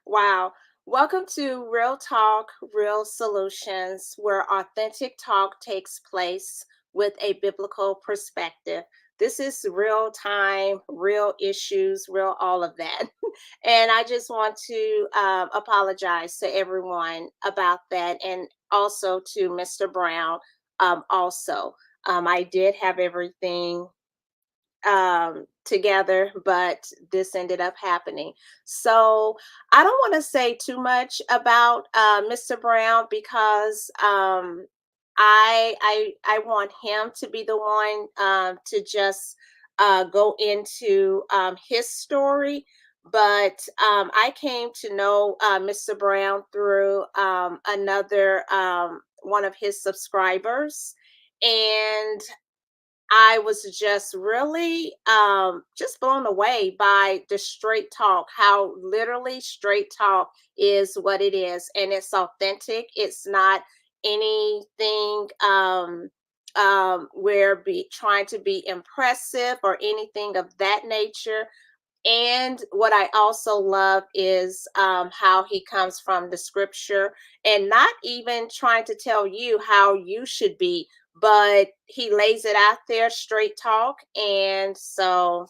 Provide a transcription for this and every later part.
Wow. Welcome to Real Talk, Real Solutions, where authentic talk takes place with a biblical perspective. This is real time, real issues, real all of that. And I just want to apologize to everyone about that and also to Mr. Brown. Also, I did have everything together, but this ended up happening. So I don't want to say too much about Mr. Brown because I want him to be the one to just go into his story. But I came to know Mr. Brown through another one of his subscribers, and I was just really just blown away by the straight talk, how literally straight talk is what it is. And it's authentic. It's not anything where be trying to be impressive or anything of that nature. And what I also love is how he comes from the scripture and not even trying to tell you how you should be, but he lays it out there, straight talk. And so,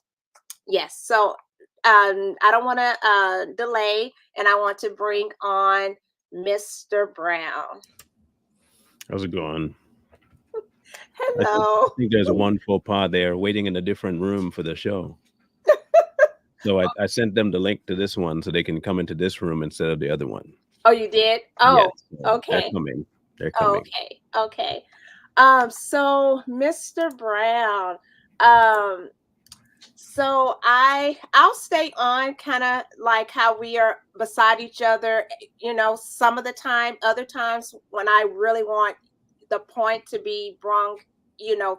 yes, so I don't want to delay, and I want to bring on Mr. Brown. How's it going? I Hello. think there's one faux pas there waiting in a different room for the show. So I sent them the link to this one so they can come into this room instead of the other one. Oh, you did? Yes, Oh, so they're okay. coming. They're coming. Okay. Okay. So Mr. Brown, um, so I'll stay on kind of like how we are beside each other, some of the time, other times when I really want the point to be brung,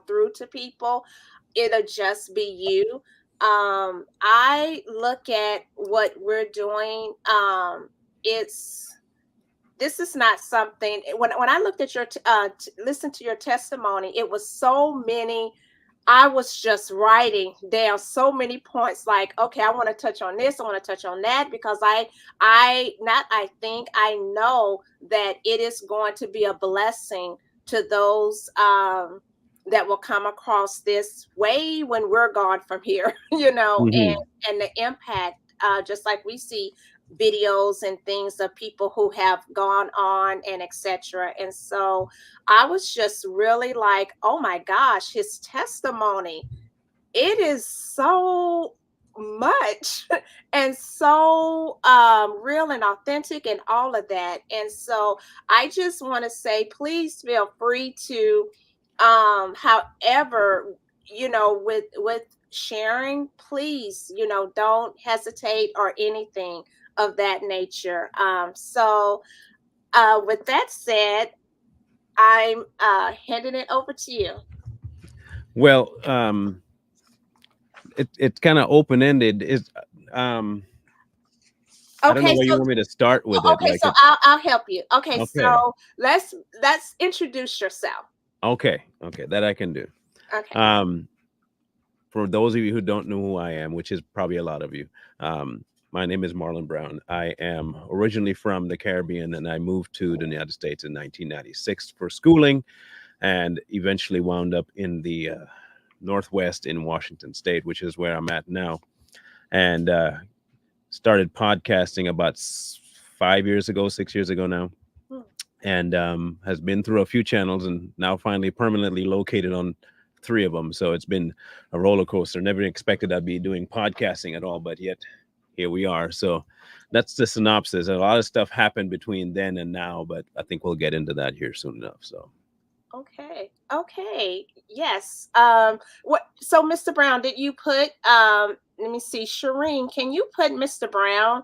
through to people, it'll just be you. I look at what we're doing. It's This is not something when I looked at listened to your testimony, it was so many. I was just writing down so many points like, okay, I want to touch on this, I want to touch on that, because I know that it is going to be a blessing to those that will come across this way when we're gone from here, Hmm. and the impact, just like we see videos and things of people who have gone on and etc. And so I was just really like, oh my gosh, his testimony, it is so much and so real and authentic and all of that. And so I just want to say, please feel free to however, with sharing, please, don't hesitate or anything of that nature. So with that said, I'm handing it over to you. Well, it's kind of open ended. Is I don't know Okay, where you so want me to start with it. okay, Like so it. I'll help you. Okay, Okay. so let's introduce yourself. Okay. Okay. That I can do. Okay. Um, for those of you who don't know who I am, which is probably a lot of you, my name is Marlon Brown. I am originally from the Caribbean and I moved to the United States in 1996 for schooling and eventually wound up in the Northwest in Washington State, which is where I'm at now. And started podcasting about 5 years ago, 6 years ago now, Hmm. and has been through a few channels and now finally permanently located on three of them. So it's been a roller coaster. Never expected I'd be doing podcasting at all, but yet here we are. So that's the synopsis. A lot of stuff happened between then and now, but I think we'll get into that here soon enough. So Okay. Okay. Yes. What? So, Mr. Brown, did you put? Let me see, Shireen. Can you put Mr. Brown,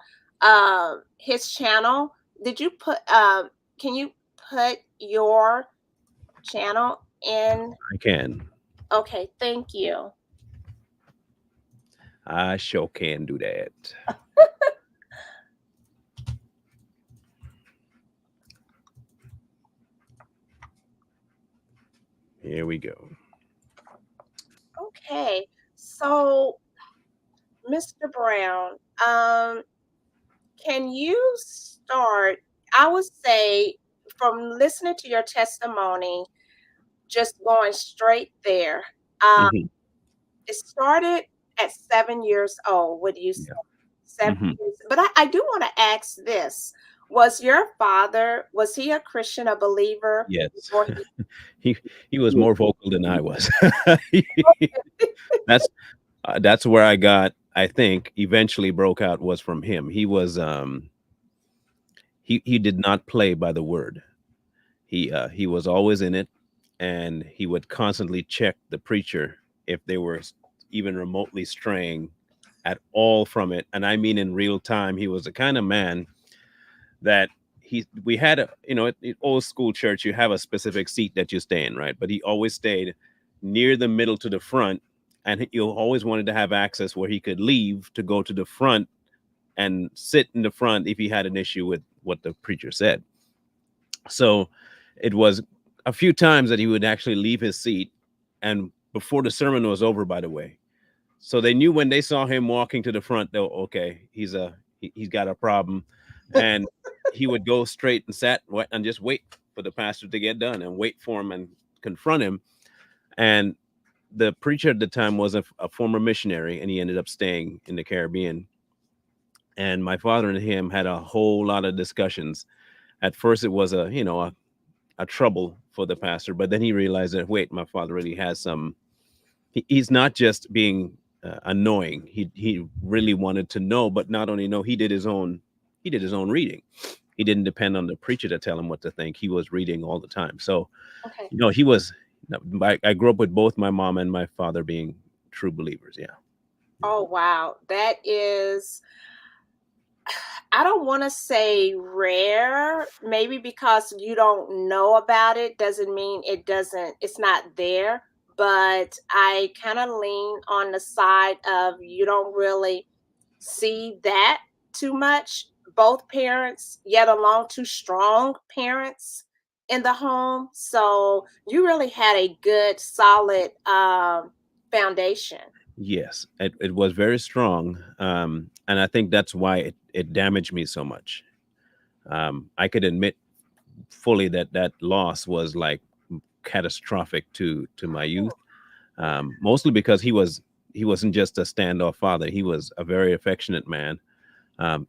his channel? Did you put? Can you put your channel in? I can. Okay. Thank you. I sure can do that. Here we go. Okay. So, Mr. Brown, can you start? I would say from listening to your testimony, just going straight there. Um, Hmm. it started at 7 years old. Would you say Yeah. 7 years? But I do want to ask this: was your father, was he a Christian, a believer Yes. before he? he he was more vocal than I was. that's that's where I got, I think, eventually broke out was from him. He was he did not play by the word. He was always in it, and he would constantly check the preacher if they were even remotely straying at all from it. And I mean in real time. He was the kind of man that he we had a, old school church, you have a specific seat that you stay in, right? But he always stayed near the middle to the front, and he always wanted to have access where he could leave to go to the front and sit in the front if he had an issue with what the preacher said. So it was a few times that he would actually leave his seat, and before the sermon was over, by the way. So they knew when they saw him walking to the front, they'll, okay, he's got a problem. And he would go straight and sat and just wait for the pastor to get done and wait for him and confront him. And the preacher at the time was a former missionary, and he ended up staying in the Caribbean. And my father and him had a whole lot of discussions. At first, it was a trouble for the pastor, but then he realized that, wait, my father really has some. He's not just being annoying. He really wanted to know, but not only know, he did his own. He did his own reading. He didn't depend on the preacher to tell him what to think. He was reading all the time. So, Okay. he was. I grew up with both my mom and my father being true believers. Yeah. Yeah. Oh wow, that is, I don't want to say rare, maybe because you don't know about it doesn't mean it's not there. But I kind of lean on the side of you don't really see that too much. Both parents, yet alone two strong parents in the home. So you really had a good, solid foundation. Yes, it was very strong, and I think that's why it damaged me so much. I could admit fully that that loss was like catastrophic to my youth, mostly because he wasn't just a standoff father. He was a very affectionate man,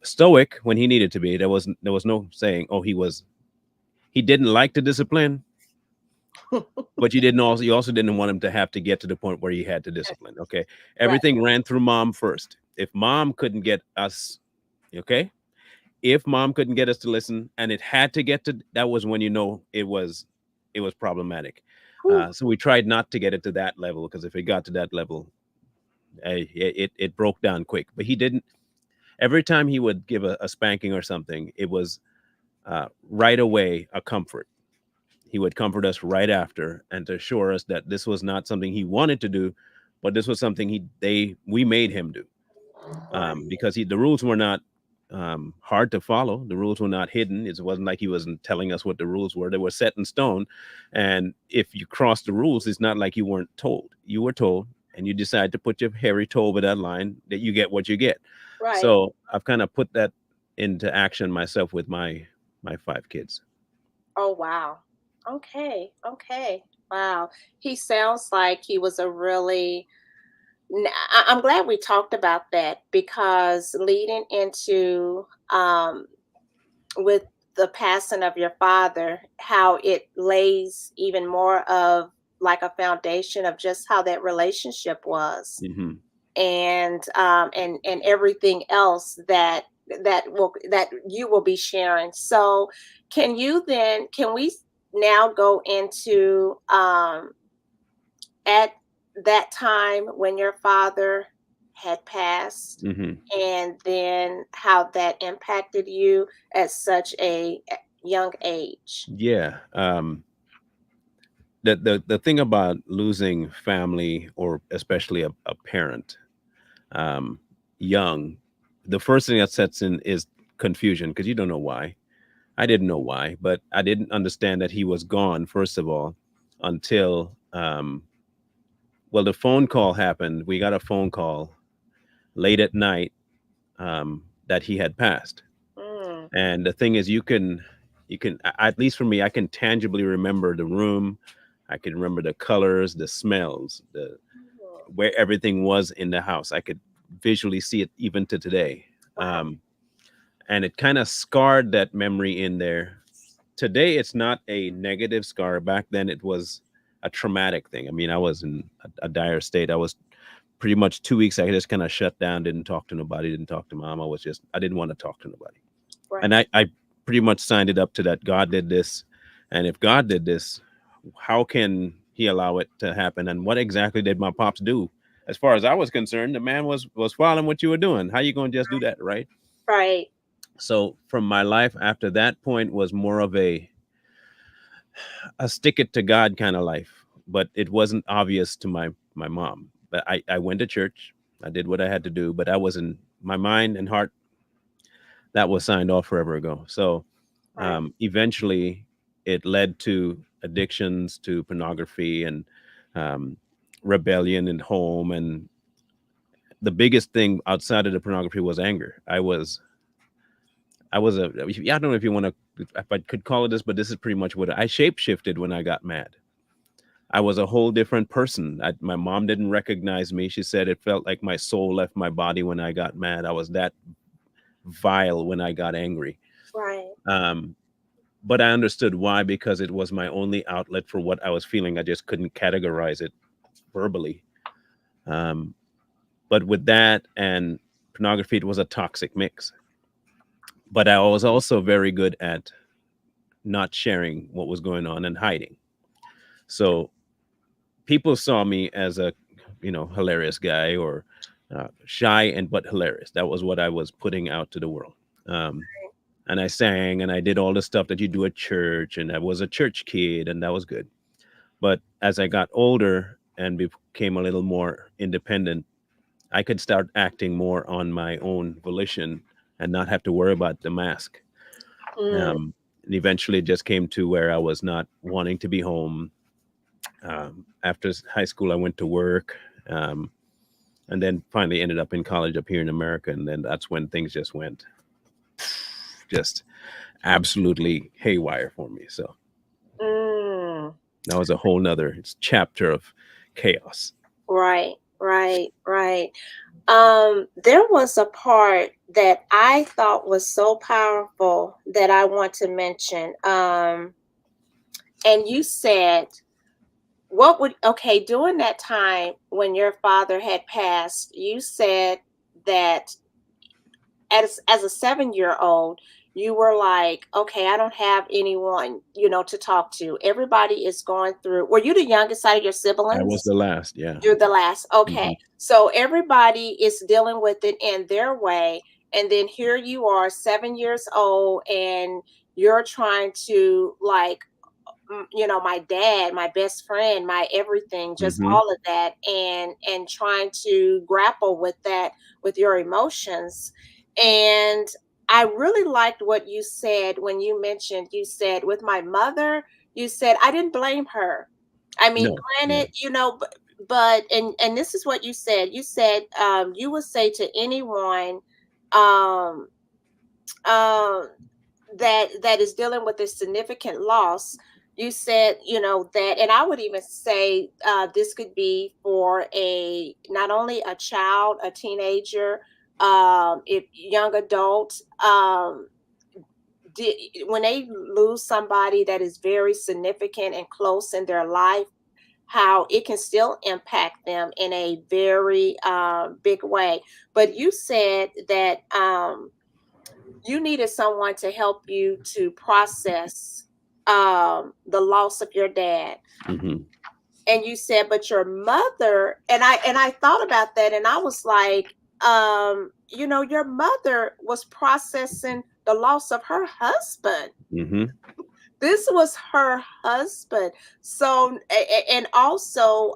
stoic when he needed to be. There was no saying, oh, he didn't like to discipline, but you also didn't want him to have to get to the point where he had to discipline. Okay, Right. everything ran through mom first. If mom couldn't get us, okay, if mom couldn't get us to listen, and it had to get to, that was when it was problematic. Whew. So we tried not to get it to that level, because if it got to that level, it broke down quick. But he didn't. Every time he would give a spanking or something, it was right away a comfort. He would comfort us right after, and to assure us that this was not something he wanted to do, but this was something we made him do. Right. Because the rules were not hard to follow. The rules were not hidden. It wasn't like he wasn't telling us what the rules were. They were set in stone. And if you crossed the rules, it's not like you weren't told. You were told, and you decide to put your hairy toe over that line, that you get what you get. Right. So I've kind of put that into action myself with my five kids. Oh, wow. Okay. Okay. Wow. He sounds like he was a really, I'm glad we talked about that because leading into with the passing of your father, how it lays even more of like a foundation of just how that relationship was, Hmm. and everything else that you will be sharing. So can we now go into at that time when your father had passed, Hmm. and then how that impacted you at such a young age? Yeah. The thing about losing family, or especially a parent, um, young, the first thing that sets in is confusion, because you don't know why. I didn't know why, but I didn't understand that he was gone, first of all, until, well, the phone call happened. We got a phone call late at night, that he had passed. And the thing is, at least for me, I can tangibly remember the room. I can remember the colors, the smells, the Mhm. where everything was in the house. I could visually see it even to today. Wow. And it kind of scarred that memory in there. Today, it's not a negative scar. Back then, it was a traumatic thing. I mean, I was in a dire state. I was pretty much 2 weeks. I just kind of shut down, didn't talk to nobody, didn't talk to mom. I didn't want to talk to nobody. And Right. I pretty much signed it up to that. God did this. And if God did this, how can he allow it to happen? And what exactly did my pops do? As far as I was concerned, the man was following what you were doing. How you going to just do that, right? Right. So from my life after that point was more of a stick it to God kind of life, but it wasn't obvious to my mom. But I went to church, I did what I had to do, but I wasn't my mind and heart that was signed off forever ago. So Right. eventually, it led to addictions to pornography and um, rebellion in home, and the biggest thing outside of the pornography was anger. I was a I don't know if you want to if I could call it this, but this is pretty much what I shape shifted when I got mad. I was a whole different person. My mom didn't recognize me. She said it felt like my soul left my body when I got mad. I was that vile when I got angry. Right. Um, but I understood why, because it was my only outlet for what I was feeling. I just couldn't categorize it verbally. Um, but with that and pornography, it was a toxic mix. But I was also very good at not sharing what was going on and hiding. So people saw me as a, hilarious guy, or shy and but hilarious. That was what I was putting out to the world. Um, and I sang and I did all the stuff that you do at church, and I was a church kid, and that was good. But as I got older and became a little more independent, I could start acting more on my own volition and not have to worry about the mask. Mm. And eventually, it just came to where I was not wanting to be home. After high school, I went to work, um, and then finally ended up in college up here in America. And then that's when things just went just absolutely haywire for me. So Mm. that was a whole nother chapter of chaos. Right. Right. Right. There was a part that I thought was so powerful that I want to mention. And you said, what would, okay, during that time when your father had passed, you said that as a 7-year old, you were like, okay, I don't have anyone, to talk to. Everybody is going through. Were you the youngest out of your I was siblings? the last, yeah. You're the last. Hmm. Okay. So everybody is dealing with it in their way. And then here you are, 7 years old, and you're trying to, like, my dad, my best friend, my everything, just Hmm. all of that, and trying to grapple with that, with your emotions. And I really liked what you said when you said, with my mother, you said, I didn't blame her. I mean, No, yeah. granted, but and this is what you said. You said, you would say to anyone, um um that is dealing with a significant loss. You said, that, and I would even say, this could be for a not only a child, a teenager, if young adult, when they lose somebody that is very significant and close in their life, how it can still impact them in a very big way. But you said that, you needed someone to help you to process, the loss of your dad. Hmm. And you said, but your mother, and I thought about that, and I was like, your mother was processing the loss of her husband. Hmm. This was her husband. So, and also,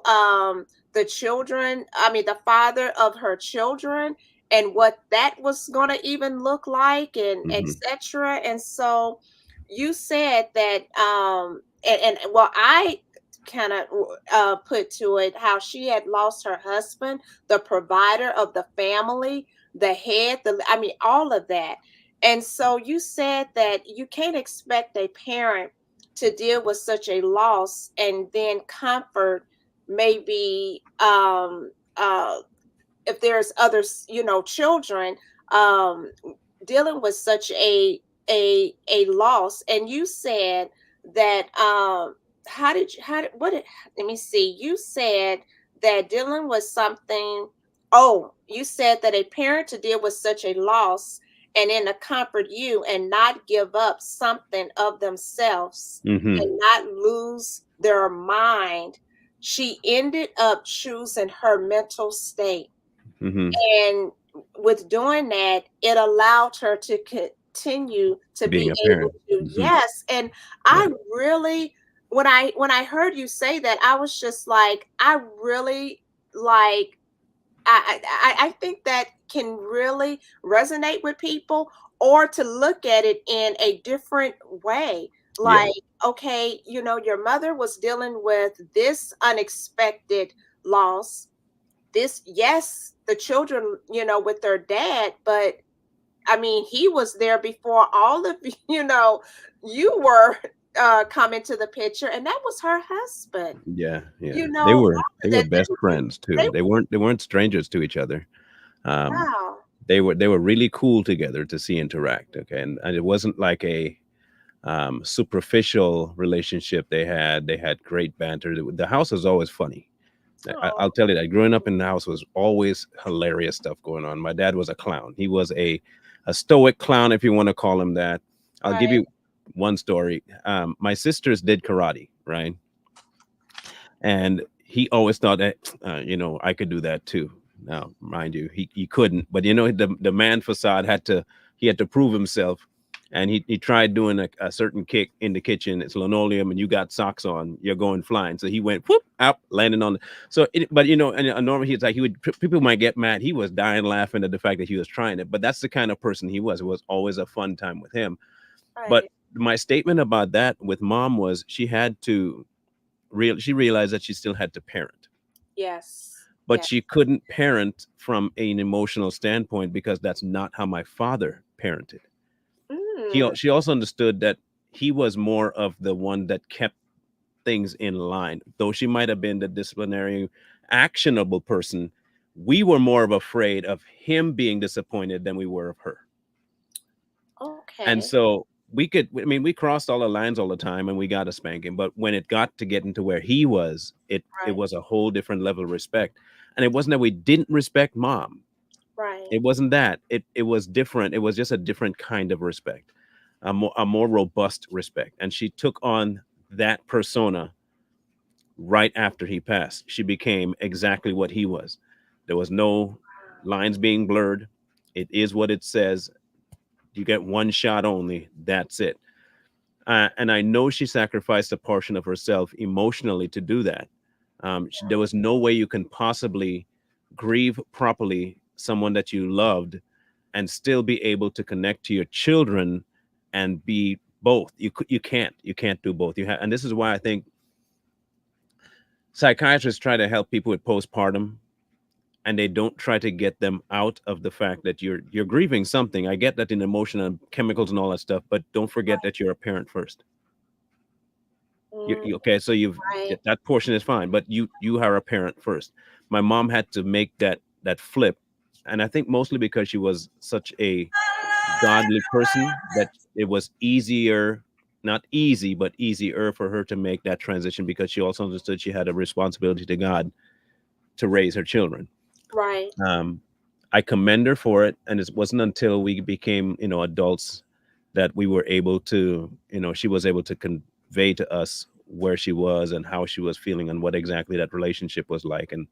the children, I mean, the father of her children, and what that was going to even look like, and Hmm. etc. And so you said that, and well, I kind of put to it how she had lost her husband, the provider of the family, the head, I mean, all of that. And so you said that you can't expect a parent to deal with such a loss and then comfort maybe if there's others, children um dealing with such a loss. And you said that how did you how did what did let me see, you said that dealing with something, oh, you said that a parent to deal with such a loss and then to comfort you and not give up something of themselves Hmm. and not lose their mind, she ended up choosing her mental state. Hmm. And with doing that, it allowed her to continue to Being be a able parent. to, Hmm. yes. And Yeah. I really, when I heard you say that, I was just like, I really like, I think that can really resonate with people, or to look at it in a different way. Yeah. Like, okay, your mother was dealing with this unexpected loss. This, yes, the children, with their dad, but I mean, he was there before all of you were come into the picture, and that was her husband. Yeah. Yeah. You They know, were they were that best friends they too. They weren't strangers to each other. Um, wow. they were really cool together to see interact. Okay, and it wasn't like a superficial relationship they had. They had great banter. The house was always funny. I'll Oh, tell you that growing up in the house was always hilarious stuff going on. My dad was a clown. He was a stoic clown, if you want to call him that. I'll give right. you one story. My sisters did karate, right? And he always thought that I could do that too. Now, mind you, he couldn't. But the man facade had to prove himself, and he tried doing a certain kick in the kitchen. It's linoleum, and you got socks on. You're going flying. So he went whoop out, landing on. But and normally he's like people might get mad. He was dying laughing at the fact that he was trying it. But that's the kind of person he was. It was always a fun time with him. But Right. my statement about that with mom was she realized that she still had to parent, Yes. but Yeah. she couldn't parent from an emotional standpoint because that's not how my father parented. Mm, She also understood that he was more of the one that kept things in line. Though she might have been the disciplinary, actionable person, we were more of afraid of him being disappointed than we were of her. And okay. so we crossed all the lines all the time and we got a spanking. But when it got to getting to where he was, it Right. was a whole different level of respect. And it wasn't that we didn't respect mom. Right. It wasn't that. It was different. It was just a different kind of respect, a more robust respect. And she took on that persona right after he passed. She became exactly what he was. There was no lines being blurred. It is what it says. You get one shot only. That's it. And I know she sacrificed a portion of herself emotionally to do that. There was no way you can possibly grieve properly someone that you loved and still be able to connect to your children and be both. You can't do both. And this is why I think psychiatrists try to help people with postpartum, and they don't try to get them out of the fact that you're grieving something. I get that in emotion and chemicals and all that stuff, but don't forget that you're a parent first. Mm, Okay, so right. that portion is fine, but you are a parent first. My mom had to make that flip, and I think mostly because she was such a godly person that it was easier, not easy, but easier for her to make that transition because she also understood she had a responsibility to God to raise her children. Right. Um, I commend her for it, and it wasn't until we became adults that we were able to she was able to convey to us where she was and how she was feeling and what exactly that relationship was like. And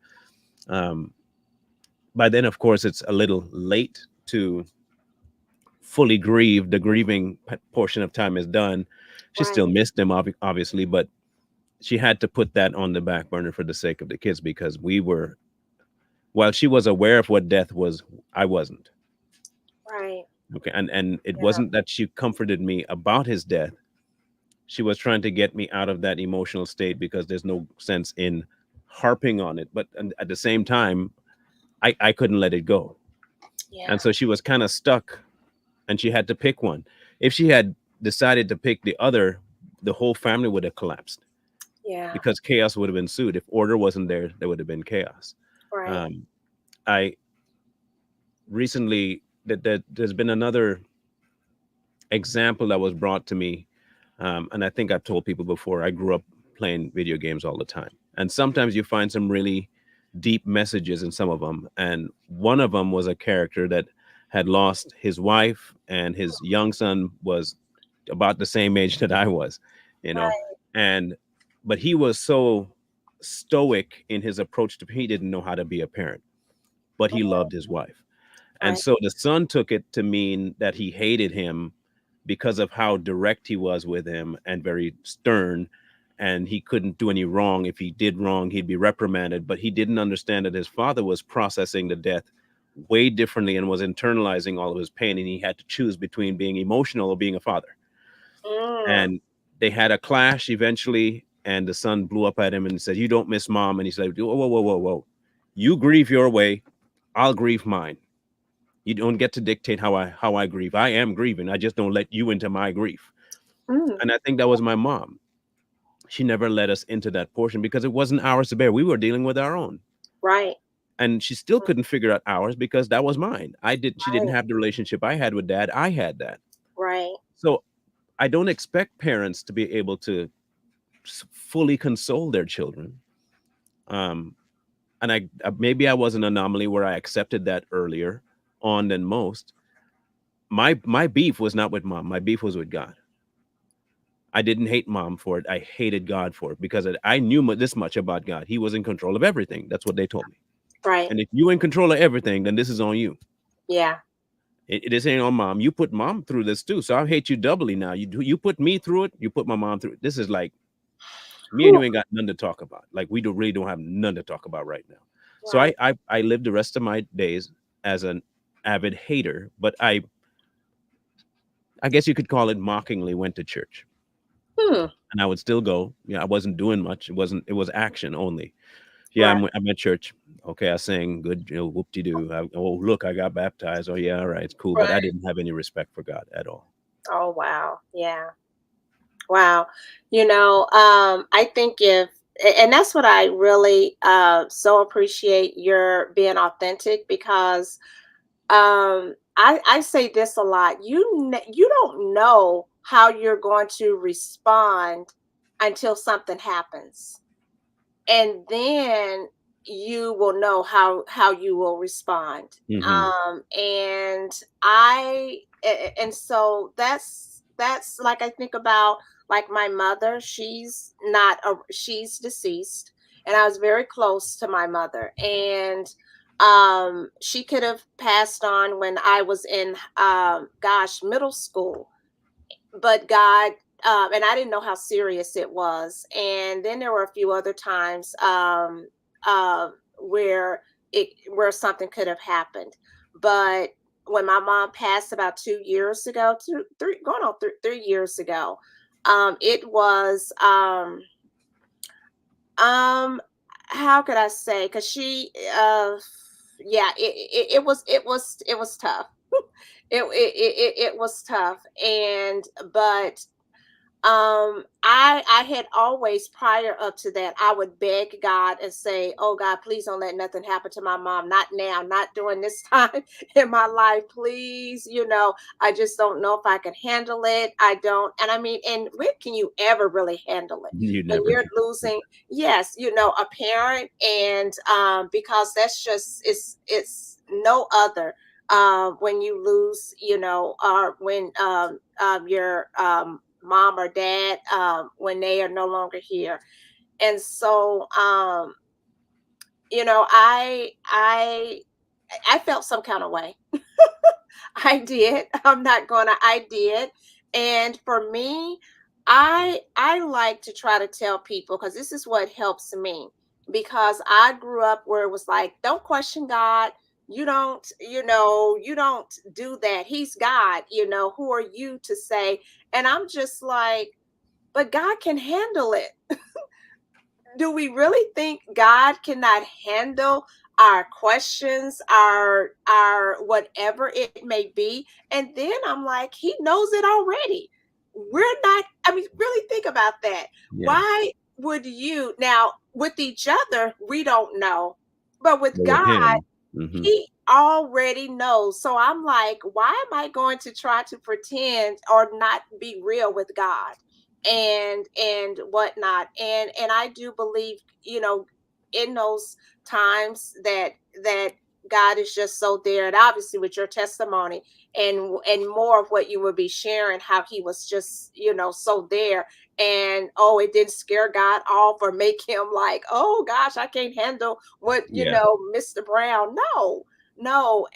um, by then, of course, it's a little late to fully grieve. The grieving portion of time is done. She Right. still missed them, obviously, but she had to put that on the back burner for the sake of the kids because while she was aware of what death was, I wasn't. Right. Okay, and it Yeah. wasn't that she comforted me about his death. She was trying to get me out of that emotional state because there's no sense in harping on it. But at the same time, I couldn't let it go. Yeah. And so she was kind of stuck and she had to pick one. If she had decided to pick the other, the whole family would have collapsed Yeah. because chaos would have ensued. If order wasn't there, there would have been chaos. Right. Um, I recently that there's been another example that was brought to me, and I think I've told people before. I grew up playing video games all the time, and sometimes you find some really deep messages in some of them. And one of them was a character that had lost his wife, and his young son was about the same age that I was, you know, Right. and but he was so stoic in his approach to he didn't know how to be a parent, but he loved his wife. And Right. so the son took it to mean that he hated him because of how direct he was with him and very stern. And he couldn't do any wrong. If he did wrong, he'd be reprimanded. But he didn't understand that his father was processing the death way differently and was internalizing all of his pain. And he had to choose between being emotional or being a father. Mm. And they had a clash eventually. And the son blew up at him and said, "You don't miss mom." And he said, "Whoa, whoa, whoa, whoa, whoa. You grieve your way. I'll grieve mine. You don't get to dictate how I grieve. I am grieving. I just don't let you into my grief." Mm. And I think that was my mom. She never let us into that portion because it wasn't ours to bear. We were dealing with our own. Right. And she still couldn't figure out ours because that was mine. She didn't Right. have the relationship I had with dad. I had that. Right. So I don't expect parents to be able to fully console their children. Um, and maybe I was an anomaly where I accepted that earlier on than most. My beef was not with mom. My beef was with God. I didn't hate mom for it. I hated God for it because I knew this much about God. He was in control of everything. That's what they told me. Right. And if you in control of everything, then this is on you. Yeah. This ain't on mom. You put mom through this too. So I hate you doubly now. You put me through it. You put my mom through it. This is like me and Whew. you ain't got nothing to talk about. Like we really don't have none to talk about right now. So Right. I lived the rest of my days as an avid hater, but I guess you could call it mockingly went to church. Hmm. And I would still go. Yeah, I wasn't doing much. It was action only. Yeah, Right. I'm at church. Okay, I sang good, whoop de doo. Oh, look, I got baptized. Oh, yeah, all right, it's cool. But I Right. didn't have any respect for God at all. Oh, wow. Yeah. Wow. I think and that's what I really so appreciate your being authentic because I say this a lot. You don't know how you're going to respond until something happens. And then you will know how you will respond. Hmm. And and so that's like I think about like my mother. She's deceased, and I was very close to my mother. And she could have passed on when I was in middle school, but God, and I didn't know how serious it was. And then there were a few other times where where something could have happened. But when my mom passed about 2 years ago, going on 3 years ago, it was um how could I say? Because yeah, it was tough. It was tough, and but I had always, prior up to that, I would beg God and say, "Oh God, please don't let nothing happen to my mom, not now, not during this time in my life, please." I just don't know if I can handle it. I don't. And I mean, and when can you ever really handle it You when never you're can. losing, yes, a parent? And because that's just, it's no other when you lose, or when your mom or dad, when they are no longer here. And so I felt some kind of way. I did. I did. And for me, I like to try to tell people, because this is what helps me, because I grew up where it was like, don't question God. You don't do that. He's God. Who are you to say? And I'm just like, but God can handle it. Do we really think God cannot handle our questions, our whatever it may be. And then I'm like, he knows it already. We're not, I mean, really think about that. Yeah. Why would you now with each other, we don't know. But with But with God, him, hmm he already knows. So I'm like, why am I going to try to pretend or not be real with God and whatnot? And I do believe, in those times that God is just so there. And obviously with your testimony and more of what you would be sharing, how he was just, so there. And oh, it didn't scare God off or make him like, oh gosh, I can't handle what yeah, Mr. Brown. No, no.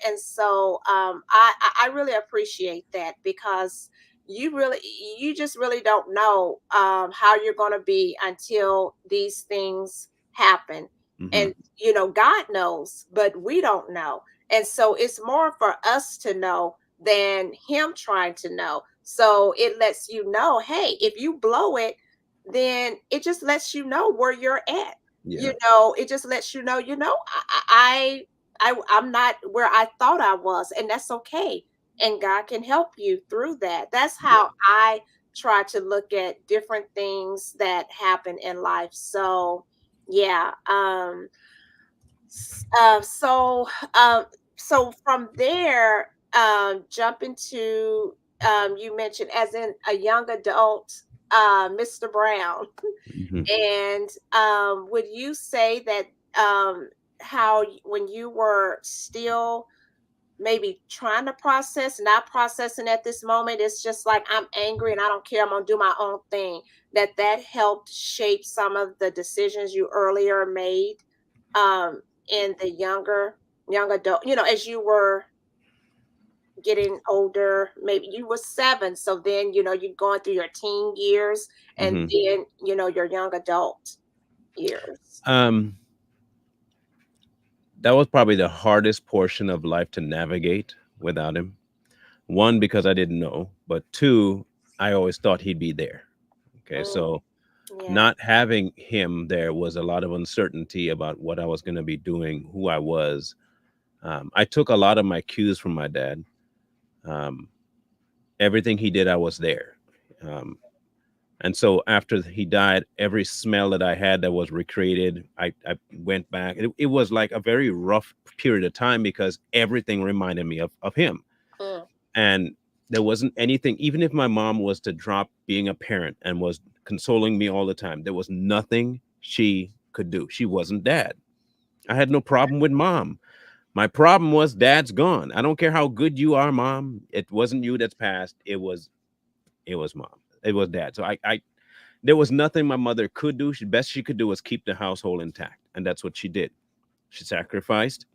And so I really appreciate that, because you just really don't know how you're going to be until these things happen. hmm And God knows, but we don't know. And so it's more for us to know than him trying to know. So it lets you know, hey, if you blow it, then it just lets you know where you're at. yeah, It just lets you know, I'm not where I thought I was, and that's okay. And God can help you through that. That's yeah. how I try to look at different things that happen in life. So, yeah. S- uh, so, um, so from there, jump into you mentioned as in a young adult, Mr. Brown. hmm And would you say that when you were still maybe trying to process, not processing at this moment, it's just like I'm angry and I don't care, I'm gonna do my own thing, that helped shape some of the decisions you earlier made in the young adult, as you were getting older, maybe you were 7, so then you're going through your teen years, and hmm then your young adult years. Um, that was probably the hardest portion of life to navigate without him. One, because I didn't know, but two, I always thought he'd be there. Okay, Mm, so yeah. not having him there was a lot of uncertainty about what I was going to be doing, who I was. I took a lot of my cues from my dad. Um, Everything he did, I was there. Um, and so after he died, every smell that I had that was recreated, I went back. It was like a very rough period of time because everything reminded me of him. Mm, And there wasn't anything, even if my mom was to drop being a parent and was consoling me all the time, there was nothing she could do. She wasn't dad. I had no problem with mom. My problem was dad's gone. I don't care how good you are, mom. It wasn't you that's passed. It was mom. It was dad. So I there was nothing my mother could do. She best she could do was keep the household intact. And that's what she did. She sacrificed.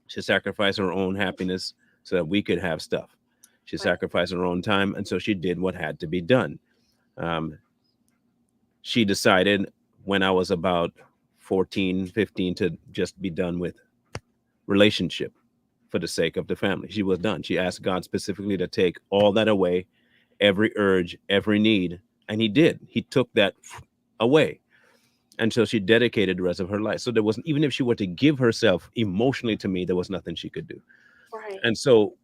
She sacrificed her own happiness so that we could have stuff. She right. sacrificed her own time. And so she did what had to be done. Um, she decided when I was about 14, 15 to just be done with relationship for the sake of the family. She was done. She asked God specifically to take all that away, every urge, every need. And he did. He took that away until she dedicated the rest of her life. So there wasn't, even if she were to give herself emotionally to me, there was nothing she could do. Right. And so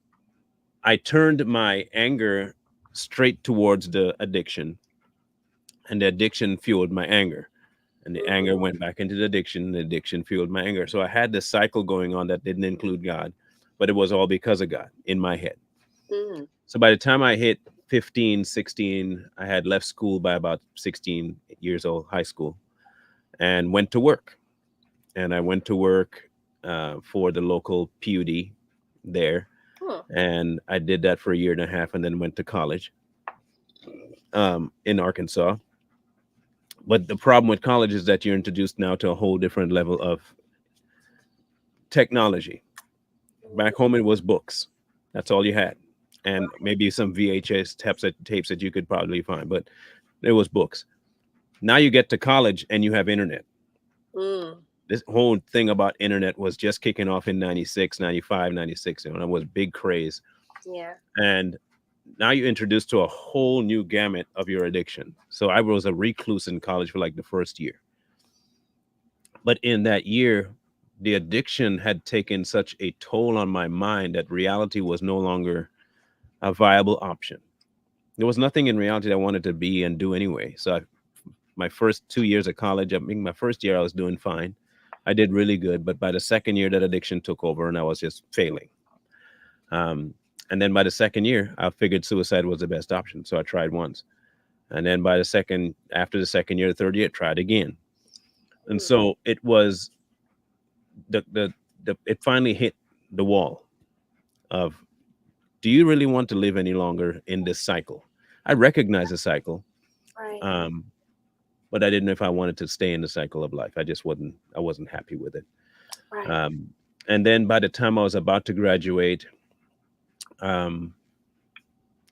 I turned my anger straight towards the addiction, and the addiction fueled my anger. And the anger Mm, went back into the addiction fueled my anger. So I had this cycle going on that didn't include God, but it was all because of God in my head. mm, So by the time I hit 15, 16, I had left school by about 16 years old, high school, and went to work. And I went to work for the local PUD there. hmm, And I did that for a year and a half and then went to college in Arkansas. But the problem with college is that you're introduced now to a whole different level of technology. Back home, it was books. That's all you had. And maybe some VHS tapes that you could probably find, but it was books. Now you get to college and you have internet. mm, This whole thing about internet was just kicking off in 96, 95, 96. It was big craze. yeah. And now you're introduced to a whole new gamut of your addiction. So I was a recluse in college for like the first year. But in that year, the addiction had taken such a toll on my mind that reality was no longer a viable option. There was nothing in reality that I wanted to be and do anyway. So my first 2 years of college, I mean, my first year I was doing fine. I did really good, but by the second year, that addiction took over, and I was just failing. Um, and then by the second year, I figured suicide was the best option, so I tried once. And then after the second year, the third year, tried again. And Mm. so it was it finally hit the wall of, do you really want to live any longer in this cycle? I recognize the cycle, Right. um, but I didn't know if I wanted to stay in the cycle of life. I wasn't happy with it. Right. Um, and then by the time I was about to graduate, um,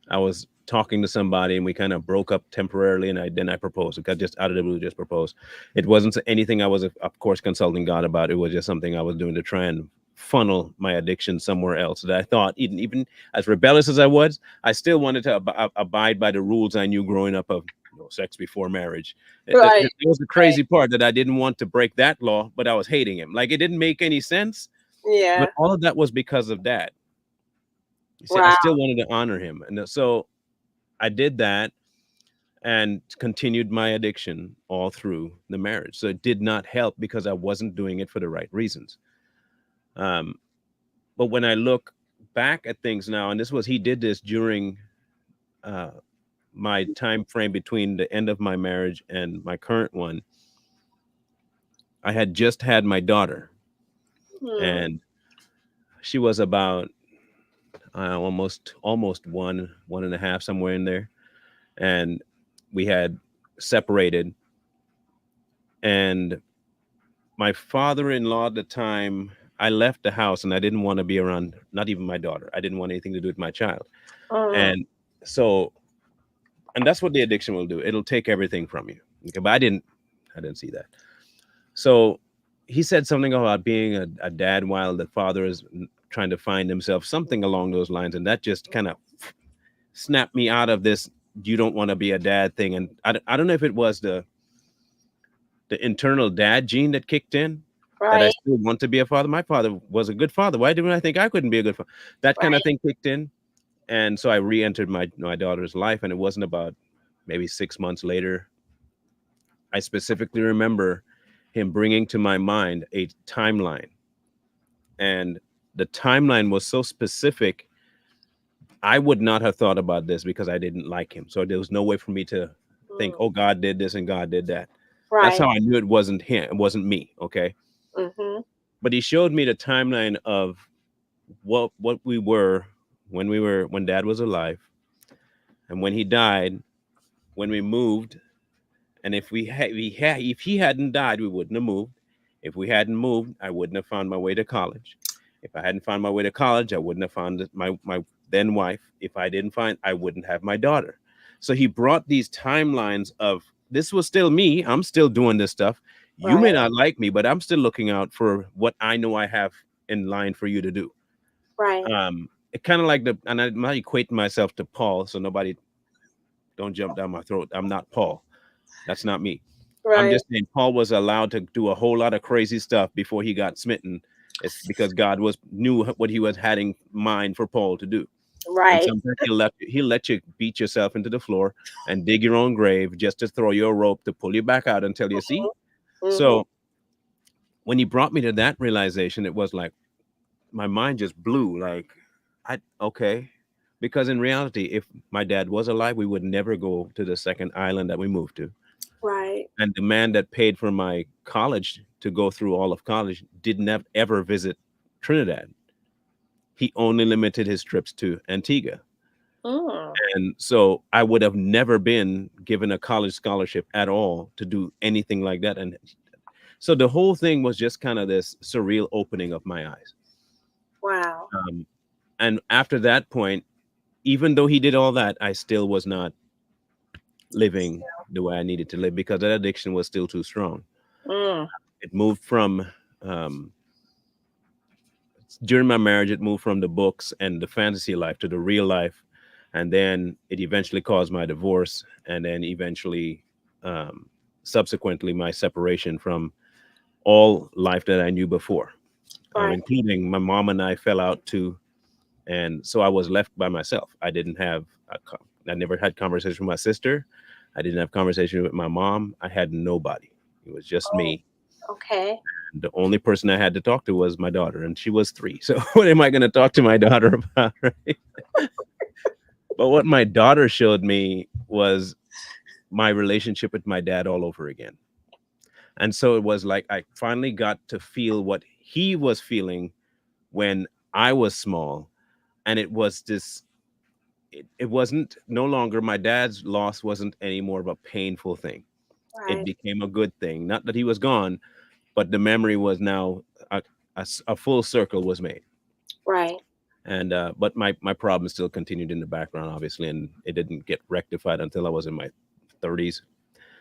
I was talking to somebody and we kind of broke up temporarily. And I proposed. I just out of the blue just proposed. It wasn't anything I was, of course, consulting God about. It was just something I was doing to try and funnel my addiction somewhere else. That I thought, even as rebellious as I was, I still wanted to abide by the rules I knew growing up of, sex before marriage. Right. It was the Right. crazy part, that I didn't want to break that law, but I was hating him. Like, it didn't make any sense. Yeah. But all of that was because of that. You see, I Wow. still wanted to honor him. And so I did that and continued my addiction all through the marriage. So it did not help because I wasn't doing it for the right reasons. Um, but when I look back at things now, and he did this during uh, my time frame between the end of my marriage and my current one. I had just had my daughter, Hmm. and she was about almost one and a half, somewhere in there, and we had separated. And my father-in-law at the time, I left the house and I didn't want to be around, not even my daughter. I didn't want anything to do with my child. Mm. And so, and that's what the addiction will do. It'll take everything from you. Okay, but I didn't see that. So he said something about being a dad while the father is trying to find himself, something along those lines. And that just kind of snapped me out of this, you don't want to be a dad thing. And I don't know if it was the internal dad gene that kicked in, that I Right. still want to be a father. My father was a good father. Why didn't I think I couldn't be a good father? That kind of Right. thing kicked in. And so I re-entered my daughter's life. And it wasn't about maybe 6 months later. I specifically remember him bringing to my mind a timeline. And the timeline was so specific, I would not have thought about this because I didn't like him. So there was no way for me to think, Mm. oh, God did this and God did that. That's Right. how I knew it wasn't him. It wasn't me. Okay. Mm-hmm. But he showed me the timeline of what we were when dad was alive, and when he died, when we moved. And if he hadn't died, we wouldn't have moved. If we hadn't moved, I wouldn't have found my way to college. If I hadn't found my way to college, I wouldn't have found my then wife. If I didn't find, I wouldn't have my daughter. So he brought these timelines of, this was still me. I'm still doing this stuff. You may Right. not like me, but I'm still looking out for what I know I have in line for you to do. Right. It kind of like and I'm not equating myself to Paul, so nobody don't jump down my throat. I'm not Paul. That's not me. I'm Right. just saying Paul was allowed to do a whole lot of crazy stuff before he got smitten. It's because God knew what he was had in mind for Paul to do. And Right. sometimes he'll let you beat yourself into the floor and dig your own grave just to throw you a rope to pull you back out until you see. Mm-hmm. So when he brought me to that realization, it was like my mind just blew. Like, okay. Because in reality, if my dad was alive, we would never go to the second island that we moved to. Right. And the man that paid for my college to go through all of college didn't ever visit Trinidad. He only limited his trips to Antigua. Mm. And so I would have never been given a college scholarship at all to do anything like that. And so the whole thing was just kind of this surreal opening of my eyes. Wow. And after that point, even though he did all that, I still was not living the way I needed to live because that addiction was still too strong. Mm. It moved from um, during my marriage, it moved from the books and the fantasy life to the real life, and then it eventually caused my divorce, and then eventually, um, subsequently, my separation from all life that I knew before. Right. including my mom and I fell out too. And so I was left by myself. I never had conversation with my sister. I didn't have conversation with my mom. I had nobody. It was just Oh, me. okay. The only person I had to talk to was my daughter, and she was 3. So what am I going to talk to my daughter about, right? But what my daughter showed me was my relationship with my dad all over again. And so it was like I finally got to feel what he was feeling when I was small. And it was this, it wasn't no longer my dad's loss wasn't any more of a painful thing. It Right. became a good thing. Not that he was gone, but the memory was now a full circle was made. Right. And but my problem still continued in the background, obviously, and it didn't get rectified until I was in my 30s,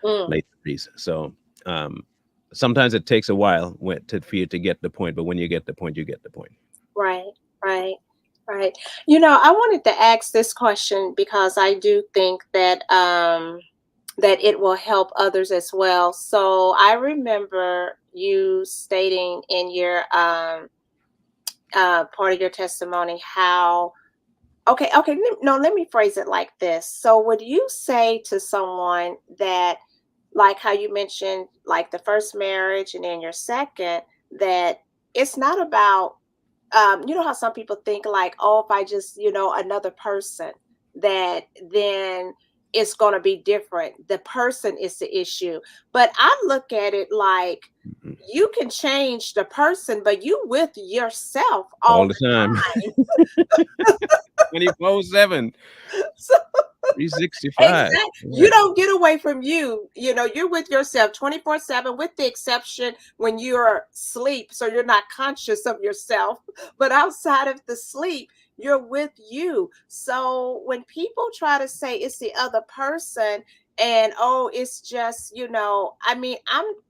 Mm, late 30s. So um, sometimes it takes a while for you to get the point, but when you get the point, you get the point. right. Right. Right. I wanted to ask this question because I do think that it will help others as well. So I remember you stating in your part of your testimony how okay, okay, no, let me phrase it like this. So would you say to someone that, like how you mentioned, like the first marriage and then your second, that it's not about, how some people think like, oh, if I just, another person, that then it's going to be different. The person is the issue. But I look at it like Mhm. you can change the person, but you with yourself All all the the time. time. 24/7, So 365. exactly. Yeah. You don't get away from you. You're with yourself 24/7, with the exception when you're asleep. So you're not conscious of yourself. But outside of the sleep, you're with you. So when people try to say it's the other person and oh, it's just, I mean,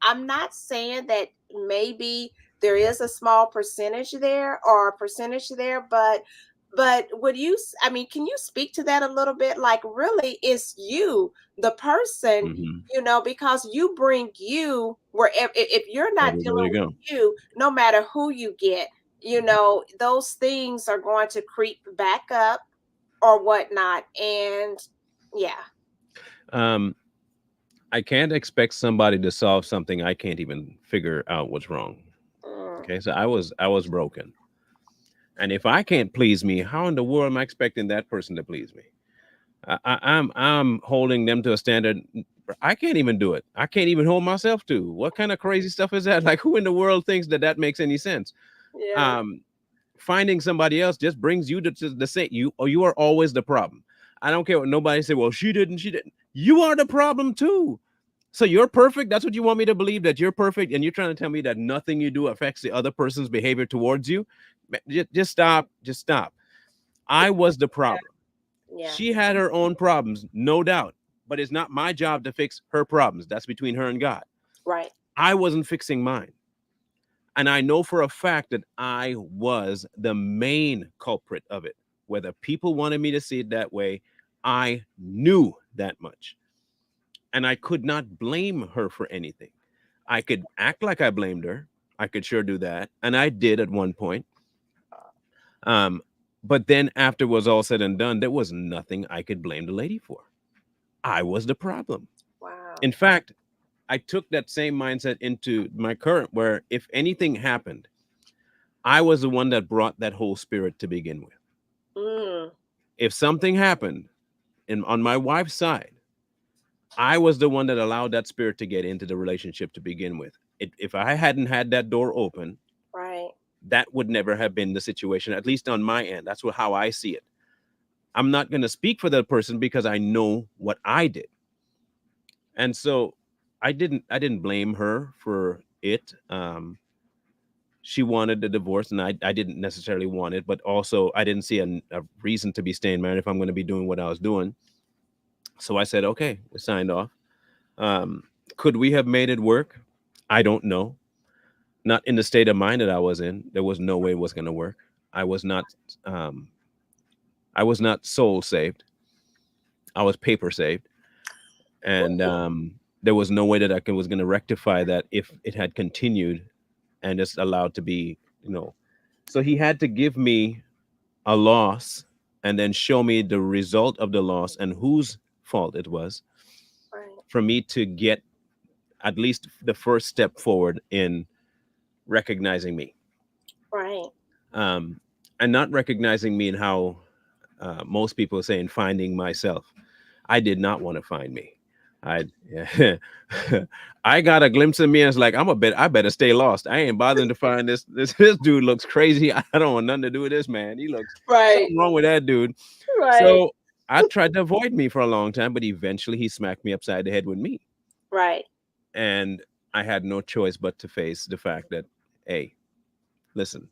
I'm not saying that maybe there is a small percentage there or a percentage there, but I mean, can you speak to that a little bit? Like, really, it's you, the person, Hmm. because you bring you wherever, if you're not Everywhere dealing you with go. you, no matter who you get, those things are going to creep back up or whatnot. And yeah. Um, I can't expect somebody to solve something I can't even figure out what's wrong. Mm, Okay, so I was broken, and if I can't please me, how in the world am I expecting that person to please me? I'm holding them to a standard I can't even do it. I can't even hold myself to. What kind of crazy stuff is that? Like, who in the world thinks that that makes any sense? yeah. Um, Finding somebody else just brings you to the same. You are always the problem. I don't care what nobody say. Well, she didn't. She didn't. You are the problem too. So you're perfect. That's what you want me to believe, that you're perfect, and you're trying to tell me that nothing you do affects the other person's behavior towards you. Just stop. Just stop. I was the problem. Yeah. She had her own problems, no doubt, but it's not my job to fix her problems. That's between her and God. Right. I wasn't fixing mine. And I know for a fact that I was the main culprit of it. Whether people wanted me to see it that way, I knew that much. And I could not blame her for anything. I could act like I blamed her. I could sure do that. And I did at one point. Um, but then after it was all said and done, there was nothing I could blame the lady for. I was the problem. Wow. In fact, I took that same mindset into my current, where if anything happened, I was the one that brought that whole spirit to begin with. Mm, If something happened on my wife's side, I was the one that allowed that spirit to get into the relationship to begin with. If I hadn't had that door open, right. that would never have been the situation, at least on my end. That's how I see it. I'm not going to speak for that person because I know what I did. And so I didn't blame her for it. She wanted the divorce, and I didn't necessarily want it, but also I didn't see a reason to be staying married if I'm going to be doing what I was doing. So I said, okay, we signed off. Um, could we have made it work? I don't know. Not in the state of mind that I was in. There was no way it was going to work. I was not. Um, I was not soul saved. I was paper saved, and there was no way that was going to rectify that if it had continued and just allowed to be you know. So he had to give me a loss and then show me the result of the loss and whose fault it was Right. for me to get at least the first step forward in recognizing me. Right. um, and not recognizing me in how most people say in finding myself. I did not want to find me. I yeah. I got a glimpse of me and it's like I better stay lost. I ain't bothering to find this dude looks crazy. I don't want nothing to do with this man. He looks Right. something wrong with that dude. Right. So I tried to avoid me for a long time, but eventually he smacked me upside the head with me. Right. And I had no choice but to face the fact that, hey, listen,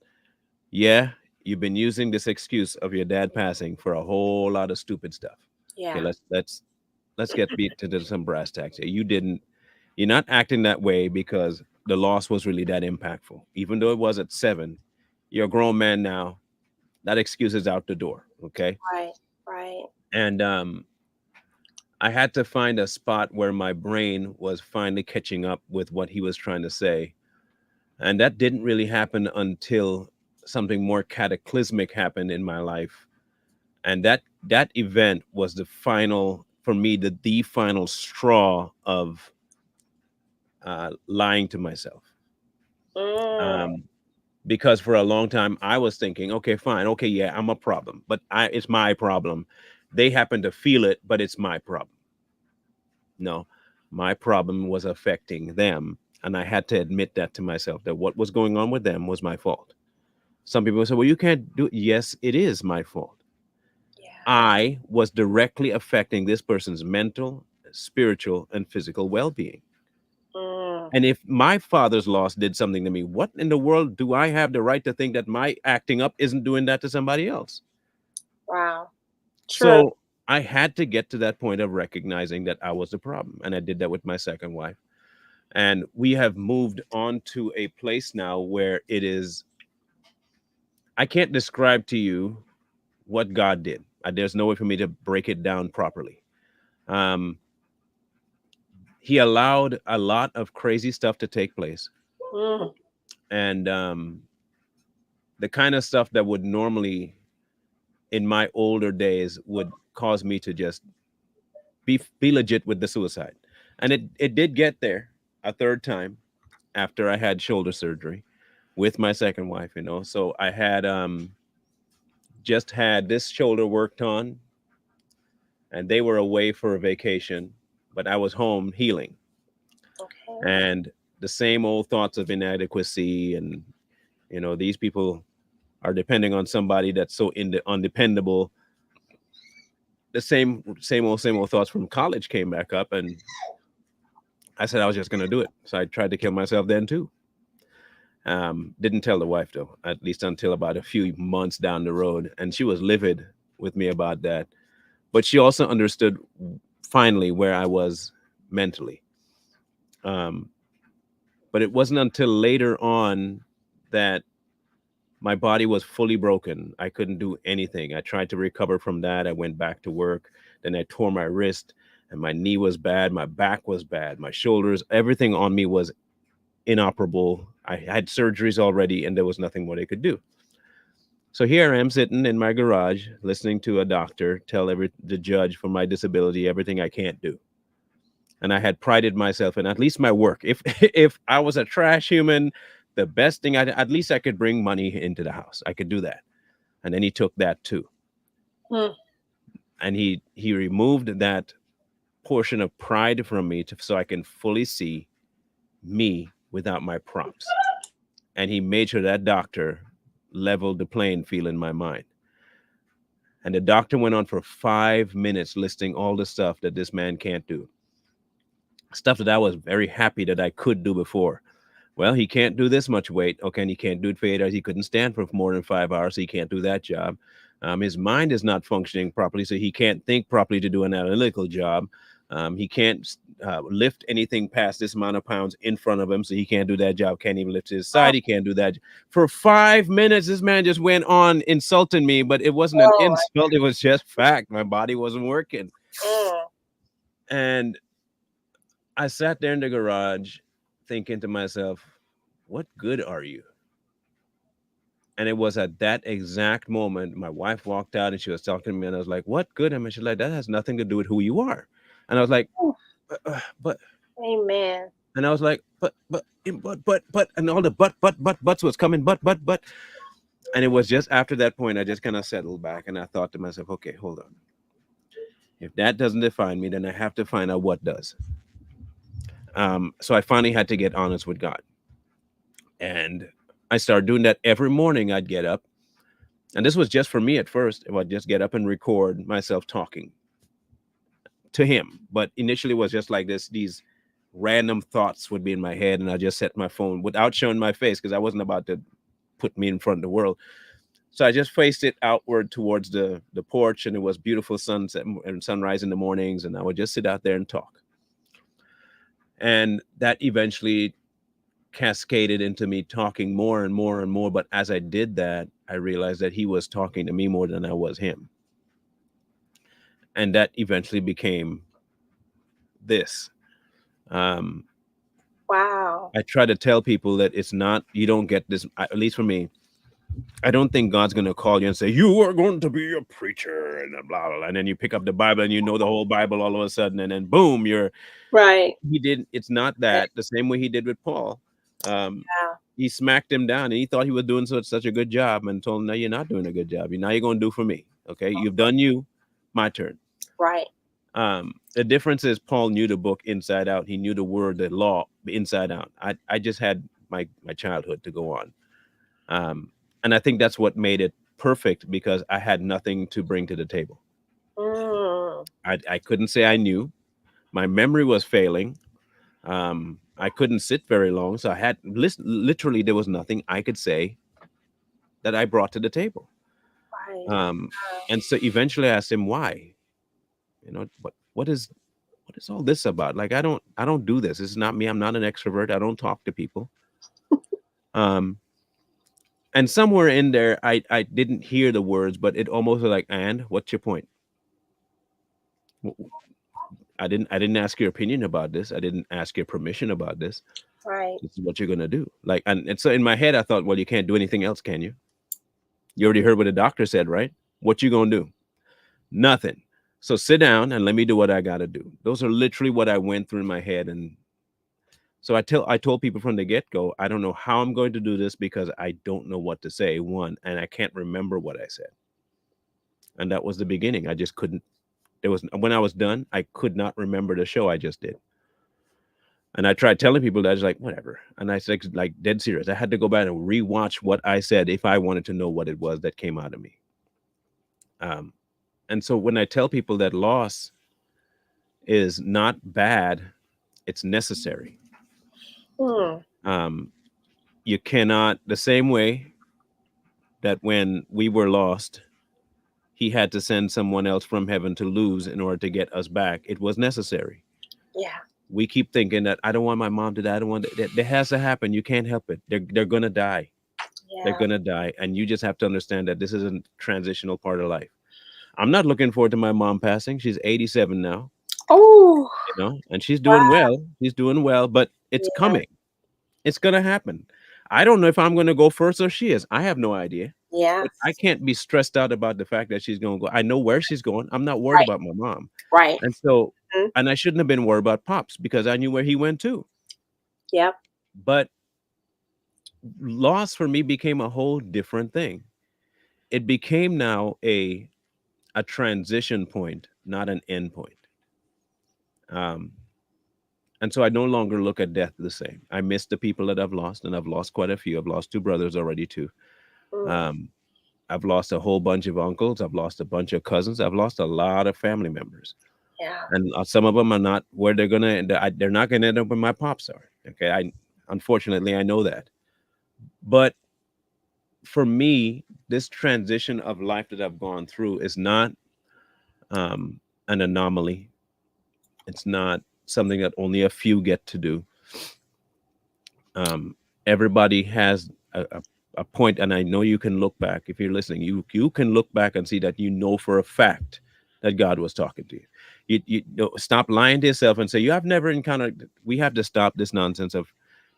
yeah, you've been using this excuse of your dad passing for a whole lot of stupid stuff. Okay, Yeah. let's get beat to some brass tacks here. You're not acting that way because the loss was really that impactful. Even though it was at 7, you're a grown man now. That excuse is out the door. Okay. Right. Right. And I had to find a spot where my brain was finally catching up with what he was trying to say. And that didn't really happen until something more cataclysmic happened in my life. And that event was the final for me, the final straw of lying to myself. Mm. Um, because for a long time I was thinking, okay, fine, okay, yeah, I'm a problem, but it's my problem. They happen to feel it, but it's my problem. No, my problem was affecting them, and I had to admit that to myself that what was going on with them was my fault. Some people say, well, you can't do it. Yes, it is my fault. Yeah. I was directly affecting this person's mental, spiritual, and physical well-being. Mm. And if my father's loss did something to me, what in the world do I have the right to think that my acting up isn't doing that to somebody else? Wow. True. So I had to get to that point of recognizing that I was the problem. And I did that with my second wife. And we have moved on to a place now where it is, I can't describe to you what God did. There's no way for me to break it down properly. Um, he allowed a lot of crazy stuff to take place. Mm. And the kind of stuff that would normally in my older days would cause me to just be legit with the suicide. And it did get there a third time after I had shoulder surgery with my second wife, you know. So I had just had this shoulder worked on and they were away for a vacation, but I was home healing. Okay. And the same old thoughts of inadequacy and these people are depending on somebody that's so undependable. The same old thoughts from college came back up, and I said I was just going to do it. So I tried to kill myself then too. Didn't tell the wife though, at least until about a few months down the road, and she was livid with me about that. But she also understood finally where I was mentally. Um, but it wasn't until later on that my body was fully broken. I couldn't do anything. I tried to recover from that. I went back to work. Then I tore my wrist, and my knee was bad. My back was bad. My shoulders, everything on me was inoperable. I had surgeries already, and there was nothing more they could do. So here I am sitting in my garage, listening to a doctor tell the judge for my disability everything I can't do. And I had prided myself in at least my work. If if I was a trash human, the best thing at least I could bring money into the house. I could do that. And then he took that too. Mm. And he removed that portion of pride from me so I can fully see me without my props. And he made sure that doctor leveled the playing field in my mind. And the doctor went on for 5 minutes listing all the stuff that this man can't do. Stuff that I was very happy that I could do before. Well, he can't do this much weight. Okay, and he can't do it for 8 hours. He couldn't stand for more than 5 hours. So he can't do that job. His mind is not functioning properly, so he can't think properly to do an analytical job. He can't lift anything past this amount of pounds in front of him, so he can't do that job. Can't even lift his Oh, side. He can't do that. For 5 minutes, this man just went on insulting me, but it wasn't an Lord. insult. It was just fact. My body wasn't working. Mm. And I sat there in the garage thinking to myself, what good are you? And it was at that exact moment my wife walked out and she was talking to me, and I was like, "What good?" I mean, she's like, "That has nothing to do with who you are." And I was like, Ooh, but amen. and I was like, but, and all the buts was coming, but. And it was just after that point, I just kind of settled back and I thought to myself, okay, hold on. If that doesn't define me, then I have to find out what does. So I finally had to get honest with God. And I started doing that every morning. I'd get up. And this was just for me at first. I would just get up and record myself talking to him. But initially it was just like this, these random thoughts would be in my head. And I just set my phone without showing my face because I wasn't about to put me in front of the world. So I just faced it outward towards the porch, and it was beautiful sunset and sunrise in the mornings, and I would just sit out there and talk. And that eventually cascaded into me talking more and more and more. But as I did that, I realized that he was talking to me more than I was him. And that eventually became this. Um, Wow. I try to tell people that it's not, you don't get this, at least for me, I don't think God's going to call you and say, you are going to be a preacher and blah, blah, blah. And then you pick up the Bible and you know the whole Bible all of a sudden. And then boom, Right. he did. It's not Right. that the same way he did with Paul. Um, Yeah. he smacked him down and he thought he was doing such a good job and told him, no, you're not doing a good job. Now you're going to do for me. Okay. You've done you, my turn. Right. The difference is Paul knew the book inside out. He knew the word, the law inside out. I just had my childhood to go on. And I think that's what made it perfect because I had nothing to bring to the table. Mm. I couldn't say I knew. My memory was failing. I couldn't sit very long. So I had literally there was nothing I could say that I brought to the table. Right. Um, and so eventually I asked him why. What is all this about? Like I don't do this. This is not me. I'm not an extrovert. I don't talk to people. Um, and somewhere in there I didn't hear the words, but it almost was like, and what's your point? I didn't ask your opinion about this. I didn't ask your permission about this. Right. This is what you're gonna do. Like, and so in my head I thought, well, you can't do anything else, can you? You already heard what the doctor said, right? What you gonna do? Nothing. So sit down and let me do what I gotta do. Those are literally what I went through in my head. And so I told people from the get-go, I don't know how I'm going to do this because I don't know what to say, one, and I can't remember what I said. And that was the beginning. I just couldn't. There was when I was done, I could not remember the show I just did. And I tried telling people that I was like, whatever. And I said, like, dead serious. I had to go back and rewatch what I said if I wanted to know what it was that came out of me. Um, and so when I tell people that loss is not bad, it's necessary. Mm. Um, you cannot, the same way that when we were lost, he had to send someone else from heaven to lose in order to get us back. It was necessary. Yeah. We keep thinking that I don't want my mom to die. I don't want that has to happen. You can't help it. They're gonna die. They're Yeah. gonna die, and you just have to understand that this is a transitional part of life. I'm not looking forward to my mom passing. She's 87 now, Oh. and she's doing Wow. well. She's doing well, but it's Yeah. coming. It's gonna happen. I don't know if I'm gonna go first or she is. I have no idea. Yeah. But I can't be stressed out about the fact that she's gonna go. I know where she's going. I'm not worried Right. about my mom. Right. And so, Mhm. and I shouldn't have been worried about Pops because I knew where he went too. Yep. But loss for me became a whole different thing. It became now a transition point, not an end point. Um, and so I no longer look at death the same. I miss the people that I've lost, and I've lost quite a few. I've lost two brothers already too. Mm. Um, I've lost a whole bunch of uncles. I've lost a bunch of cousins. I've lost a lot of family members, Yeah. and some of them are not where they're gonna. They're not gonna end up where my pops are. Okay, I unfortunately I know that, but for me, this transition of life that I've gone through is not um, an anomaly. It's not something that only a few get to do. Um, Everybody has a point, and I know you can look back if you're listening. You can look back and see that you know for a fact that God was talking to you. Stop lying to yourself and say you have never encountered. We have to stop this nonsense of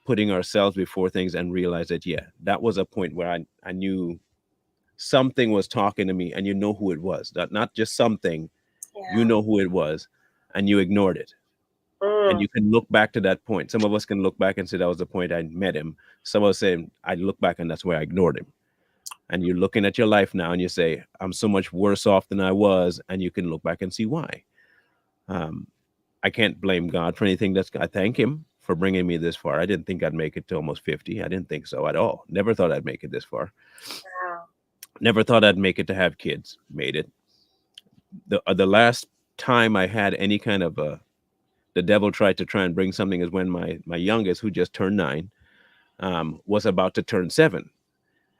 putting ourselves before things and realize that, yeah, that was a point where I knew something was talking to me, and you know who it was. That not just something, you Yeah. know who it was, and you ignored it. And Mm, you can look back to that point. Some of us can look back and say that was the point I met him. Some of us say I look back and that's where I ignored him. And you're looking at your life now and you say, I'm so much worse off than I was. And you can look back and see why. Um, I can't blame God for anything. I thank him for bringing me this far. I didn't think I'd make it to almost 50. I didn't think so at all. Never thought I'd make it this far. wow. Never thought I'd make it to have kids. Made it. The last time I had any kind of the devil tried to try and bring something is when my youngest, who just turned 9, was about to turn 7.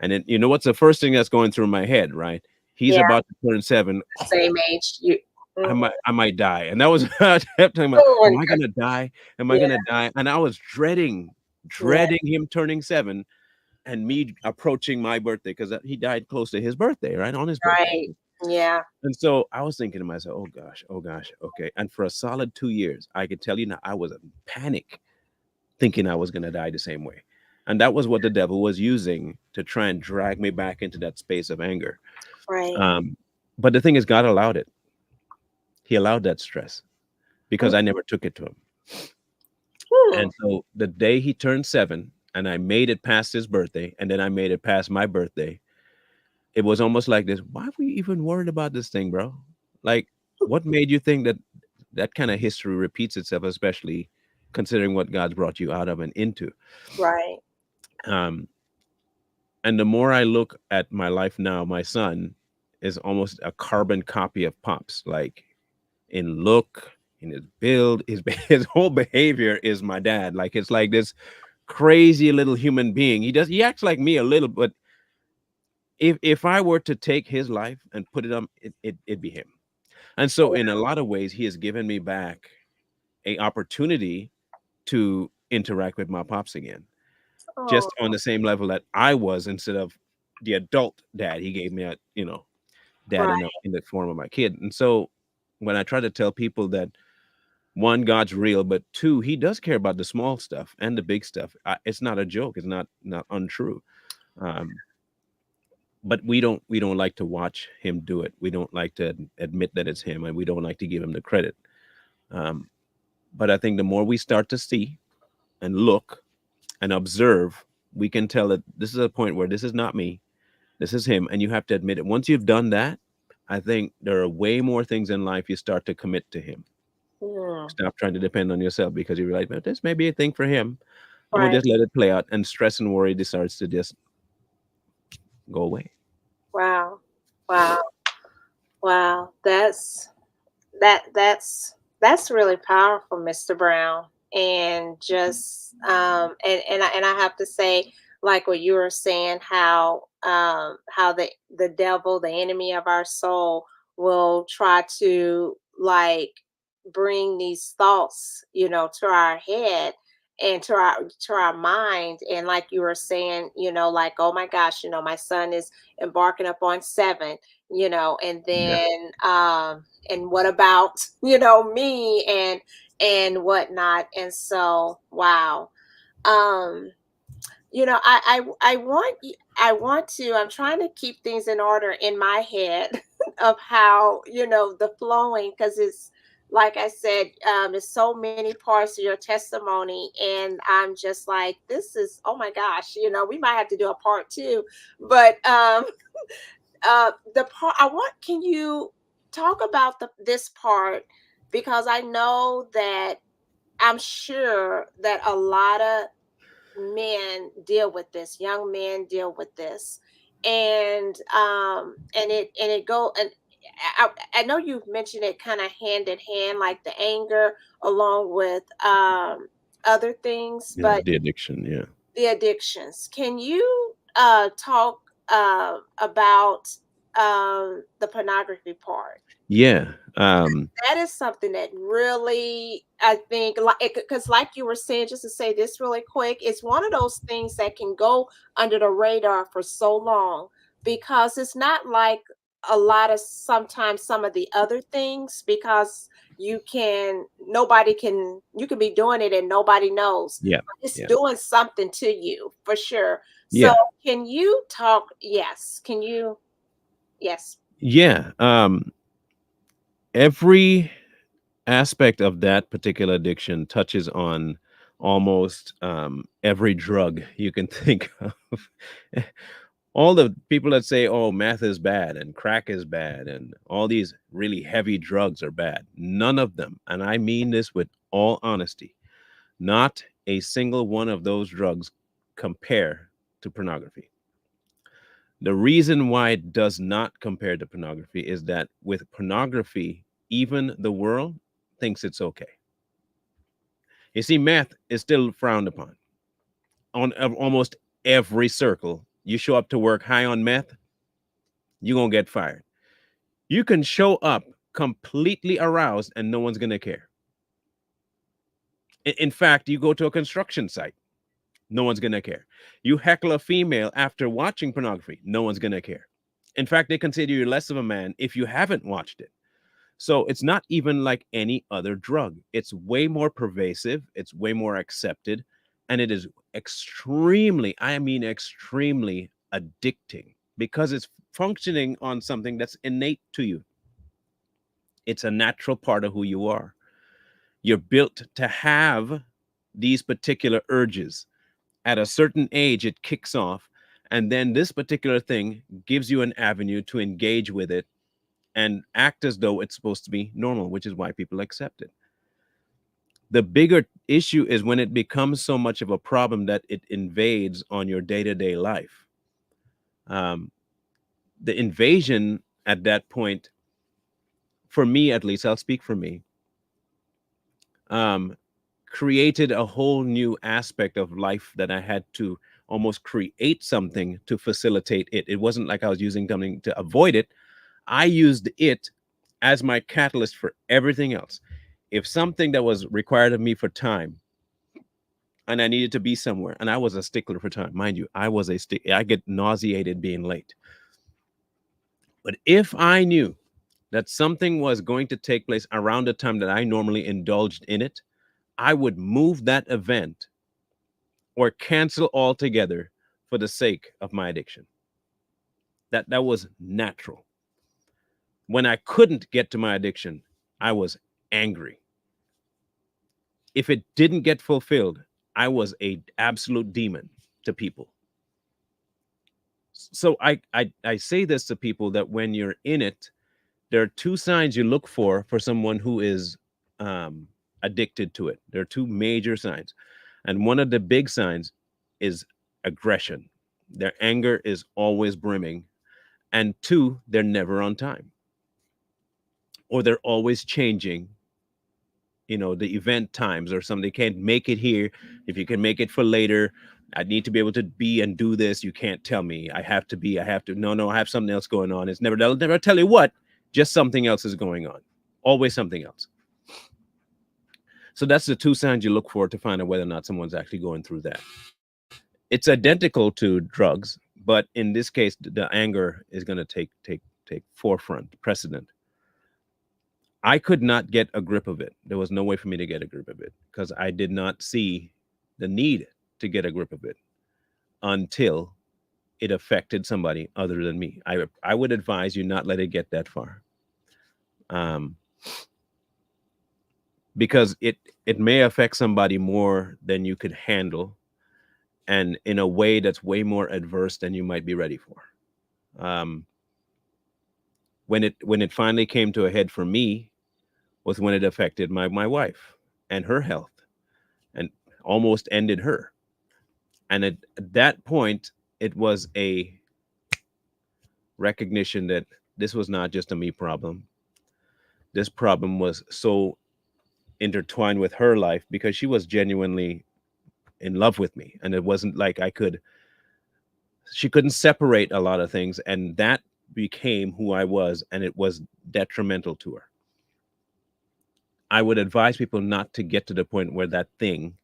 And then, you know what's the first thing that's going through my head, right? He's Yeah. about to turn 7. Same age. You. I Mhm. might die. And that was I kept talking about, Oh am my I God. gonna die? Am I Yeah. gonna die? And I was Yeah. dreading him turning 7 and me approaching my birthday because he died close to his birthday, right? On his birthday. Right. Yeah. And so I was thinking to myself, oh gosh, okay. And for a solid 2 years, I could tell you now I was in panic, thinking I was gonna die the same way. And that was what the devil was using to try and drag me back into that space of anger. Right. Um, but the thing is, God allowed it. He allowed that stress because I never took it to him. Hmm. And so the day he turned 7 and I made it past his birthday and then I made it past my birthday, it was almost like this. Why were you even worried about this thing, bro? Like, what made you think that that kind of history repeats itself, especially considering what God's brought you out of and into? Right. Um, and the more I look at my life now, my son is almost a carbon copy of Pops. Like in look, in his build, his whole behavior is my dad. Like it's like this crazy little human being. He acts like me a little, but if I were to take his life and put it on, it'd be him. And so in a lot of ways, he has given me back a opportunity to interact with my pops again, Oh. just on the same level that I was instead of the adult dad he gave me a, dad Right. in the form of my kid. And so when I try to tell people that one, God's real, but two, he does care about the small stuff and the big stuff. It's not a joke. It's not untrue. Um, but we don't like to watch him do it. We don't like to admit that it's him, and we don't like to give him the credit. Um, but I think the more we start to see and look and observe, we can tell that this is a point where this is not me, this is him, and you have to admit it. Once you've done that, I think there are way more things in life you start to commit to him. Hmm. Stop trying to depend on yourself because you realize, well, this may be a thing for him. I'm gonna Right. just let it play out, and stress and worry decides to just go away. Wow. Wow. Wow. That's really powerful, Mr. Brown. And just and I have to say, like what you were saying, how the devil, the enemy of our soul, will try to like bring these thoughts, to our head and to our mind. And like you were saying, like, oh my gosh, my son is embarking up on 7, and Yeah. then and what about me and whatnot. And so wow. um I'm trying to keep things in order in my head of how, the flowing, because it's like I said, there's so many parts of your testimony, and I'm just like, this is, oh my gosh, we might have to do a part 2. But the part I want, can you talk about this part, because I know that I'm sure that a lot of men deal with this, young men deal with this. And go and I know you've mentioned it kind of hand in hand, like the anger along with other things, Yeah, but the addiction. Yeah. the addictions. Can you talk about the pornography part? Yeah. That is something that really, I think, like, because like you were saying, just to say this really quick, it's one of those things that can go under the radar for so long, because it's not like a lot of, sometimes some of the other things, because you can be doing it and nobody knows. Yeah. It's Yeah. doing something to you for sure. So Yeah. can you talk? Yes. Can you? Yes. Yeah. Every aspect of that particular addiction touches on almost every drug you can think of. All the people that say, oh, meth is bad and crack is bad and all these really heavy drugs are bad, none of them, and I mean this with all honesty, not a single one of those drugs compare to pornography. The reason why it does not compare to pornography is that with pornography, even the world thinks it's okay. You see, meth is still frowned upon on almost every circle. You show up to work high on meth, you're going to get fired. You can show up completely aroused and no one's going to care. In fact, you go to a construction site, no one's going to care. You heckle a female after watching pornography, no one's going to care. In fact, they consider you less of a man if you haven't watched it. So it's not even like any other drug. It's way more pervasive, it's way more accepted, and it is extremely, I mean, extremely addicting because it's functioning on something that's innate to you. It's a natural part of who you are. You're built to have these particular urges. At a certain age, it kicks off. And then this particular thing gives you an avenue to engage with it and act as though it's supposed to be normal, which is why people accept it. The bigger issue is when it becomes so much of a problem that it invades on your day to day life. Um, the invasion at that point, for me at least, I'll speak for me, um, created a whole new aspect of life that I had to almost create something to facilitate it. It wasn't like I was using something to avoid it. I used it as my catalyst for everything else. If something that was required of me for time and I needed to be somewhere, and I was a stickler for time, mind you, I get nauseated being late. But if I knew that something was going to take place around the time that I normally indulged in it, I would move that event or cancel altogether for the sake of my addiction. That was natural. When I couldn't get to my addiction, I was angry. If it didn't get fulfilled, I was a absolute demon to people. So I say this to people that when you're in it, there are two signs you look for someone who is um, addicted to it. There are two major signs, and one of the big signs is aggression. Their anger is always brimming, and two, they're never on time, or they're always changing. You know, the event times or something. They can't make it here. If you can make it for later, I need to be able to be and do this. You can't tell me I have to be. I have to. No, I have something else going on. It's never. They'll never tell you what. Just something else is going on. Always something else. So that's the two signs you look for to find out whether or not someone's actually going through that. It's identical to drugs, but in this case, the anger is going to take forefront, precedent. I could not get a grip of it. There was no way for me to get a grip of it because I did not see the need to get a grip of it until it affected somebody other than me. I would advise you not let it get that far, um, because it may affect somebody more than you could handle, and in a way that's way more adverse than you might be ready for. Um, when it finally came to a head for me was when it affected my wife and her health and almost ended her. And at that point, it was a recognition that this was not just a me problem. This problem was so intertwined with her life because she was genuinely in love with me. And it wasn't like she couldn't separate a lot of things. And that became who I was. And it was detrimental to her. I would advise people not to get to the point where that thing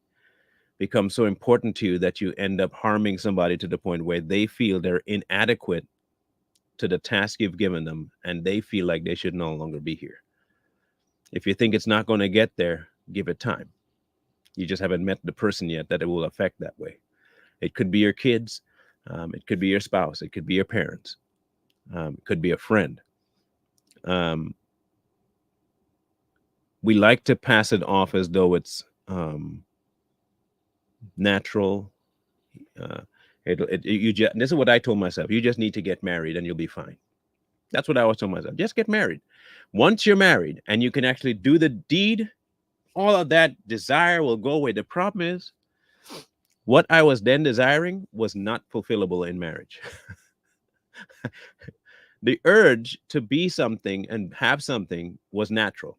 becomes so important to you that you end up harming somebody to the point where they feel they're inadequate to the task you've given them and they feel like they should no longer be here. If you think it's not going to get there, give it time. You just haven't met the person yet that it will affect that way. It could be your kids, it could be your spouse, it could be your parents, it could be a friend. We like to pass it off as though it's natural. This is what I told myself: you just need to get married and you'll be fine. That's what I always told myself: just get married. Once you're married and you can actually do the deed, all of that desire will go away. The problem is, what I was then desiring was not fulfillable in marriage. The urge to be something and have something was natural.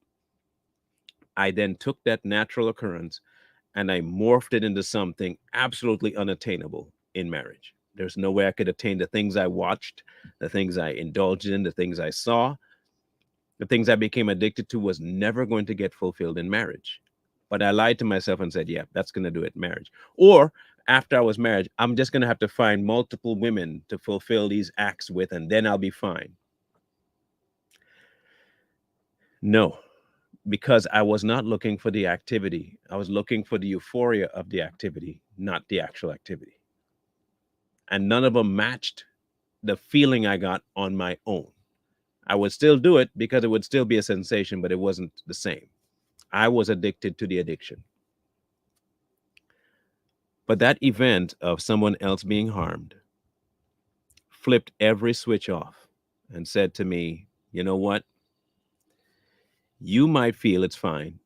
I then took that natural occurrence and I morphed it into something absolutely unattainable in marriage. There's no way I could attain the things I watched, the things I indulged in, the things I saw, the things I became addicted to was never going to get fulfilled in marriage. But I lied to myself and said, yeah, that's going to do it in marriage. Or after I was married, I'm just going to have to find multiple women to fulfill these acts with, and then I'll be fine. No, because I was not looking for the activity. I was looking for the euphoria of the activity, not the actual activity. And none of them matched the feeling I got on my own. I would still do it because it would still be a sensation, but it wasn't the same. I was addicted to the addiction. But that event of someone else being harmed flipped every switch off and said to me, you know what? You might feel it's fine.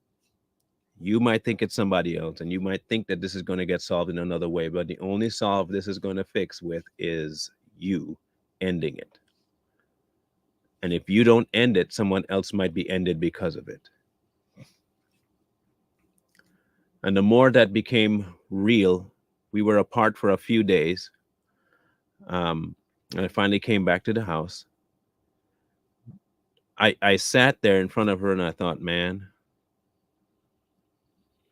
You might think it's somebody else, and you might think that this is going to get solved in another way, but the only solve this is going to fix with is you ending it. And if you don't end it, someone else might be ended because of it. And the more that became real, we were apart for a few days. And I finally came back to the house. I sat there in front of her and I thought, man,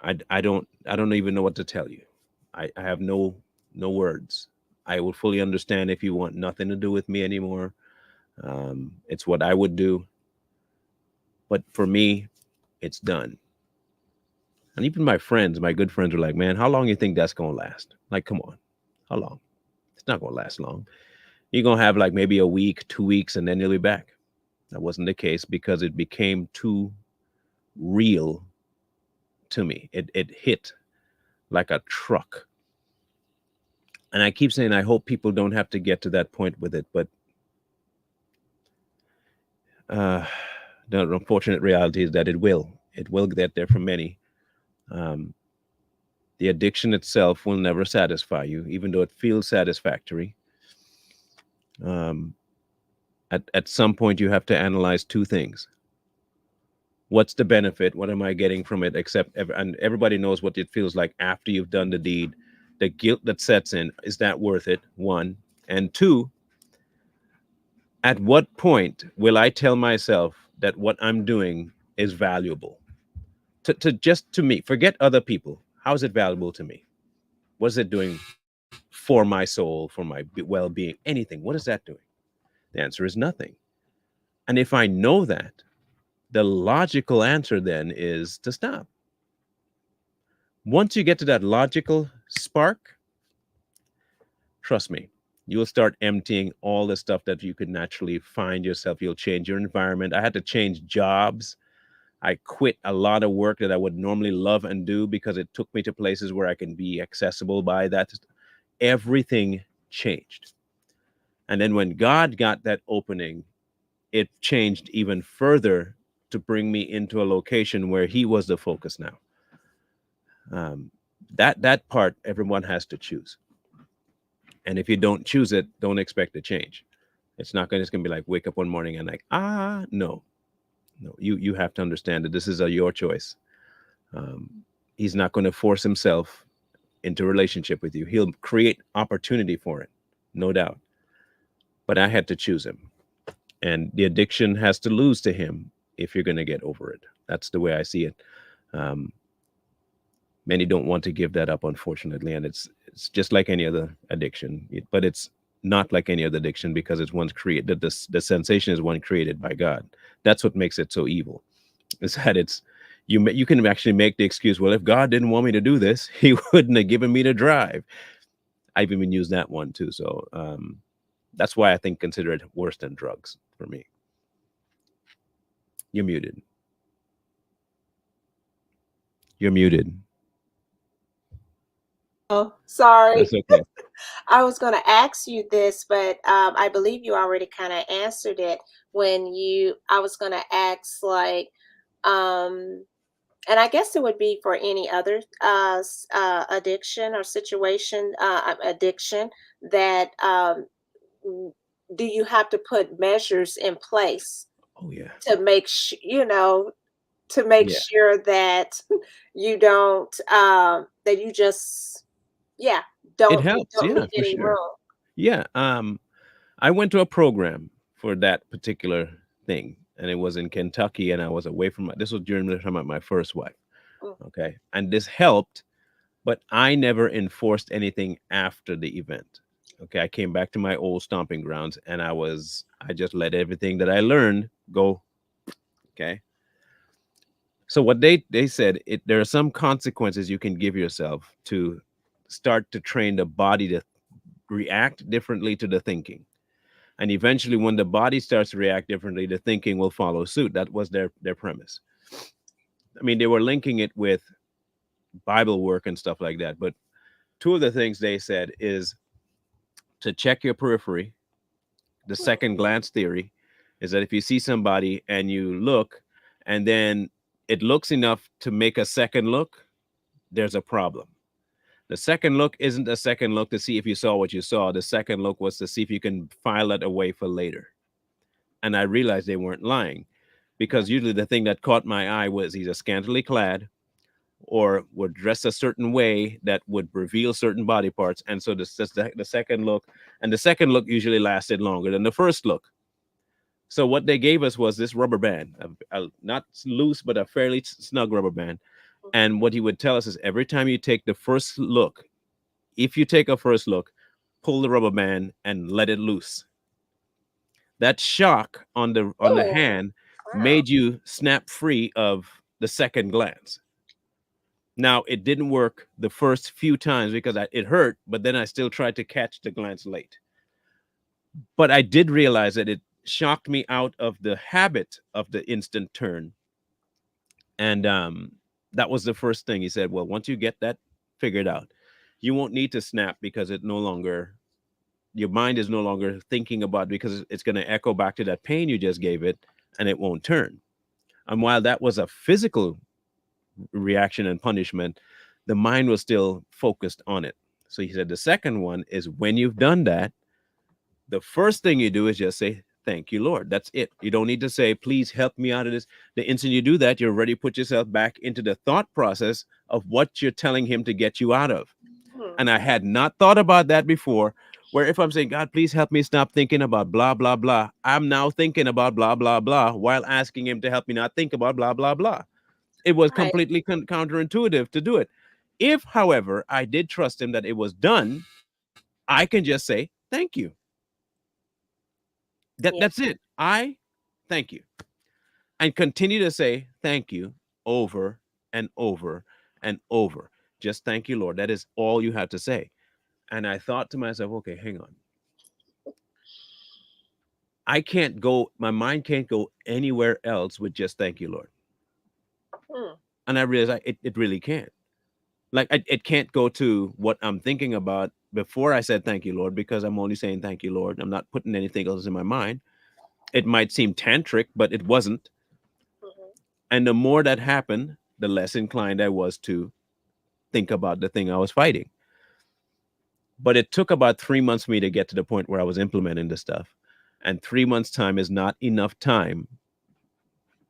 I don't even know what to tell you. I have no words. I would fully understand if you want nothing to do with me anymore. It's what I would do. But for me, it's done. And even my friends, my good friends, were like, man, how long do you think that's going to last? Like, come on, how long? It's not going to last long. You're going to have like maybe a week, 2 weeks, and then you'll be back. That wasn't the case because it became too real to me. It hit like a truck. And I keep saying, I hope people don't have to get to that point with it. But the unfortunate reality is that it will get there for many. The addiction itself will never satisfy you, even though it feels satisfactory. At some point, you have to analyze two things. What's the benefit? What am I getting from it? And everybody knows what it feels like after you've done the deed. The guilt that sets in, is that worth it? One. And two, at what point will I tell myself that what I'm doing is valuable? To me, forget other people. How is it valuable to me? What is it doing for my soul, for my well-being, anything? What is that doing? The answer is nothing. And if I know that, the logical answer then is to stop. Once you get to that logical spark, trust me, you'll start emptying all the stuff that you could naturally find yourself. You'll change your environment. I had to change jobs. I quit a lot of work that I would normally love and do because it took me to places where I can be accessible by that. Everything changed. And then when God got that opening, it changed even further to bring me into a location where he was the focus now. That part, everyone has to choose. And if you don't choose it, don't expect a change. It's not going to be like wake up one morning and like, no, you have to understand that this is your choice. He's not going to force himself into a relationship with you. He'll create opportunity for it, no doubt. But I had to choose him. And the addiction has to lose to him if you're going to get over it. That's the way I see it. Many don't want to give that up, unfortunately. And it's just like any other addiction, but it's not like any other addiction because it's one created. The sensation is one created by God. That's what makes it so evil. is that you can actually make the excuse, well, if God didn't want me to do this, he wouldn't have given me the drive. I've even used that one too. So that's why I think consider it worse than drugs for me. You're muted. You're muted. Oh, sorry. That's okay. I was going to ask you this, but I believe you already kind of answered it when I was going to ask, like, um, and I guess it would be for any other addiction or situation, addiction that w- do you have to put measures in place Oh yeah. to to make Yeah. sure that you don't that you just yeah It you helps. don't Yeah, leave for any sure. room. Yeah. I went to a program for that particular thing, and it was in Kentucky, and I was away from this was during the time of my first wife. Mm. Okay. And this helped, but I never enforced anything after the event. Okay. I came back to my old stomping grounds, and I just let everything that I learned go. Okay. So what they said, there are some consequences you can give yourself to start to train the body to react differently to the thinking. And eventually, when the body starts to react differently, the thinking will follow suit. That was their premise. I mean, they were linking it with Bible work and stuff like that. But two of the things they said is to check your periphery. The Hmm. second glance theory is that if you see somebody and you look, and then it looks enough to make a second look, there's a problem. The second look isn't a second look to see if you saw what you saw. The second look was to see if you can file it away for later. And I realized they weren't lying, because usually the thing that caught my eye was either scantily clad or were dressed a certain way that would reveal certain body parts. And so the second look, and the second look usually lasted longer than the first look. So what they gave us was this rubber band, not loose, but a fairly snug rubber band. And what he would tell us is every time you take the first look, if you take a first look, pull the rubber band and let it loose. That shock on the Oh, hand wow. made you snap free of the second glance. Now it didn't work the first few times because it hurt, but then I still tried to catch the glance late. But I did realize that it shocked me out of the habit of the instant turn, and that was the first thing he said. Well, once you get that figured out, you won't need to snap because it no longer your mind is no longer thinking about, because it's going to echo back to that pain you just gave it, and it won't turn. And while that was a physical reaction and punishment, the mind was still focused on it. So he said the second one is when you've done that, the first thing you do is just say, thank you, Lord. That's it. You don't need to say, please help me out of this. The instant you do that, you already put yourself back into the thought process of what you're telling him to get you out of. Hmm. And I had not thought about that before, where if I'm saying, God, please help me stop thinking about blah, blah, blah, I'm now thinking about blah, blah, blah, while asking him to help me not think about blah, blah, blah. It was Right. completely counterintuitive to do it. If, however, I did trust him that it was done, I can just say, thank you. Yeah. That's it. I thank you. And continue to say thank you over and over and over. Just thank you, Lord. That is all you have to say. And I thought to myself, okay, hang on. My mind can't go anywhere else with just thank you, Lord. Hmm. And I realized it really can't. Like it can't go to what I'm thinking about before I said thank you, Lord, because I'm only saying thank you, Lord. I'm not putting anything else in my mind. It might seem tantric, but it wasn't. Mhm. And the more that happened, the less inclined I was to think about the thing I was fighting. But it took about 3 months for me to get to the point where I was implementing the stuff. And 3 months' time is not enough time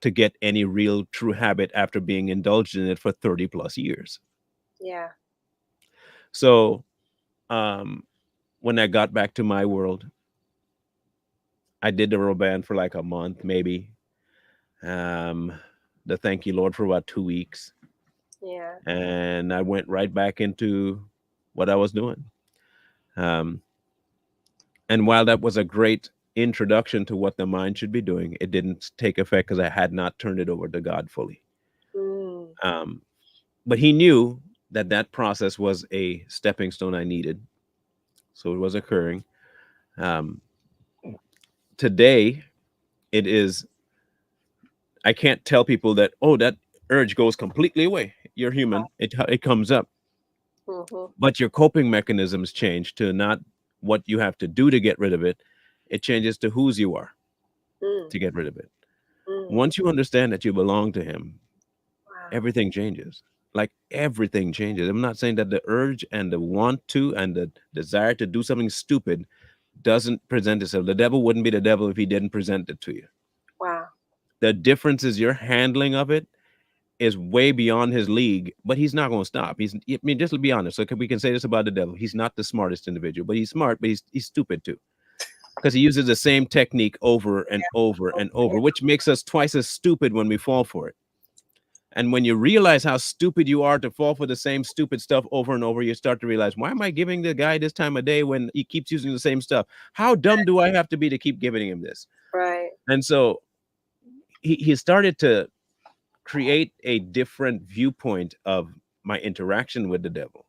to get any real true habit after being indulged in it for 30 plus years. Yeah. So um, when I got back to my world, I did the rubber band for like a month, maybe. Um, the thank you, Lord, for about 2 weeks. Yeah. And I went right back into what I was doing. Um, and while that was a great introduction to what the mind should be doing, it didn't take effect because I had not turned it over to God fully. Mm. Um, but he knew that that process was a stepping stone I needed. So it was occurring. Um, Today, it is, I can't tell people that, oh, that urge goes completely away. You're human, it comes up. Mm-hmm. But your coping mechanisms change to not what you have to do to get rid of it. It changes to whose you are Mm. to get rid of it. Mm. Once you understand that you belong to him, Wow. everything changes. Like everything changes. I'm not saying that the urge and the want to and the desire to do something stupid doesn't present itself. The devil wouldn't be the devil if he didn't present it to you. Wow. The difference is your handling of it is way beyond his league, but he's not going to stop. I mean, just to be honest, okay, we can say this about the devil. He's not the smartest individual, but he's smart, but he's stupid too. Because he uses the same technique over and over and over, which makes us twice as stupid when we fall for it. And when you realize how stupid you are to fall for the same stupid stuff over and over, you start to realize, why am I giving the guy this time of day when he keeps using the same stuff? How dumb do I have to be to keep giving him this? Right. And so he started to create a different viewpoint of my interaction with the devil.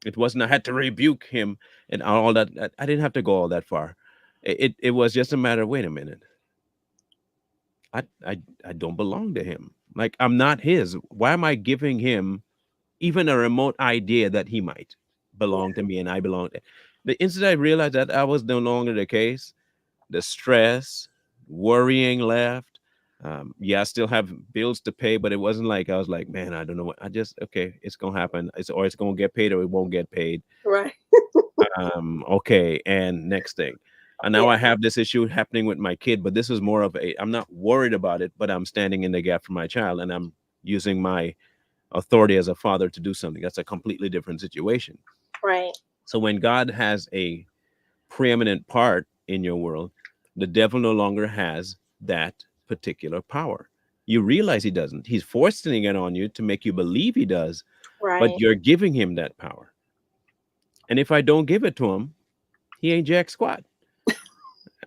It wasn't I had to rebuke him and all that. I didn't have to go all that far. It was just a matter of, wait a minute. I, I I don't belong to him. Like I'm not his. Why am I giving him even a remote idea that he might Yeah. belong to me and I belong to? The instant I realized that I was no longer the case, the stress, worrying left. Yeah, I still have bills to pay, but it wasn't like I was like, man, I don't know what. I just okay, it's gonna happen. It's gonna get paid or it won't get paid. Right. Okay, and next thing. And now Yeah. I have this issue happening with my kid, but this is more of a I'm not worried about it, but I'm standing in the gap for my child and I'm using my authority as a father to do something. That's a completely different situation. Right. So when God has a preeminent part in your world, the devil no longer has that particular power. You realize he doesn't. He's forcing it on you to make you believe he does, but Right. you're giving him that power. And if I don't give it to him, he ain't jack squat.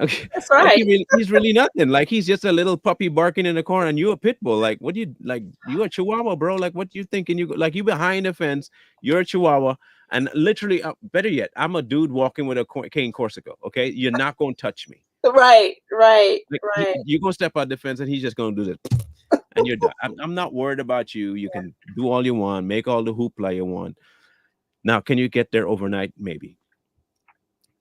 Okay. That's Like right. he's really nothing. Like he's just a little puppy barking in the corner and you a pit bull. Like what do you like you a chihuahua, bro? Like what you thinking you like you behind the fence, you're a chihuahua. And literally, better yet, I'm a dude walking with a cane Corsica. Okay, you're not gonna touch me. Right. Right. Like Right. you gonna step out the fence, and he's just gonna do this, and you're done. I'm not worried about you. You can do all you want, make all the hoopla you want. Now, can you get there overnight? Maybe.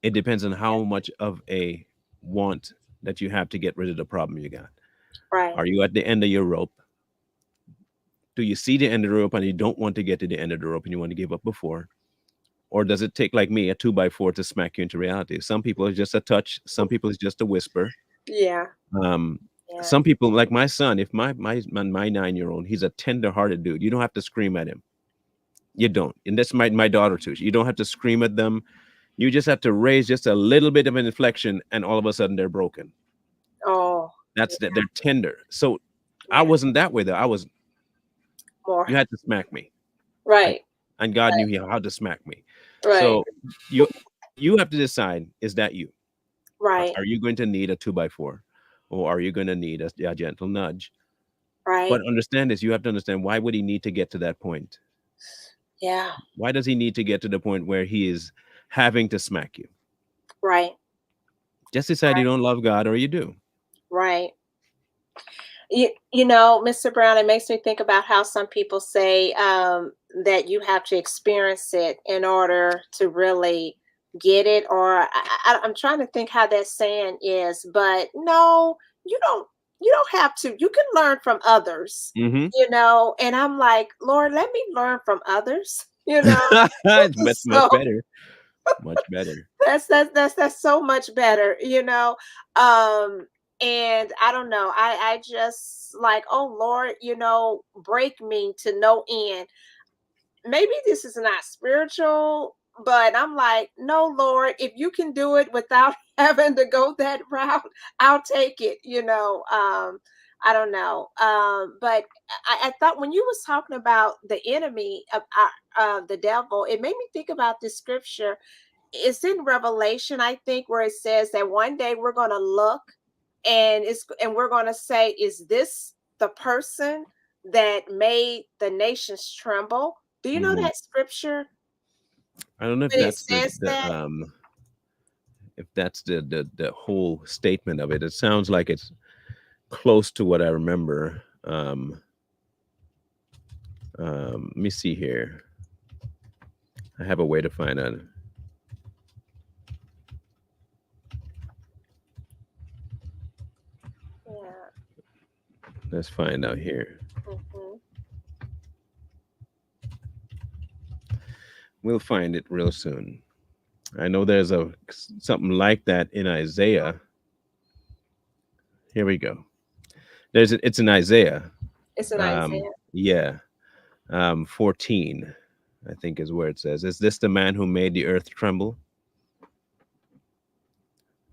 It depends on how much of a want that you have to get rid of the problem you got. Right. Are you at the end of your rope? Do you see the end of the rope and you don't want to get to the end of the rope and you want to give up before? Or does it take like me a 2x4 to smack you into reality? Some people it's just a touch. Some people it's just a whisper. Yeah. Um, Yeah. some people like my son. If my 9-year-old, he's a tender-hearted dude. You don't have to scream at him. You don't. And that's my daughter too. You don't have to scream at them. You just have to raise just a little bit of an inflection, and all of a sudden they're broken. Oh. That's that they're tender. So I Yeah. wasn't that way though. I was. More. You had to smack me, and, Right. and God knew how to smack me. Right. So you you have to decide: is that you? Right. Are you going to need a 2x4, or are you going to need a gentle nudge? Right. But understand this: you have to understand why would he need to get to that point? Yeah. Why does he need to get to the point where he is having to smack you? Right. Just decide you don't love God or you do. Right. You know, Mr. Brown, it makes me think about how some people say that you have to experience it in order to really get it. Or I'm trying to think how that saying is, but no, you don't. You don't have to. You can learn from others. Mm-hmm. You know, and I'm like, Lord, let me learn from others. You know, It's much so better. Much better. that's so much better, you know. um and I don't know, I just like, oh Lord, you know, break me to no end. Maybe this is not spiritual, but I'm like, no Lord, if you can do it without having to go that route, I'll take it, you know. I don't know, but I thought when you was talking about the enemy of the devil, it made me think about this scripture. it's in Revelation, I think, where it says that one day we're going to look and we're going to say, is this the person that made the nations tremble? Do you know Hmm. that scripture I don't know if when it that's says that? if that's the whole statement of it. It sounds like it's close to what I remember. Let me see here. I have a way to find out. Yeah. Let's find out here. Hmm. We'll find it real soon. I know there's a something like that in Isaiah. Here we go. It's in Isaiah. It's in Um, Isaiah. yeah, 14, I think is where it says, "Is this the man who made the earth tremble?"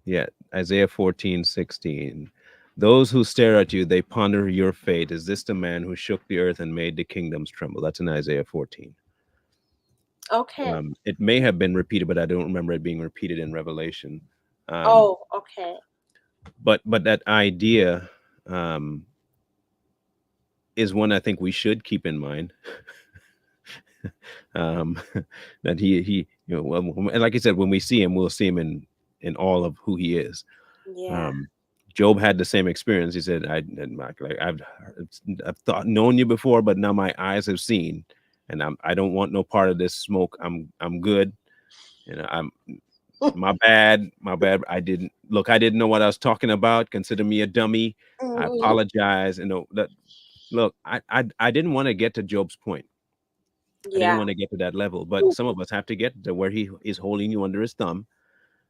Yeah, Isaiah 14:16. Those who stare at you, they ponder your fate. Is this the man who shook the earth and made the kingdoms tremble? That's in Isaiah 14. Okay. It may have been repeated, but I don't remember it being repeated in Revelation. Um, Oh, okay. but that idea um, is one I think we should keep in mind. um, that well, like I said, when we see him, we'll see him in all of who he is. Yeah. Um, Job had the same experience. He said, I've thought known you before, but now my eyes have seen, and I don't want no part of this smoke. I'm good. I'm my bad, my bad. I didn't know what I was talking about. Consider me a dummy. I Mhm. apologize. That look, I didn't want to get to Job's point. I didn't Yeah. want to get to that level, but some of us have to get to where he is holding you under his thumb.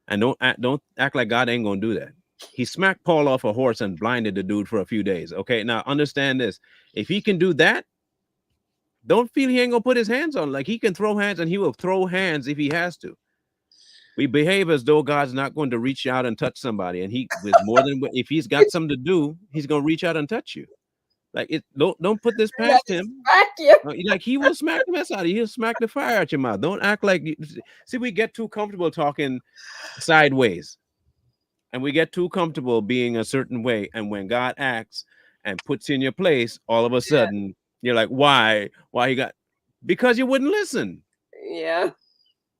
And don't act like God ain't gonna do that. He smacked Paul off a horse and blinded the dude for a few days. Okay, now understand this: if he can do that, don't feel he ain't gonna put his hands on. Like, he can throw hands, and he will throw hands if he has to. We behave as though God's not going to reach out and touch somebody, and he with more than if he's got something to do, he's gonna reach out and touch you. Like, it don't put this Let past me him. smack you. Like, he will smack the mess out of you. He'll smack the fire out your mouth. Don't act like see, we get too comfortable talking sideways, and we get too comfortable being a certain way. And when God acts and puts you in your place, all of a sudden you're like, why? Why he got? Because you wouldn't listen. Yeah.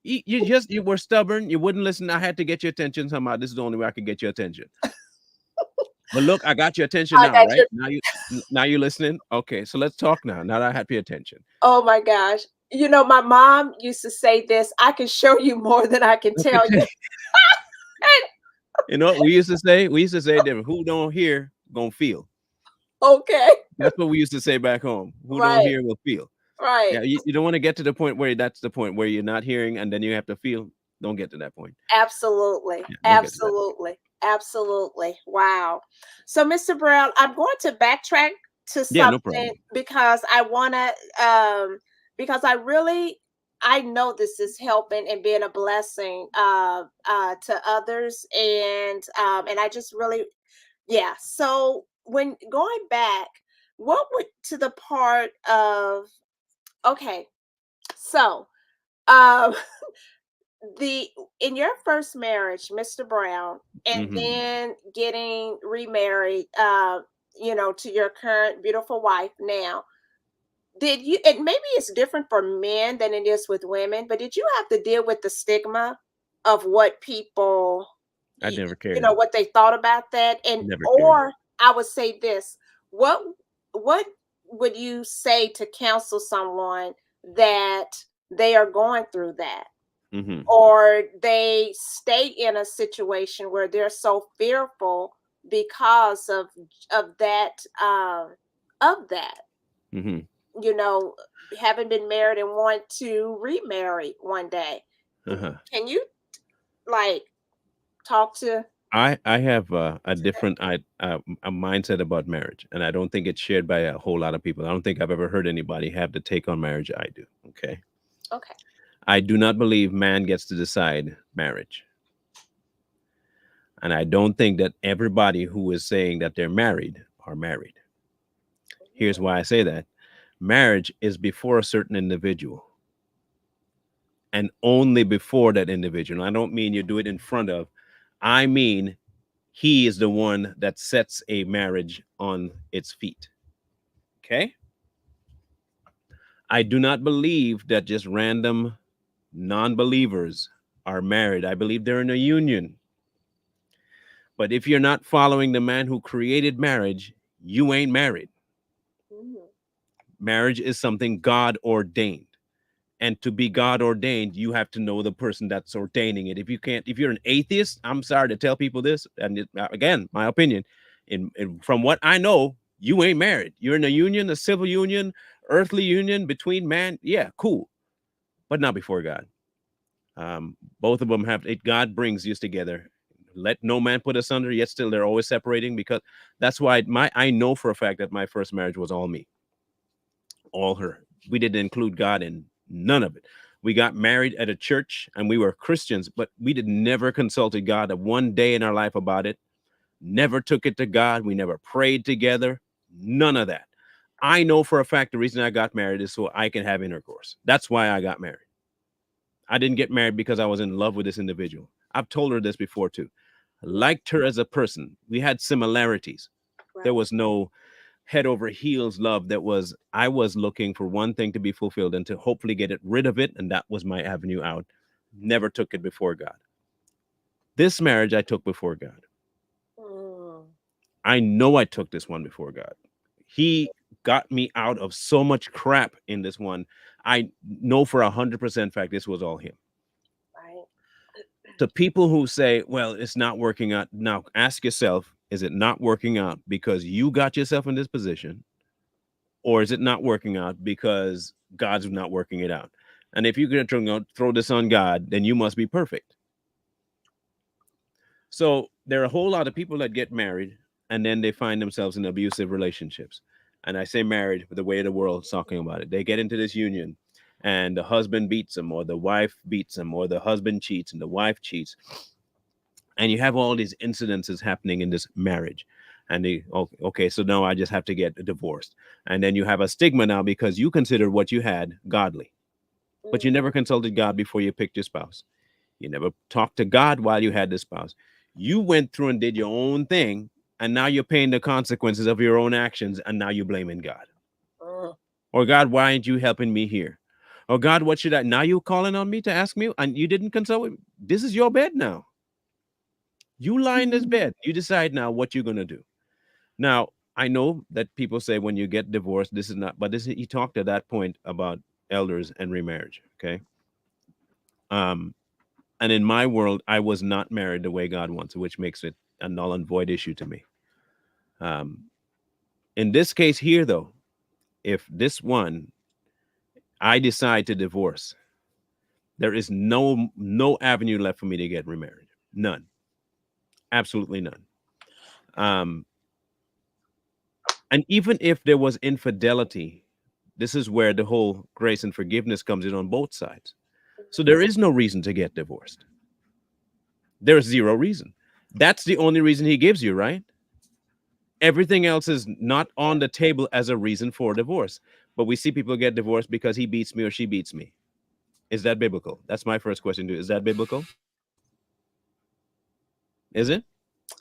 You were stubborn. You wouldn't listen. I had to get your attention somehow. This is the only way I could get your attention. But look, I got your attention I now, got right? you. Now you listening. Okay, so let's talk now. Now that I have your attention. Oh my gosh. You know, my mom used to say this, I can show you more than I can tell you. You know what we used to say? We used to say different. Who don't hear gonna feel. Okay. That's what we used to say back home. Who don't Right. hear will feel. Right. Yeah, you don't want to get to the point where that's the point where you're not hearing and then you have to feel. Don't get to that point. Absolutely. Yeah, don't get to that point. Absolutely. Absolutely. Wow. So, Mr. Brown, I'm going to backtrack to Yeah, no something problem. because I want to, because I know this is helping and being a blessing to others. And I just really, yeah. So, when going back, what would to the part of, okay, so, um, the in your first marriage, Mr. Brown, and Hmm. then getting remarried, to your current beautiful wife now, did you, and maybe it's different for men than it is with women, but did you have to deal with the stigma of what people, I y- never cared. what they thought about that? And Never cared. or I would say this, what what would you say to counsel someone that they are going through that, Hmm. or they stay in a situation where they're so fearful because of that, of that Hmm. you know having been married and want to remarry one day? Uh-huh. Can you, like, talk to? I have a different a mindset about marriage, and I don't think it's shared by a whole lot of people. I don't think I've ever heard anybody have the take on marriage I do. Okay, Okay. I do not believe man gets to decide marriage, and I don't think that everybody who is saying that they're married are married. Here's why I say that: marriage is before a certain individual. and only before that individual. I don't mean you do it in front of. I mean he is the one that sets a marriage on its feet. Okay? I do not believe that just random non-believers are married. I believe they're in a union. But if you're not following the man who created marriage, you ain't married. Mm. Marriage is something God ordained. And to be God ordained, you have to know the person that's ordaining it. If you can't, if you're an atheist, I'm sorry to tell people this, and again, my opinion, from what I know, you ain't married. You're in a union, a civil union, earthly union between man. Yeah, cool, but not before God. Both of them have it. God brings you together. Let no man put us under. Yet still, they're always separating, because that's why I know for a fact that my first marriage was all me, all her. We didn't include God in none of it. We got married at a church and we were Christians, but we did never consulted God one day in our life about it. Never took it to God. We never prayed together. None of that. I know for a fact the reason I got married is so I can have intercourse. That's why I got married. I didn't get married because I was in love with this individual. I've told her this before too. I liked her as a person. We had similarities. There Right. was no head over heels love. That was, I was looking for one thing to be fulfilled and to hopefully get it rid of it, and that was my avenue out. Never took it before God. This marriage I took before God. Mm. I know I took this one before God. He got me out of so much crap in this one. I know for 100% fact this was all him. Right. To people who say, well, it's not working out, now ask yourself, is it not working out because you got yourself in this position, or is it not working out because God's not working it out? And if you're going to throw this on God, then you must be perfect. So there are a whole lot of people that get married and then they find themselves in abusive relationships. And I say married with the way the world's talking about it. They get into this union and the husband beats them, or the wife beats them, or the husband cheats and the wife cheats. And you have all these incidences happening in this marriage. And they, okay, so now I just have to get divorced. And then you have a stigma now because you considered what you had godly, but you Mm. never consulted God before you picked your spouse. You never talked to God while you had this spouse. You went through and did your own thing, and now you're paying the consequences of your own actions, and now you're blaming God. Mm. Or God, why aren't you helping me here? Or God, what should I? Now you calling on me to ask me, and you didn't consult with me. This is your bed now. You lie in this bed. You decide now what you're gonna do. Now I know that people say when you get divorced, this is not. But this he talked at that point about elders and remarriage. Okay. Um, And in my world, I was not married the way God wants, which makes it a null and void issue to me. Um, in this case here, though, if this one I decide to divorce, there is no avenue left for me to get remarried. None, absolutely none. Um, and even if there was infidelity, this is where the whole grace and forgiveness comes in on both sides. So there is no reason to get divorced. There's zero reason. That's the only reason he gives you, right? Everything else is not on the table as a reason for divorce. But we see people get divorced because he beats me or she beats me. Is that biblical? That's my first question to you. Is that biblical? Is it?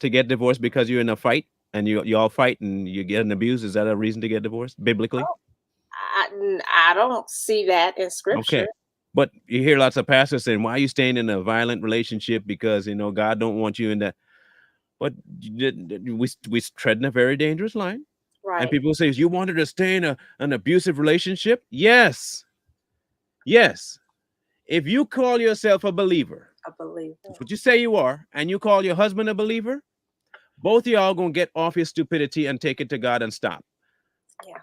To get divorced because you're in a fight and you all fight and you get an abuse, is that a reason to get divorced biblically? Oh, I don't see that in Okay. scripture. But you hear lots of pastors saying, why are you staying in a violent relationship? Because God don't want you in that. But we treading a very dangerous line. And Right. people say, you wanted to stay in an abusive relationship? Yes. Yes. If you call yourself a believer, A believer. that's what you say you are, and you call your husband a believer, both of y'all gonna get off your stupidity and take it to God and stop. Yeah.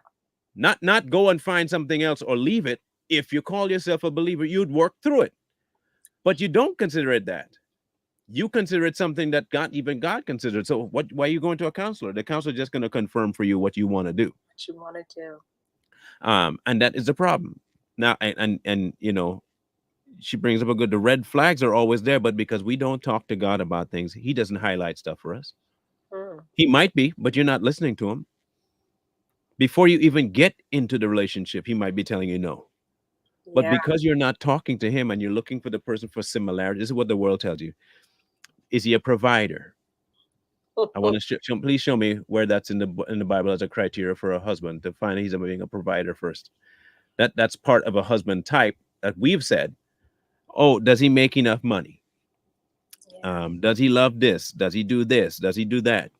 Not go and find something else or leave it. If you call yourself a believer, you'd work through it. But you don't consider it that. You consider it something that even God considered. So why are you going to a counselor? The counselor is just going to confirm for you what you want to do. What you want to do. And that is the problem. Now, and she brings up a good, the red flags are always there, but because we don't talk to God about things, he doesn't highlight stuff for us. Mm. He might be, but you're not listening to him. Before you even get into the relationship, he might be telling you no. But Yeah. because you're not talking to him and you're looking for the person for similarity, this is what the world tells you. Is he a provider? I want to please show me where that's in the Bible as a criteria for a husband to find he's being a provider first. That's part of a husband type that we've said. Oh, does he make enough money? Yeah. Does he love this? Does he do this? Does he do that?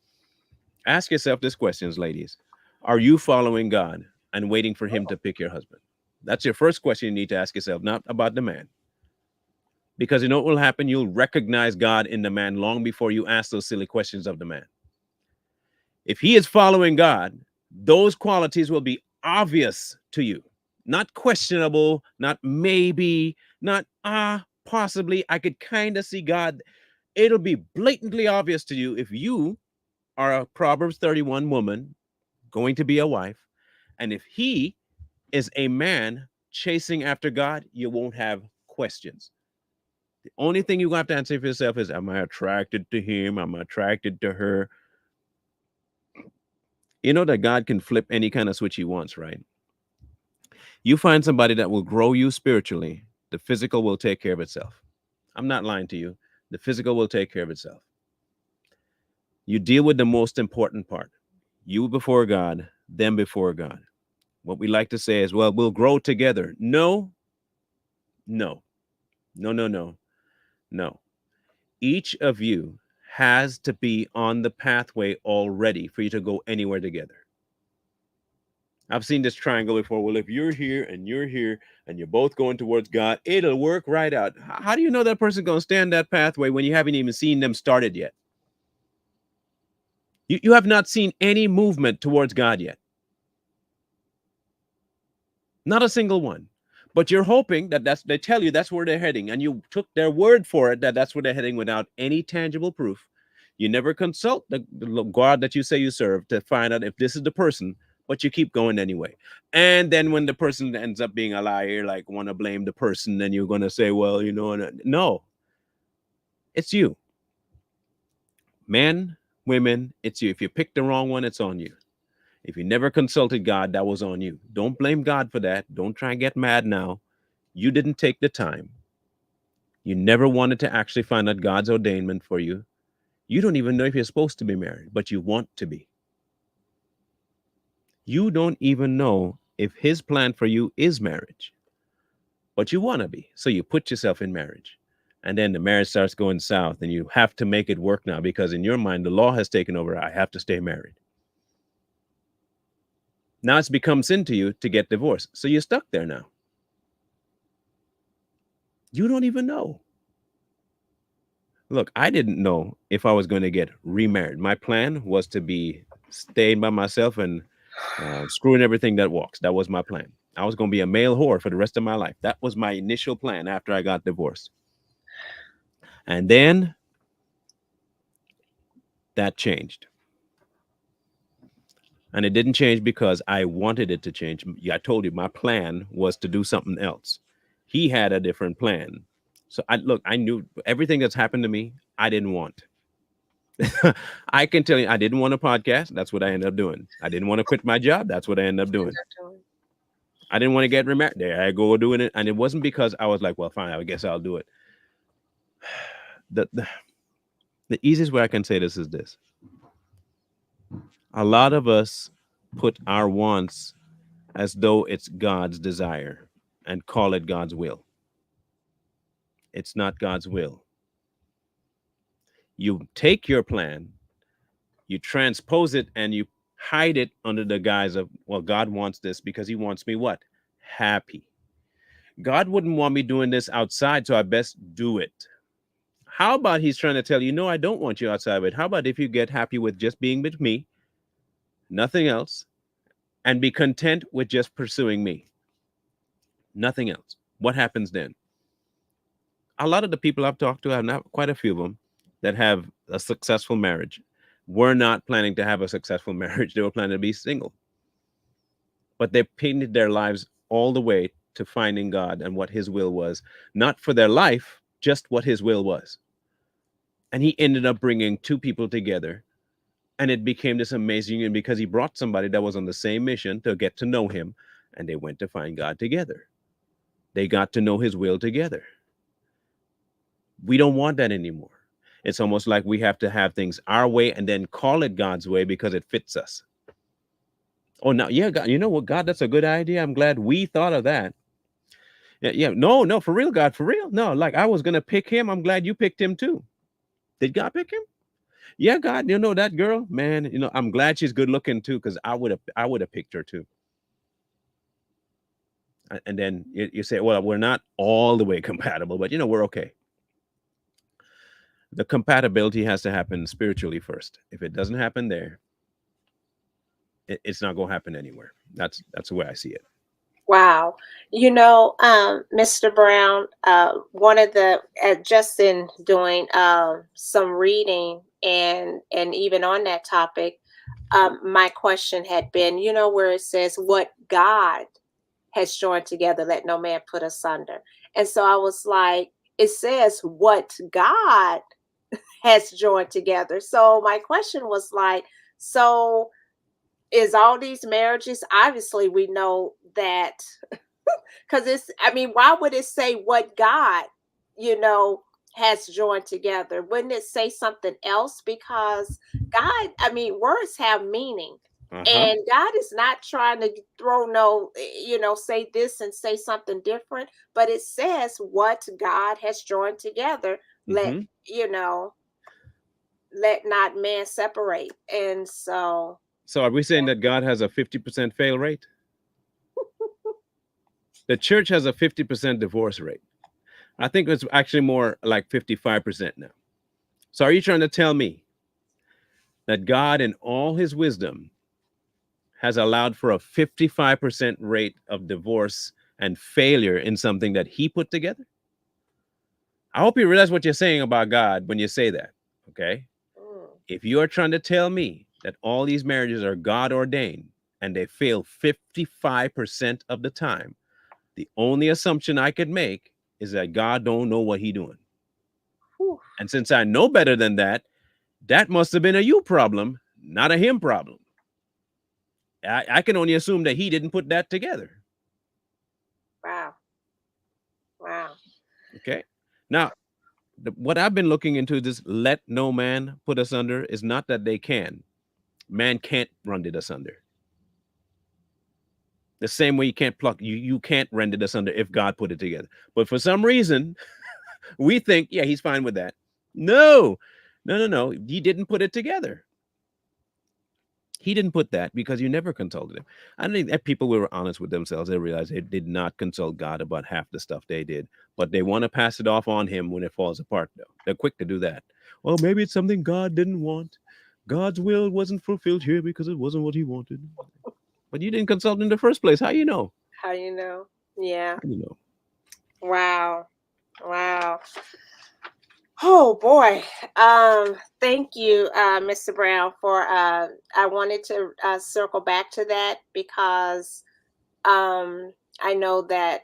Ask yourself these questions, ladies. Are you following God and waiting for him to pick your husband? That's your first question you need to ask yourself, not about the man. Because you know what will happen? You'll recognize God in the man long before you ask those silly questions of the man. If he is following God, those qualities will be obvious to you, not questionable, not maybe, not possibly. I could kind of see God. It'll be blatantly obvious to you if you are a Proverbs 31 woman going to be a wife, and if he is a man chasing after God, you won't have questions. The only thing you have to answer for yourself is, am I attracted to him? Am I attracted to her? You know that God can flip any kind of switch he wants, right? You find somebody that will grow you spiritually, the physical will take care of itself. I'm not lying to you. The physical will take care of itself. You deal with the most important part. You before God, them before God. What we like to say is, well, we'll grow together. No, no, no, no, no, no. Each of you has to be on the pathway already for you to go anywhere together. I've seen this triangle before. Well, if you're here and you're both going towards God, it'll work right out. How do you know that person's going to stand that pathway when you haven't even seen them started yet? You have not seen any movement towards God yet. Not a single one. But you're hoping that they tell you that's where they're heading, and you took their word for it that that's where they're heading without any tangible proof. You never consult the God that you say you serve to find out if this is the person, but you keep going anyway. And then when the person ends up being a liar, like want to blame the person, then you're going to say, well, you know, no, it's you. Men, women, it's you. If you pick the wrong one, it's on you. If you never consulted God, that was on you. Don't blame God for that. Don't try and get mad now. You didn't take the time. You never wanted to actually find out God's ordainment for you. You don't even know if you're supposed to be married, but you want to be. You don't even know if his plan for you is marriage, but you want to be. So you put yourself in marriage. And then the marriage starts going south, and you have to make it work now because in your mind, the law has taken over. I have to stay married. Now it's become sin to you to get divorced. So you're stuck there now. You don't even know. Look, I didn't know if I was going to get remarried. My plan was to be staying by myself and screwing everything that walks. That was my plan. I was going to be a male whore for the rest of my life. That was my initial plan after I got divorced. And then that changed. And it didn't change because I wanted it to change. I told you my plan was to do something else. He had a different plan. So I knew everything that's happened to me, I didn't want. I can tell you, I didn't want a podcast. That's what I ended up doing. I didn't want to quit my job. That's what I ended up doing. I didn't want to get remarried. There I go doing it. And it wasn't because I was like, well, fine, I guess I'll do it. The easiest way I can say this is this. A lot of us put our wants as though it's God's desire and call it God's will. It's not God's will. You take your plan, you transpose it, and you hide it under the guise of, well, God wants this because he wants me what? Happy. God wouldn't want me doing this outside, so I best do it. How about he's trying to tell you, no, I don't want you outside of it. How about if you get happy with just being with me, nothing else, and be content with just pursuing me? Nothing else. What happens then? A lot of the people I've talked to, I've not quite a few of them that have a successful marriage, were not planning to have a successful marriage. They were planning to be single. But they painted their lives all the way to finding God and what his will was, not for their life, just what his will was. And he ended up bringing two people together, and it became this amazing union because he brought somebody that was on the same mission to get to know him, and they went to find God together. They got to know his will together. We don't want that anymore. It's almost like we have to have things our way and then call it God's way because it fits us. Oh, now, yeah, God, you know what, God, that's a good idea. I'm glad we thought of that. Yeah, yeah, no, no, for real, God, for real. No, like I was gonna pick him. I'm glad you picked him too. Did God pick him? Yeah, God, you know that girl, man. I'm glad she's good looking too, because I would have picked her too. And then you say, well, we're not all the way compatible, but we're okay. The compatibility has to happen spiritually first. If it doesn't happen there, it's not going to happen anywhere. That's the way I see it. Wow. Mr. Brown, one of the just in doing some reading and even on that topic, my question had been, where it says what God has joined together, let no man put asunder. And so I was like, it says what God has joined together. So my question was like, so is all these marriages, obviously we know that, because why would it say what God, you know, has joined together? Wouldn't it say something else? Because God, words have meaning. Uh-huh. And God is not trying to throw no, say this and say something different, but it says what God has joined together. Let, Hmm. you know, let not man separate. And so, So are we saying that God has a 50% fail rate? The church has a 50% divorce rate. I think it's actually more like 55% now. So are you trying to tell me that God, in all his wisdom, has allowed for a 55% rate of divorce and failure in something that he put together? I hope you realize what you're saying about God when you say that. Okay. mm, If you are trying to tell me that all these marriages are God ordained and they fail 55% of the time, the only assumption I could make is that God don't know what he doing. whew, And since I know better than that, that must have been a you problem, not a him problem. I can only assume that he didn't put that together. wow, wow. Okay. Now, what I've been looking into this let no man put us under is not that they can. Man can't run it asunder. The same way you can't pluck, you can't rend it asunder if God put it together. But for some reason, we think, yeah, he's fine with that. No, no, no, no. He didn't put it together. He didn't put that because you never consulted him. I think that people were honest with themselves. They realized they did not consult God about half the stuff they did, but they want to pass it off on him when it falls apart, though. They're quick to do that. Well, maybe it's something God didn't want. God's will wasn't fulfilled here because it wasn't what he wanted. But you didn't consult in the first place. How you know? How you know? Yeah. How you know? Wow. Wow. Oh boy. Thank you, Mr. Brown, for I wanted to circle back to that because I know that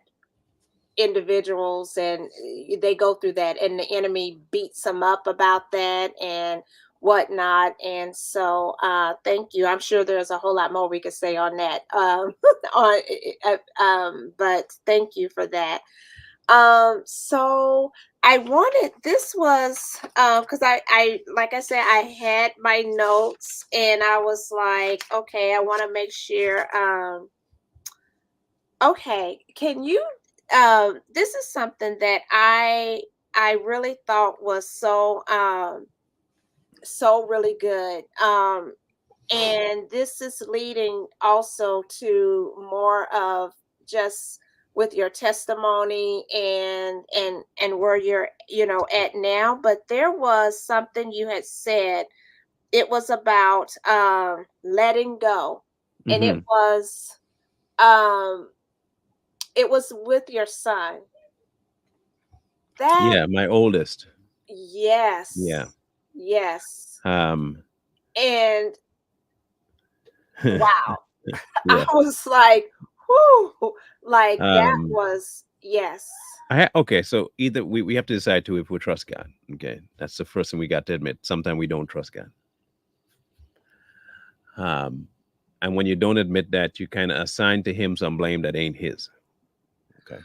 individuals and they go through that and the enemy beats them up about that and whatnot. And so thank you. I'm sure there's a whole lot more we could say on that. On but thank you for that. So I wanted, this was because I like I said, I had my notes and I was like, okay, I want to make sure. Okay, can you this is something that I really thought was so really good. And this is leading also to more of just with your testimony and where you're at now, but there was something you had said. It was about letting go, and Hmm. um it was with your son. That, Yeah, my oldest. Yeah. yes, yes. Um. And wow, I Yeah. was like, whoo, like that Um. was, yes. Okay, so either we have to decide too if we trust God. Okay, that's the first thing we got to admit. Sometimes we don't trust God. Um, and when you don't admit that, you kind of assign to him some blame that ain't his. Okay.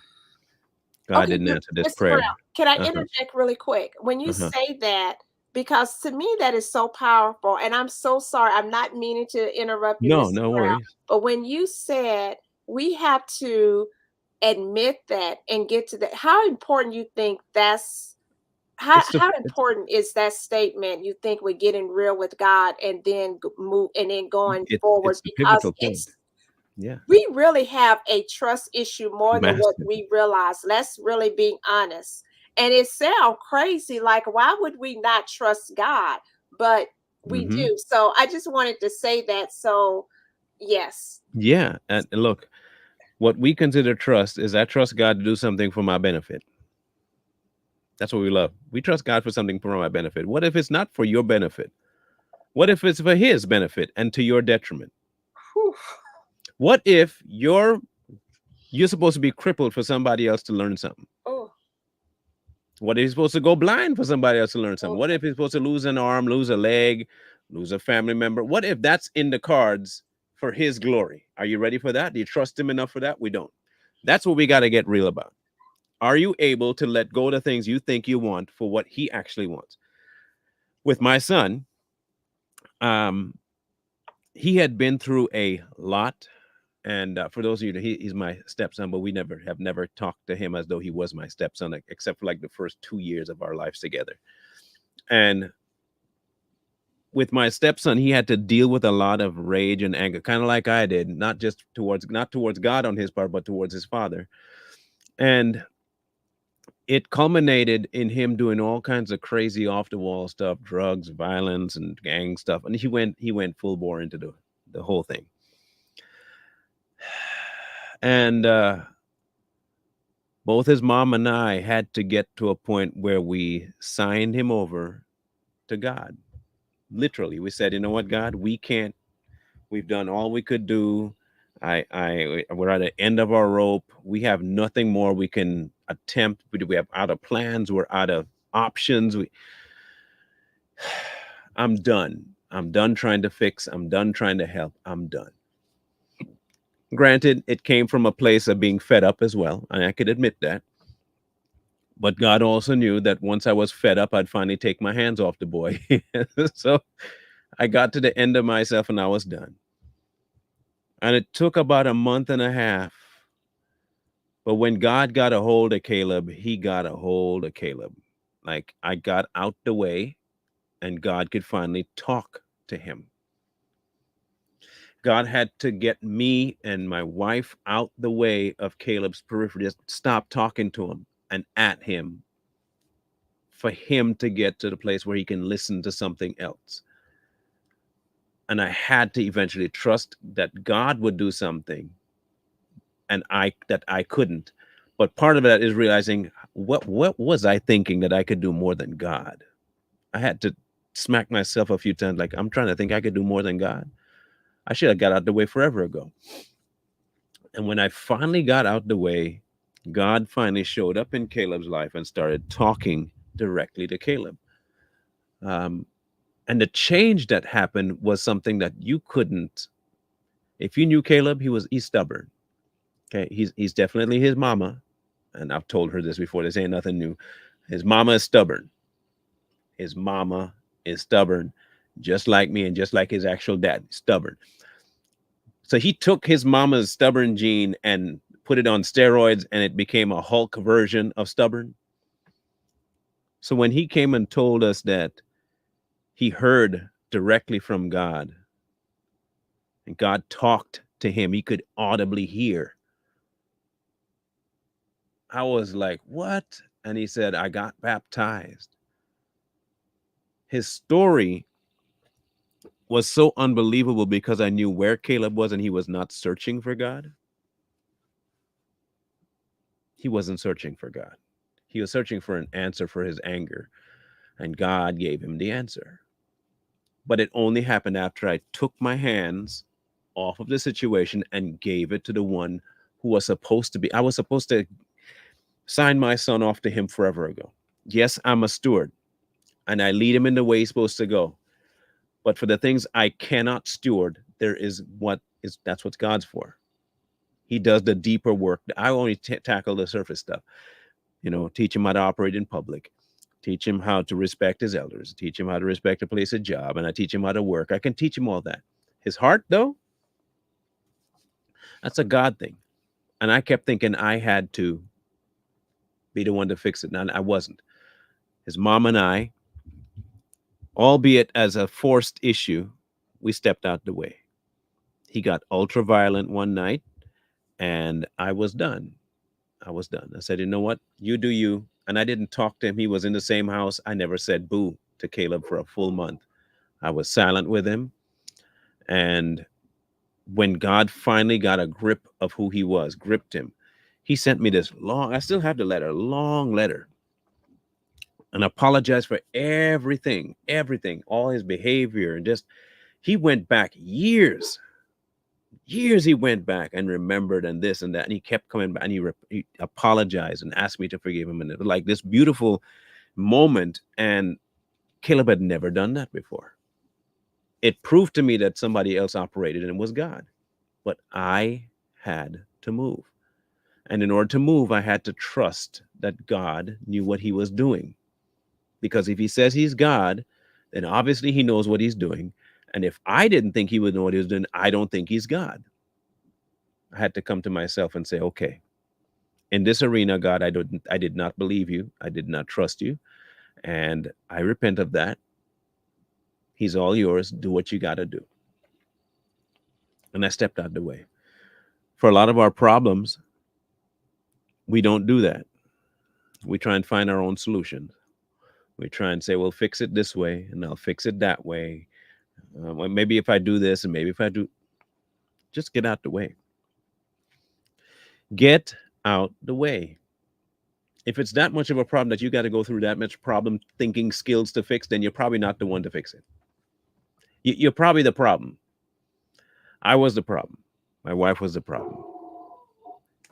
God Okay, didn't answer this Mr. Brown, prayer. can I Uh-huh. interject really quick? When you Uh-huh. say that, because to me that is so powerful, and I'm so sorry, I'm not meaning to interrupt you, No, Mr. no Brown, worries. but when you said we have to admit that and get to that, how important you think that's It's the how it's important is that statement you think we're getting real with God and then move and then going forward it's the because pivotal point. it's Yeah. we really have a trust issue more than what Massive. we realize. Let's really be honest. And it sounds crazy, like why would we not trust God? But we Hmm. do. So I just wanted to say that. So yes. Yeah. And look, what we consider trust is I trust God to do something for my benefit. That's what we love. We trust God for something for my benefit. What if it's not for your benefit? What if it's for his benefit and to your detriment? Whew. What if you're supposed to be crippled for somebody else to learn something? Oh, What if he's supposed to go blind for somebody else to learn something? oh, What if he's supposed to lose an arm, lose a leg, lose a family member? What if that's in the cards for his glory? Are you ready for that? Do you trust him enough for that? We don't. That's what we got to get real about. Are you able to let go of the things you think you want for what he actually wants? With my son, um, he had been through a lot. And for those of you, he's my stepson, but we never talked to him as though he was my stepson, except for like the first 2 years of our lives together. And with my stepson, he had to deal with a lot of rage and anger, kind of like I did, not towards God on his part, but towards his father. And it culminated in him doing all kinds of crazy off the wall stuff, drugs, violence, and gang stuff. And he went full bore into the whole thing. And both his mom and I had to get to a point where we signed him over to God. Literally, we said, you know what, God, we can't. We've done all we could do. We're at the end of our rope. We have nothing more we can attempt. We have out of plans. We're out of options. I'm done. I'm done trying to fix. I'm done trying to help. I'm done. Granted, it came from a place of being fed up as well, and I could admit that. But God also knew that once I was fed up, I'd finally take my hands off the boy. So I got to the end of myself and I was done. And it took about a month and a half. But when God got a hold of Caleb, he got a hold of Caleb. Like I got out the way and God could finally talk to him. God had to get me and my wife out the way of Caleb's periphery, just stop talking to him and at him for him to get to the place where he can listen to something else. And I had to eventually trust that God would do something and I couldn't. But part of that is realizing what was I thinking that I could do more than God? I had to smack myself a few times like I'm trying to think I could do more than God. I should have got out the way forever ago. And when I finally got out the way, God finally showed up in Caleb's life and started talking directly to Caleb. Um, and the change that happened was something that you couldn't. If you knew Caleb, he's stubborn. Okay, he's definitely his mama, and I've told her this before. This ain't nothing new. His mama is stubborn. His mama is stubborn, just like me and just like his actual dad, stubborn. So he took his mama's stubborn gene and put it on steroids, and it became a Hulk version of stubborn. So when he came and told us that he heard directly from God, and God talked to him, he could audibly hear. I was like, what? And he said, I got baptized. His story was so unbelievable because I knew where Caleb was and he was not searching for God. He wasn't searching for God. He was searching for an answer for his anger, and God gave him the answer. But it only happened after I took my hands off of the situation and gave it to the one who was supposed to be. I was supposed to sign my son off to him forever ago. Yes, I'm a steward and I lead him in the way he's supposed to go. But for the things I cannot steward, that's what God's for. He does the deeper work. I only tackle the surface stuff. Teach him how to operate in public, teach him how to respect his elders, teach him how to respect a place of job, and I teach him how to work. I can teach him all that. His heart, though, that's a God thing. And I kept thinking I had to be the one to fix it. And I wasn't. His mom and I, albeit as a forced issue, we stepped out the way. He got ultra violent one night, and I was done. I was done. I said, you know what? You do you. And I didn't talk to him. He was in the same house. I never said boo to Caleb for a full month. I was silent with him. And when God finally got a grip of who he was, gripped him, he sent me this long, I still have the letter, long letter, and apologized for everything, all his behavior. And just, he went back years he went back and remembered and this and that. And he kept coming back, and he apologized and asked me to forgive him. And it was like this beautiful moment. And Caleb had never done that before. It proved to me that somebody else operated, and it was God. But I had to move. And in order to move, I had to trust that God knew what he was doing. Because if he says he's God, then obviously he knows what he's doing. And if I didn't think he would know what he was doing, I don't think he's God. I had to come to myself and say, okay, in this arena, God, I did not believe you. I did not trust you. And I repent of that. He's all yours. Do what you got to do. And I stepped out the way. For a lot of our problems, we don't do that. We try and find our own solutions. We try and say, well, fix it this way, and I'll fix it that way. Well, maybe if I do this, and maybe if I do, just get out the way. Get out the way. If it's that much of a problem that you got to go through that much problem thinking skills to fix, then you're probably not the one to fix it. You're probably the problem. I was the problem. My wife was the problem.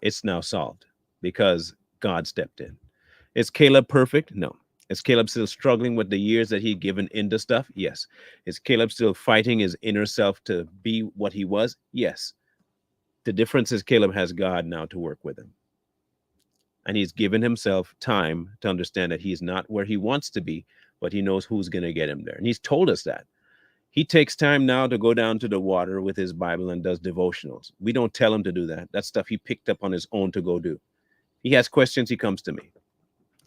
It's now solved because God stepped in. Is Caleb perfect? No. Is Caleb still struggling with the years that he'd given into stuff? Yes. Is Caleb still fighting his inner self to be what he was? Yes. The difference is Caleb has God now to work with him. And he's given himself time to understand that he's not where he wants to be, but he knows who's going to get him there. And he's told us that. He takes time now to go down to the water with his Bible and does devotionals. We don't tell him to do that. That's stuff he picked up on his own to go do. He has questions, he comes to me.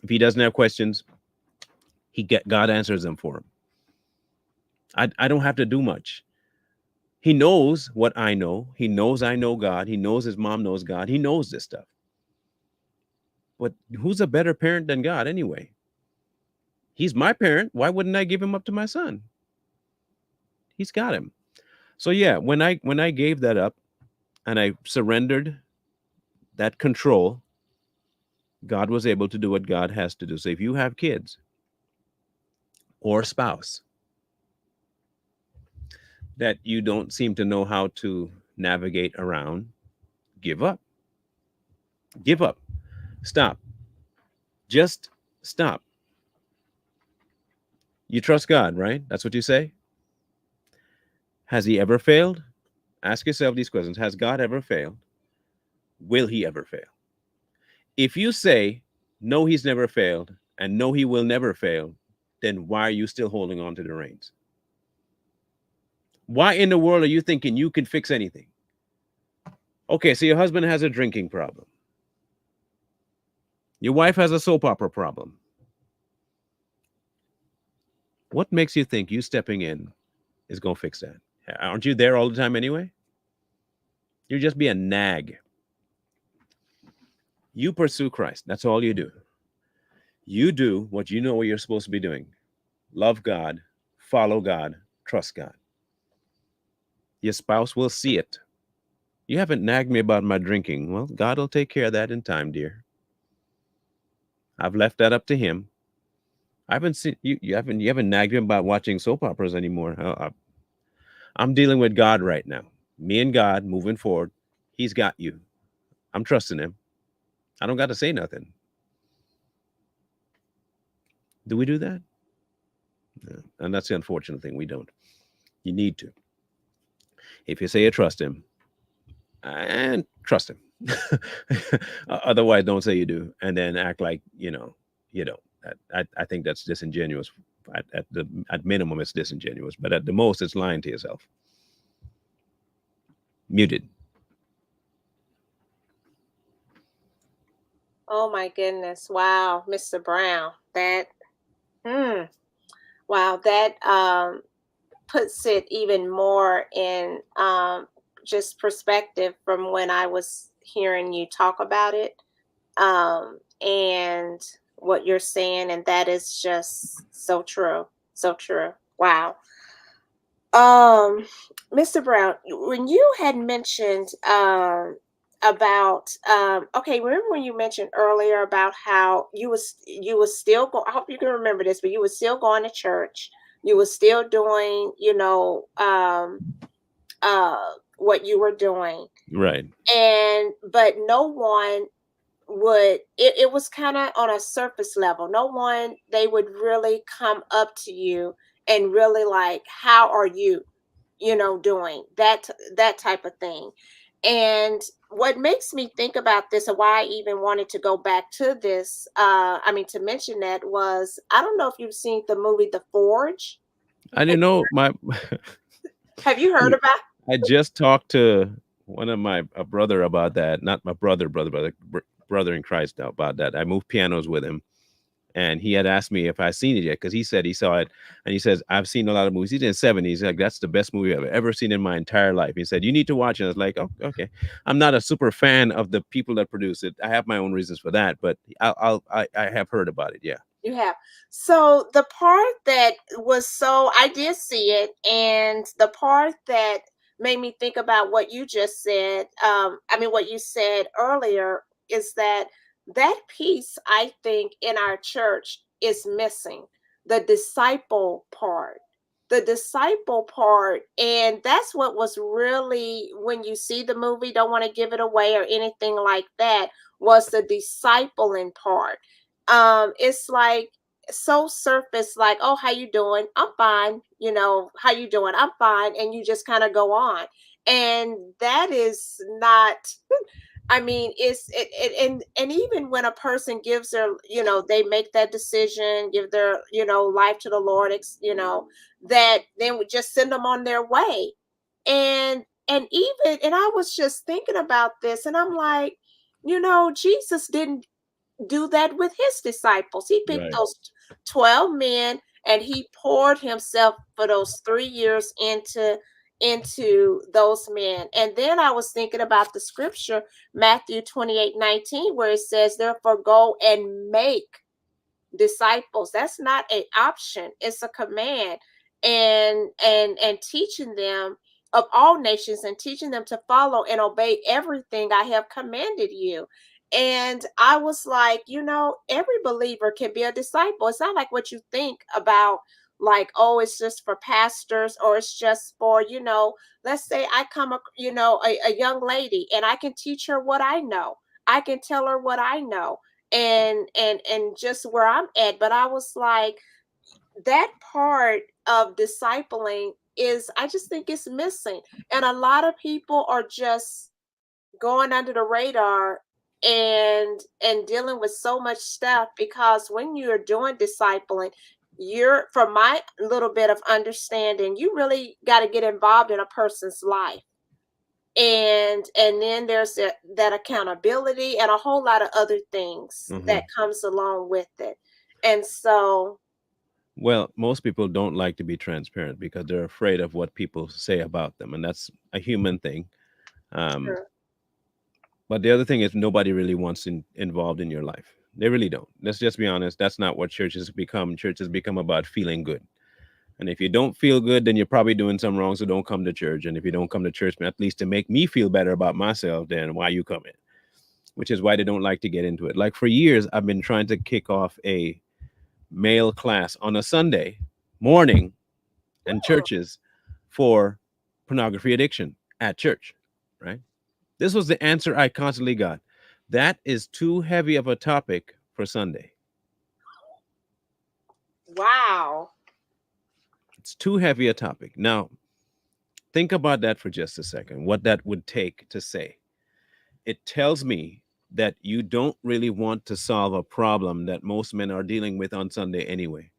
If he doesn't have questions, God answers them for him. I don't have to do much. He knows what I know. He knows I know God. He knows his mom knows God. He knows this stuff. But who's a better parent than God anyway? He's my parent. Why wouldn't I give him up to my son? He's got him. So yeah, when I gave that up and I surrendered that control, God was able to do what God has to do. So if you have kids or a spouse that you don't seem to know how to navigate around, give up. Give up. Stop. Just stop. You trust God, right? That's what you say? Has he ever failed? Ask yourself these questions. Has God ever failed? Will he ever fail? If you say, no, he's never failed, and no, he will never fail, then why are you still holding on to the reins? Why in the world are you thinking you can fix anything? Okay, so your husband has a drinking problem. Your wife has a soap opera problem. What makes you think you stepping in is going to fix that? Aren't you there all the time anyway? You'll just be a nag. You pursue Christ. That's all you do. You do what you know what you're supposed to be doing. Love God, follow God, trust God. Your spouse will see it. You haven't nagged me about my drinking. Well, God will take care of that in time, dear. I've left that up to him. I haven't seen you haven't nagged him about watching soap operas anymore. I'm dealing with God right now. Me and God moving forward. He's got you. I'm trusting him. I don't got to say nothing. Do we do that? No. And that's the unfortunate thing. We don't. You need to. If you say you trust him, and trust him. Otherwise, don't say you do, and then act like you don't. I think that's disingenuous. At minimum, it's disingenuous, but at the most, it's lying to yourself. Muted. Oh my goodness. Wow, Mr. Brown. Hmm. Wow, that puts it even more in just perspective from when I was hearing you talk about it. And what you're saying, and that is just so true. So true. Wow. Um, Mr. Brown, when you had mentioned about okay, remember when you mentioned earlier about how you was still go I hope you can remember this, but you was still going to church, you was still doing, uh what you were doing, Right. and but no one it was kind of on a surface level. No one they would really come up to you and really like, how are you, doing that type of thing. And what makes me think about this, and why I even wanted to go back to this, I mean, to mention that, was I don't know if you've seen the movie The Forge. I Have didn't you know my. have you heard about? I just talked to one of my a brother about that. Not my brother in Christ now about that. I moved pianos with him, and he had asked me if I seen it yet because he said he saw it, and he says I've seen a lot of movies. He's in his 70s. Like that's the best movie I've ever seen in my entire life. He said you need to watch it. I was like, oh, okay. I'm not a super fan of the people that produce it. I have my own reasons for that, but I have heard about it. Yeah. You have. So the part that was, so I did see it, and the part that made me think about what you just said, I mean what you said earlier, is that piece I think in our church is missing. The disciple part. The disciple part, and that's what was really, when you see the movie, don't want to give it away or anything like that, was the discipling part. It's like so surface, like, oh, how you doing? I'm fine. How you doing? I'm fine. And you just kind of go on. And that is not, I mean, and even when a person gives their, they make that decision, give their, life to the Lord, that then we just send them on their way. And I was just thinking about this, and I'm like, Jesus didn't do that with his disciples. He picked Right. those 12 men, and he poured himself for those 3 years into those men. And then I was thinking about the scripture, Matthew 28:19, where it says, therefore go and make disciples. That's not an option, it's a command. And teaching them of all nations, and teaching them to follow and obey everything I have commanded you. And I was like, every believer can be a disciple. It's not like what you think about, like, oh, it's just for pastors, or it's just for, let's say I come a young lady, and I can teach her what I know. I can tell her what I know, and just where I'm at. But I was like, that part of discipling is, I just think it's missing. And a lot of people are just going under the radar, and dealing with so much stuff, because when you're doing discipling, you're, from my little bit of understanding, you really got to get involved in a person's life. And then there's that accountability, and a whole lot of other things Hmm. that comes along with it. And so, Well, most people don't like to be transparent because they're afraid of what people say about them, and that's a human thing. Um, sure. but the other thing is, nobody really wants involved in your life. They really don't. Let's just be honest. That's not what churches become. Churches become about feeling good. And if you don't feel good, then you're probably doing something wrong. So don't come to church. And if you don't come to church, at least to make me feel better about myself, then why you coming? Which is why they don't like to get into it. Like for years, I've been trying to kick off a male class on a Sunday morning and Mm, churches for pornography addiction at church, right? This was the answer I constantly got. That is too heavy of a topic for Sunday. wow. It's too heavy a topic. Now, think about that for just a second, what that would take to say. it tells me that you don't really want to solve a problem that most men are dealing with on Sunday anyway.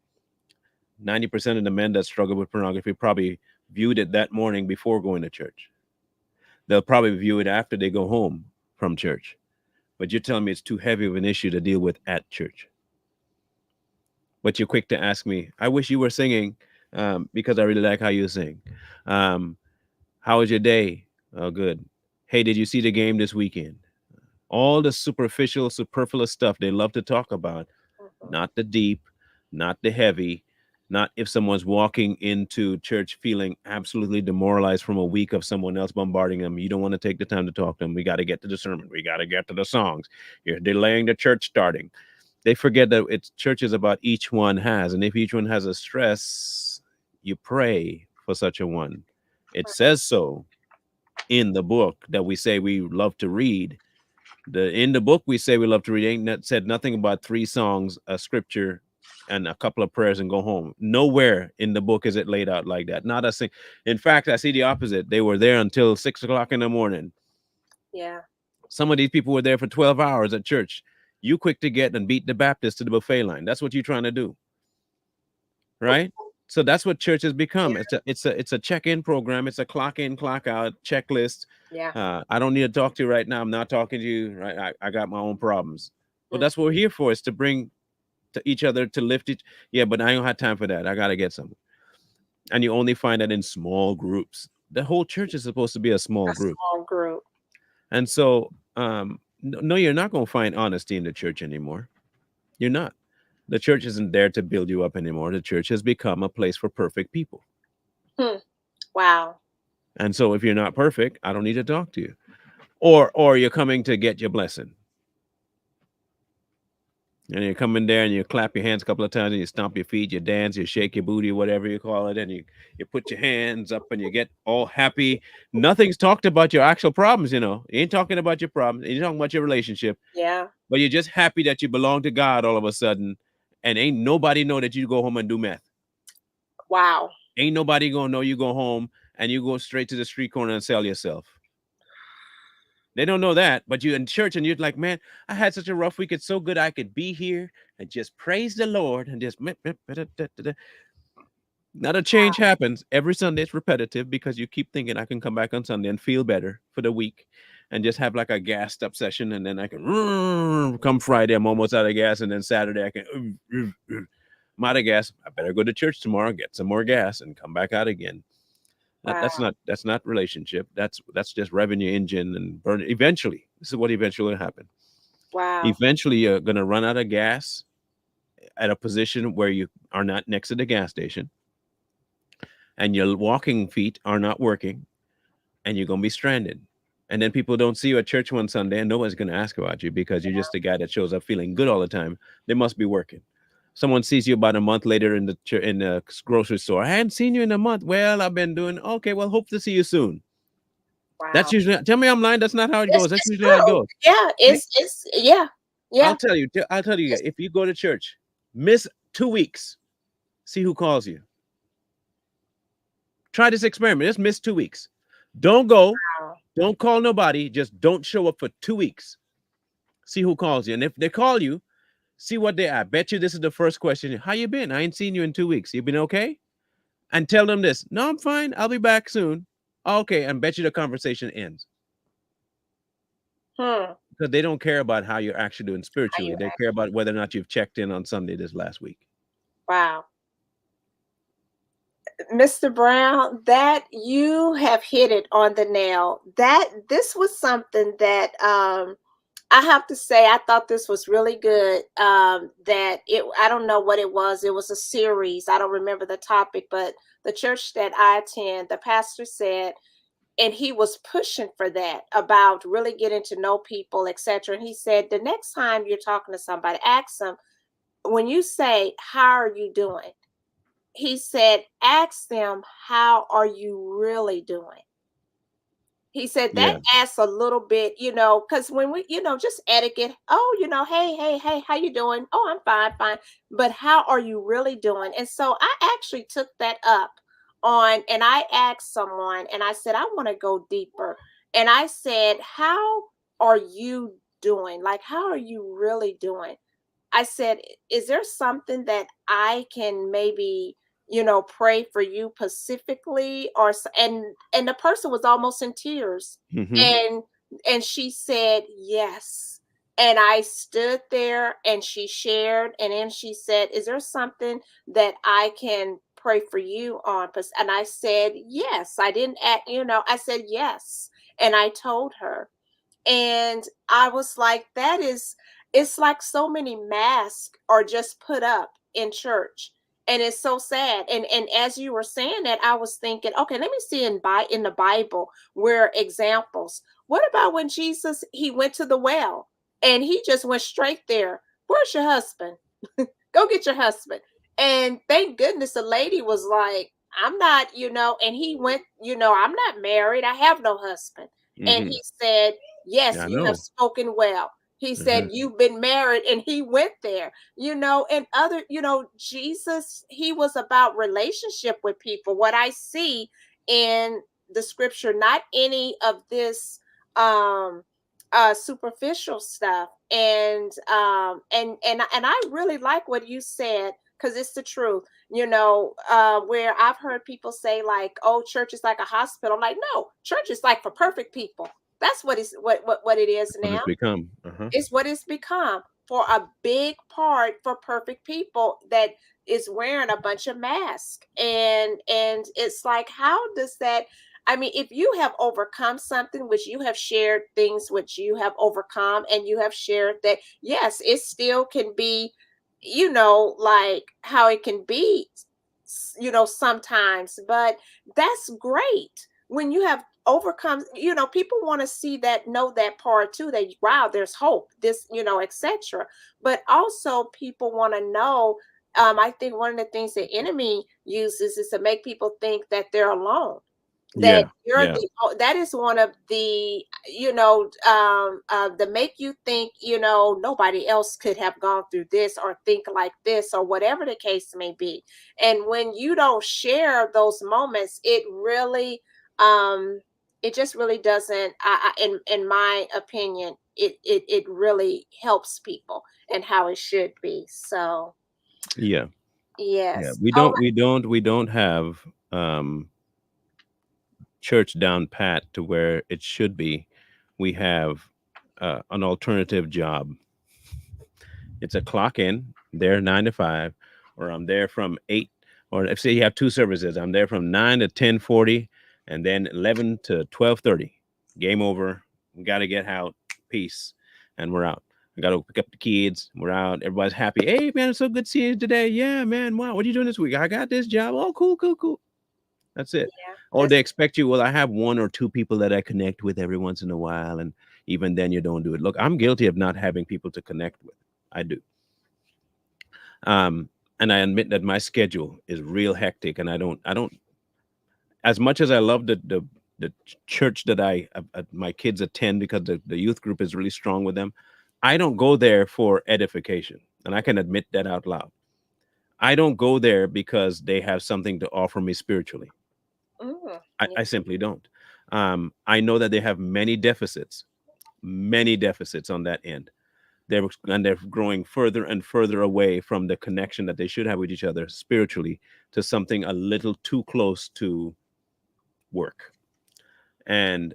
90% of the men that struggle with pornography probably viewed it that morning before going to church. They'll probably view it after they go home from church. But you're telling me it's too heavy of an issue to deal with at church. But you're quick to ask me, I wish you were singing because I really like how you sing. Um, how was your day? Oh, good. Hey, did you see the game this weekend? All the superficial, superfluous stuff they love to talk about, Mhm. not the deep, not the heavy, not if someone's walking into church feeling absolutely demoralized from a week of someone else bombarding them. You don't want to take the time to talk to them. We got to get to the sermon. We got to get to the songs. You're delaying the church starting. They forget that it's church is about each one has. And if each one has a stress, you pray for such a one. It says so in the book that we say we love to read. In the book we say we love to read ain't said nothing about 3 songs, a scripture, and a couple of prayers and go home. Nowhere in the book is it laid out like that. Not a thing. In fact, I see the opposite. They were there until 6 o'clock in the morning. Yeah. Some of these people were there for 12 hours at church. You quick to get and beat the Baptist to the buffet line. That's what you're trying to do, right? So that's what church has become. Yeah. It's a check-in program. It's a clock in, clock out checklist. Yeah. I don't need to talk to you right now. I'm not talking to you. Right? I got my own problems. Well, Mm. that's what we're here for, is to bring to each other, to lift each. Yeah, but I don't have time for that. I gotta get some. And you only find that in small groups. The whole church is supposed to be a small A group. small group. And so no, you're not gonna find honesty in the church anymore. You're not. The church isn't there to build you up anymore. The church has become a place for perfect people. Hmm. Wow. And so if you're not perfect, I don't need to talk to you. Or you're coming to get your blessing. And you come in there and you clap your hands a couple of times and you stomp your feet, you dance, you shake your booty, whatever you call it, and you put your hands up and you get all happy. Nothing's talked about your actual problems, you know. You ain't talking about your problems. You're talking about your relationship, Yeah. but you're just happy that you belong to God all of a sudden, and ain't nobody know that you go home and do meth. Wow. Ain't nobody gonna know you go home and you go straight to the street corner and sell yourself. They don't know that, but you're in church and you're like, man, I had such a rough week. It's so good I could be here and just praise the Lord and just not a change happens every Sunday. It's repetitive because you keep thinking I can come back on Sunday and feel better for the week and just have like a gassed up session, and then I can come Friday I'm almost out of gas, and then Saturday I can I'm out of gas. I better go to church tomorrow, get some more gas, and come back out again. That's Wow. not relationship. That's just revenue engine and burn. Eventually, this is what eventually will happen. Wow. Eventually, you're gonna run out of gas at a position where you are not next to the gas station, and your walking feet are not working, and you're gonna be stranded. And then people don't see you at church one Sunday, and nobody's gonna ask about you because you're just a guy that shows up feeling good all the time. They must be working. Someone sees you about a month later in the grocery store. I hadn't seen you in a month. Well, I've been doing okay. Well, hope to see you soon. That's Wow. usually, tell me I'm lying. That's not how it It's goes. That's it's usually how it true. goes. Yeah. See, It's yeah. I'll Yeah. tell you. I'll tell you. It's, If you go to church, miss 2 weeks, see who calls you. Try this experiment. Just miss 2 weeks. Don't go. wow. Don't call nobody. Just don't show up for 2 weeks. See who calls you. And if they call you, see what they. I bet you this is the first question. How you been? I ain't seen you in 2 weeks. You been okay? And tell them this. No, I'm fine. I'll be back soon. Okay, and bet you the conversation ends Hmm. because they don't care about how you're actually doing How spiritually. you They act? care about whether or not you've checked in on Sunday this last week. Wow. Mr. Brown, that you have hit it on the nail. That this was something that I have to say I thought this was really good. That it I don't know what it was. It was a series. I don't remember the topic, but the church that I attend, the pastor said, and he was pushing for that about really getting to know people, etc. And he said the next time you're talking to somebody, ask them when you say, "How are you doing?" He said, ask them, how are you really doing? He said that Yeah, adds a little bit, because when we, just etiquette, oh, hey, hey, hey, how you doing? Oh, I'm fine, fine. But how are you really doing? And so I actually took that up and I asked someone and I said, I want to go deeper. And I said, how are you doing? Like, how are you really doing? I said, is there something that I can maybe, pray for you specifically, and the person was almost in tears. Hmm. And she said, yes. And I stood there and she shared, and then she said, is there something that I can pray for you on? And I said, yes. I didn't act, I said, yes. And I told her. And I was like, it's like so many masks are just put up in church. And it's so sad. And as you were saying that, I was thinking, okay, let me see in the Bible where examples. What about when Jesus he went to the well and he just went straight there? Where's your husband? Go get your husband. And thank goodness the lady was like, I'm not, and he went, I'm not married. I have no husband. And Hmm. he said, yes, I you have know. spoken well. He said, Hmm. you've been married, and he went there, and other, Jesus, he was about relationship with people. What I see in the scripture, not any of this um superficial stuff. And I really like what you said, because it's the truth. Where I've heard people say, like, oh, church is like a hospital. I'm like, no, church is like for perfect people. That's what it is What now. it's become. Uh-huh. It's what it's become, for a big part, for perfect people that is wearing a bunch of masks. And it's like, how does that, I mean, if you have overcome something, which you have shared things which you have overcome, and you have shared that, yes, it still can be, like how it can be, sometimes. But that's great when you have overcome. People want to see that, know that part too, that wow, there's hope, this, etc. But also people want to know, I think one of the things the enemy uses is to make people think that they're alone, that Yeah. you're Yeah. that is one of the, the make you think, nobody else could have gone through this or think like this, or whatever the case may be. And when you don't share those moments, it really, it just really doesn't, in my opinion, it really helps people, and how it should be. So Yeah. Yeah. yes. We All don't. We don't. We don't have church down pat to where it should be. We have an alternative job. It's a clock in, there 9 to 5, or I'm there from 8, or if say you have two services, I'm there from 9 to 10:40, and then 11 to 12:30. Game over. We got to get out. Peace, and we're out. I got to pick up the kids. We're out. Everybody's happy. Hey man, it's so good seeing you today. Yeah man, wow. What are you doing this week? I got this job. Oh cool, cool, cool. That's it. yeah, Or that's they expect you. Well, I have one or two people that I connect with every once in a while, and even then you don't do it. Look, I'm guilty of not having people to connect with. I do. um and I admit that my schedule is real hectic, and I don't, as much as I love the church that my kids attend, because the youth group is really strong with them. I don't go there for edification, and I can admit that out loud. I don't go there because they have something to offer me spiritually. yeah. I simply don't. I know that they have many deficits on that end. They're growing further and further away from the connection that they should have with each other spiritually, to something a little too close to work. And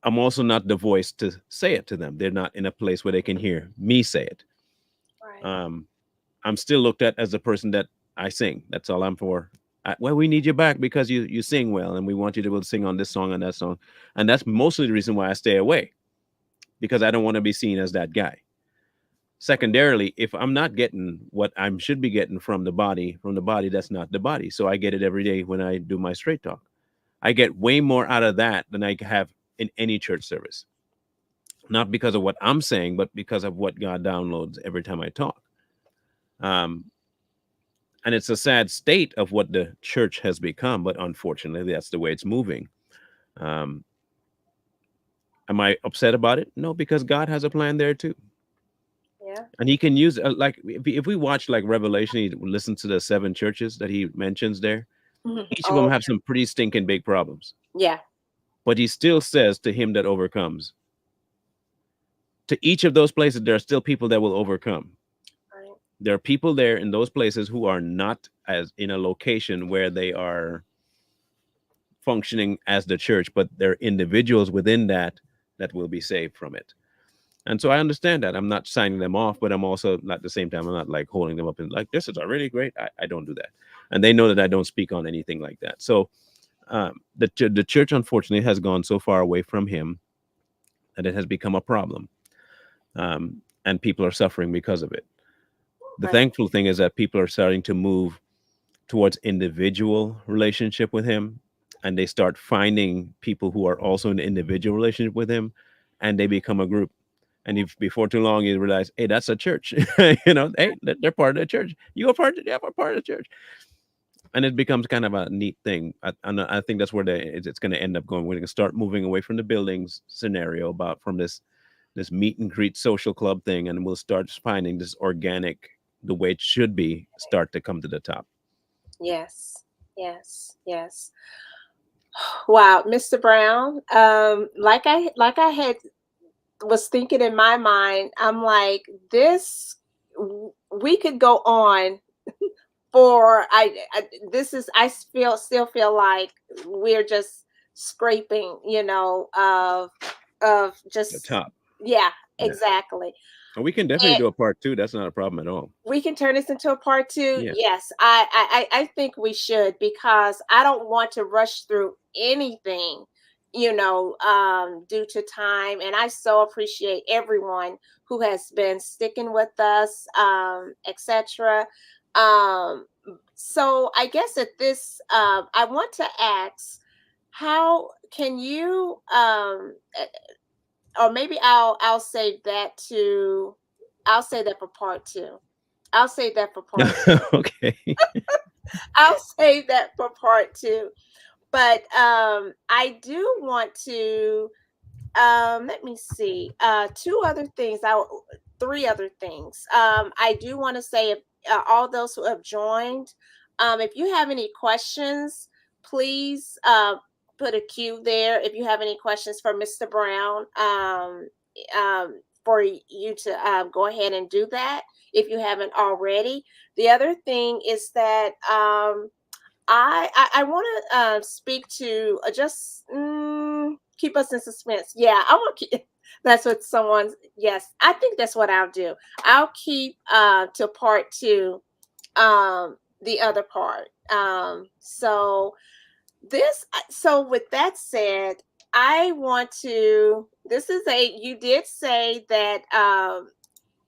I'm also not the voice to say it to them. They're not in a place where they can hear me say it. Right. um, I'm still looked at as the person that I sing. That's all I'm for. Well, we need you back because you sing well, and we want you to be able to sing on this song and that song. And that's mostly the reason why I stay away, because I don't want to be seen as that guy. Secondarily, if I'm not getting what I should be getting from the body, that's not the body. So I get it every day when I do my straight talk. I get way more out of that than I have in any church service. Not because of what I'm saying, but because of what God downloads every time I talk. Um, and it's a sad state of what the church has become, but unfortunately, that's the way it's moving. Um, am I upset about it? No, because God has a plan there too. Yeah. And he can use, like, if we watch like Revelation, he listen to the seven churches that he mentions there. Mhm. Each of them Oh, have some pretty stinking big problems, yeah. but he still says, to him that overcomes, to each of those places, there are still people that will overcome. Right. There are people there in those places who are not as in a location where they are functioning as the church, but there are individuals within that that will be saved from it. And so I understand that. I'm not signing them off, but I'm also at the same time, I'm not like holding them up and like, this is already great. I don't do that. And they know that I don't speak on anything like that. So the church, unfortunately, has gone so far away from him that it has become a problem. And people are suffering because of it. The Right. thankful thing is that people are starting to move towards individual relationship with him, and they start finding people who are also in an individual relationship with him, and they become a group. And if before too long you realize, hey, that's a church, hey, they're part of the church. You are part of, yeah, we're part of the church, and it becomes kind of a neat thing. And I think that's where it's going to end up going. We're going to start moving away from the buildings scenario about from this meet and greet social club thing, and we'll start finding this organic, the way it should be, start to come to the top. Yes. Yes. Yes. Wow, Mr. Brown. Like I had was thinking in my mind, I'm like, this we could go on for this is I feel still feel like we're just scraping, of The just top. yeah, Yeah. exactly. And we can definitely And do a part two. That's not a problem at all. we can turn this into a part two. Yeah. Yes, I think we should, because I don't want to rush through anything, due to time. And I so appreciate everyone who has been sticking with us, etc. Um, so I guess at this, I want to ask, how can you, or maybe I'll save that to, I'll say that for part two. I'll save that for part. Okay. I'll save that for part two. But I do want to, let me see, two other things. Three other things. I do want to say, if all those who have joined, if you have any questions, please put a Q there. If you have any questions for Mr. Brown, for you to go ahead and do that if you haven't already. The other thing is that I want to speak to, just keep us in suspense. Yeah, I want to keep. That's what someone's. Yes, I think that's what I'll do. I'll keep to part two, the other part. So with that said, I want to. This is a. You did say that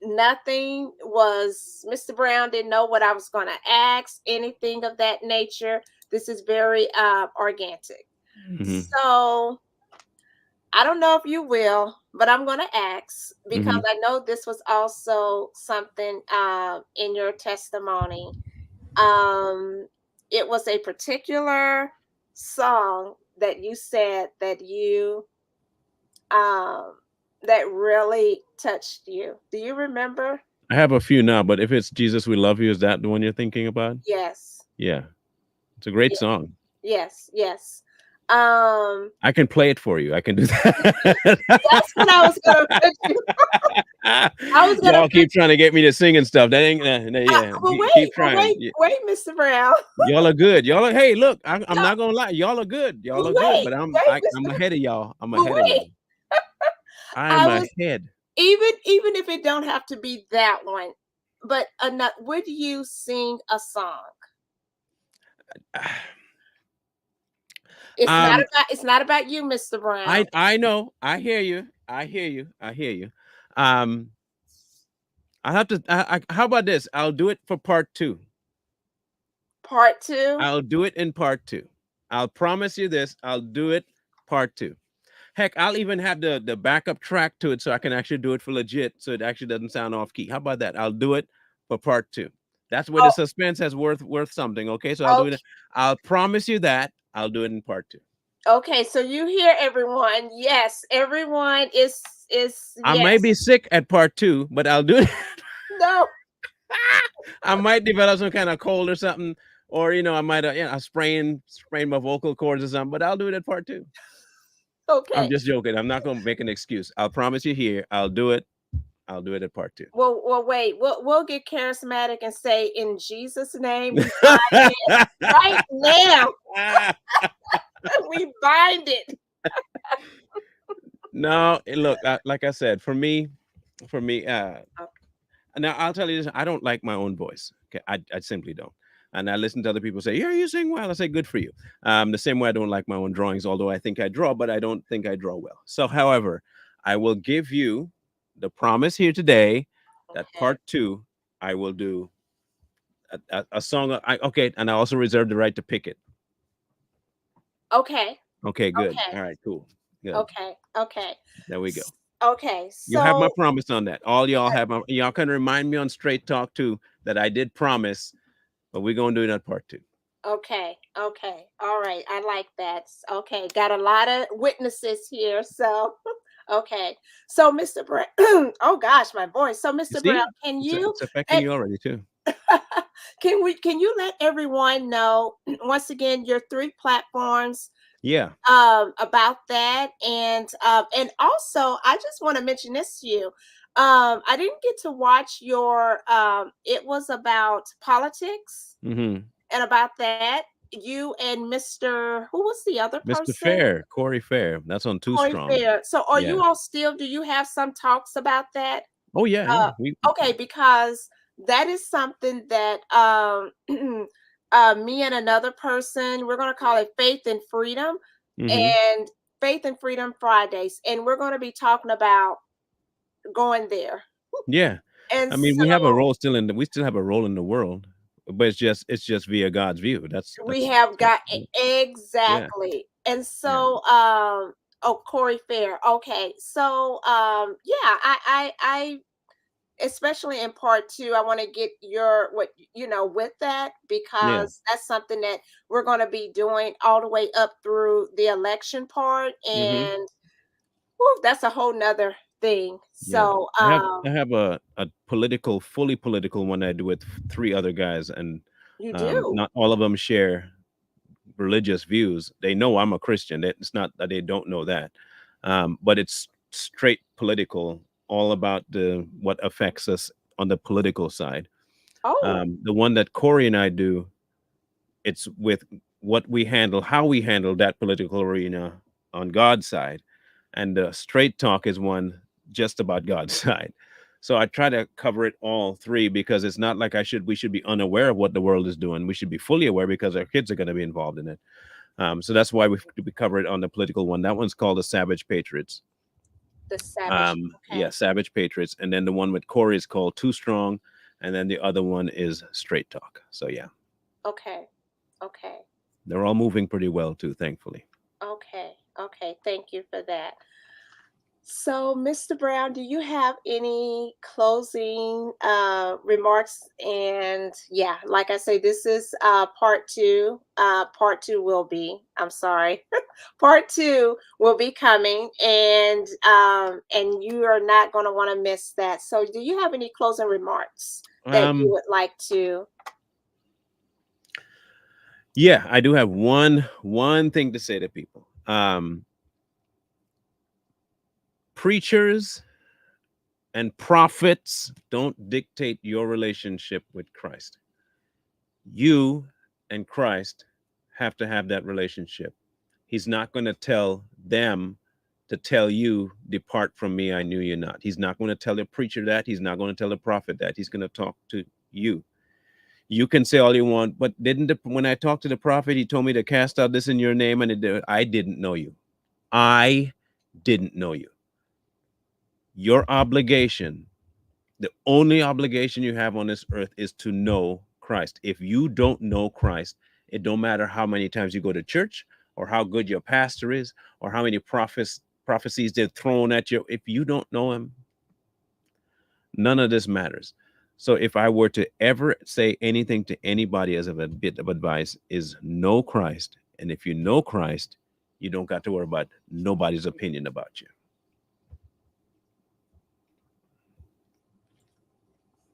nothing was, Mr. Brown didn't know what I was going to ask, anything of that nature. This is very organic. Hmm. So I don't know if you will, but I'm going to ask, because Hmm. I know this was also something in your testimony. Um, it was a particular song that you said that you um, that really touched you. Do you remember? I have a few now, but if it's Jesus We Love You, is that the one you're thinking about? Yes. Yeah. It's a great Yes. song. Yes. Yes. Um, I can play it for you. I can do that. that's what I was gonna put you. I was gonna Y'all put. keep trying to get me to sing and stuff. That ain't, yeah. But Keep wait, but trying. wait, wait, Mr. Brown. Y'all are good. Y'all are. Hey, look, I'm No, not gonna lie. Y'all are good. but Y'all are good. But wait, I'm Mr. ahead of y'all. I'm But ahead of wait, y'all. I'm I was, ahead. even if it don't have to be that one, but would you sing a song? Um, It's not about you, Mr. Brown. I know. I hear you. I hear you. I hear you. Um, I have to. How about this? I'll do it for part two. Part two. I'll do it in part two. I'll promise you this. I'll do it part two. Heck, I'll even have the backup track to it so I can actually do it for legit, so it actually doesn't sound off key. How about that? I'll do it for part two. That's where the Oh, suspense has worth something. Okay, so I'll do okay. it. I'll promise you that I'll do it in part two. Okay, so you hear everyone. Yes, everyone is I might yes. be sick at part two, but I'll do it. No. I might develop some kind of cold or something, or I might I sprain my vocal cords or something. But I'll do it at part two. I'm Okay. just joking. I'm not gonna make an excuse. I'll promise you here. I'll do it I'll do it at part two. Well, wait. We'll get charismatic and say, "In Jesus' name, we bind it right now. We bind it." No, look, like I said, for me, Okay. now I'll tell you this: I don't like my own voice. Okay, I simply don't. And I listen to other people say, "Yeah, you sing well." I say, "Good for you." The same way I don't like my own drawings, although I think I draw, but I don't think I draw well. So, however, I will give you the promise here today that Okay. part two, I will do a song. Okay, and I also reserve the right to pick it. Okay. Okay, good. Okay. All right, cool, good. Okay. Okay. There we go. S- Okay. You have my So, promise on that. All y'all have my. Y'all can remind me on Straight Talk too that I did promise, but we're gonna do that part two. okay. Okay. All right. I like that. Okay. Got a lot of witnesses here. So, okay. So, Mr. Brown, oh gosh, my voice. So, You Mr. Brown, see, can it's you, it's affecting eh, you already too. can you let everyone know once again your three platforms Yeah. about that, and also I just want to mention this to you. I didn't get to watch your it was about politics Hmm. and about that you and Mr. who was the other Mr. person? Fair, Corey Fair. That's on Too Corey Strong. Fair. So are Yeah. you all still, do you have some talks about that? Oh yeah, uh yeah. We. okay, because that is something that me and another person, we're going to call it Faith and Freedom, Hmm. and Faith and Freedom Fridays, and we're going to be talking about going there. Yeah. And I mean, we have a so role still in. We still have a role in the world, but it's just via God's view. we have That's got yeah, exactly. And yeah, so oh, Corey Fair. Okay. So yeah, I especially in part two, I want to get your what you know with that, yeah. because that's something that we're going to be doing all the way up through the election part, Hmm. and whew, that's a whole nother thing. Yeah. So I have a political, fully political one I do with three other guys, and you do. not all of them share religious views. They know I'm a Christian. It's not that they don't know that, but it's straight political, all about the what affects us on the political side. Oh, The one that Corey and I do, it's with what we handle, how we handle that political arena on God's side, and the straight talk is one just about God's side. So I try to cover it all three because it's not like we should be unaware of what the world is doing. We should be fully aware because our kids are going to be involved in it. So that's why we cover it on the political one. That one's called the Savage Patriots. the Savage. Yeah, Okay. Savage Patriots, and then the one with Corey is called Too Strong, and then the other one is Straight Talk. So yeah, Okay. Okay. they're all moving pretty well too, thankfully. Okay. Okay. Thank you for that. So, Mr. Brown, do you have any closing remarks? And yeah, like I say, this is part two. Part two will be, I'm sorry, part two will be coming, and you are not going to want to miss that. So, do you have any closing remarks that you Um, would like to? yeah, I do have one thing to say to people. Preachers and prophets don't dictate your relationship with Christ. You and Christ have to have that relationship. He's not going to tell them to tell you, "Depart from me, I knew you not." He's not going to tell the preacher that. He's not going to tell the prophet that. He's going to talk to you. You can say all you want, but when I talked to the prophet, he told me to cast out this in your name, and I didn't know you. I didn't know you. Your obligation, the only obligation you have on this earth, is to know Christ. If you don't know Christ, it don't matter how many times you go to church, or how good your pastor is, or how many prophecies they've thrown at you. If you don't know him, none of this matters. So if I were to ever say anything to anybody as a bit of advice, is know Christ. And if you know Christ, you don't got to worry about nobody's opinion about you.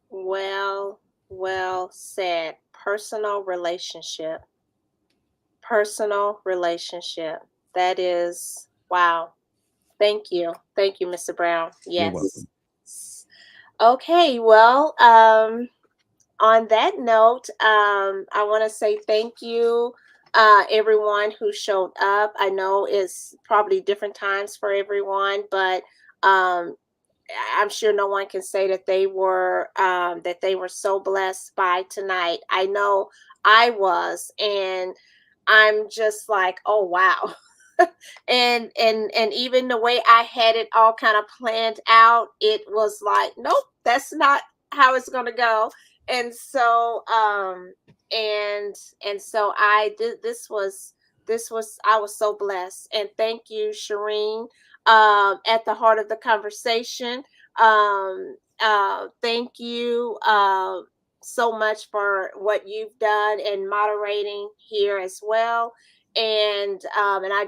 Well, well said. Personal relationship. Personal relationship. That is wow. Thank you. Thank you, Mr. Brown. You're Yes. welcome. Okay, well, on that note, I want to say thank you, everyone who showed up. I know it's probably different times for everyone, but um, I'm sure no one can say that they were so blessed by tonight. I know I was, and I'm just like, oh wow. And even the way I had it all kind of planned out, it was like, nope, that's not how it's gonna go. And so and and so I did this was I was so blessed. And thank you, Shireen, at the heart of the conversation. Thank you so much for what you've done and moderating here as well. And I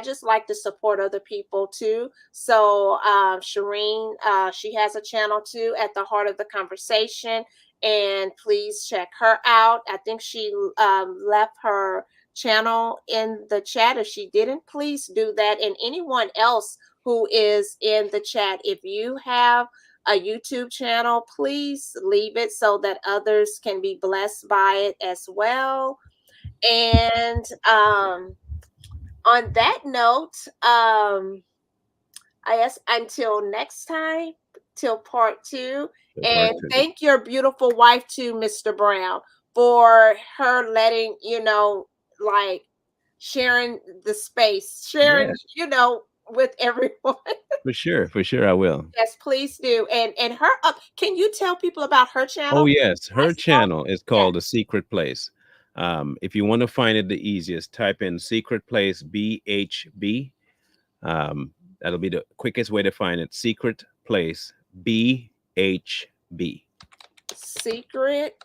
just like to support other people too. So Shireen, she has a channel too, at the heart of the conversation, and please check her out. I think she left her channel in the chat. If she didn't, please do that. And anyone else who is in the chat, if you have a YouTube channel, please leave it so that others can be blessed by it as well. And on that note, I guess until next time, till part two. So part And two. thank your beautiful wife too, Mr. Brown, for her letting, like sharing the space, sharing, Yes, with everyone. for sure, I will. Yes, please do. And her up, can you tell people about her Oh channel yes, her as well? channel is Yes. called The Secret Place. If you want to find it the easiest, type in Secret Place BHB. That'll be the quickest way to find it. Secret Place BHB. Secret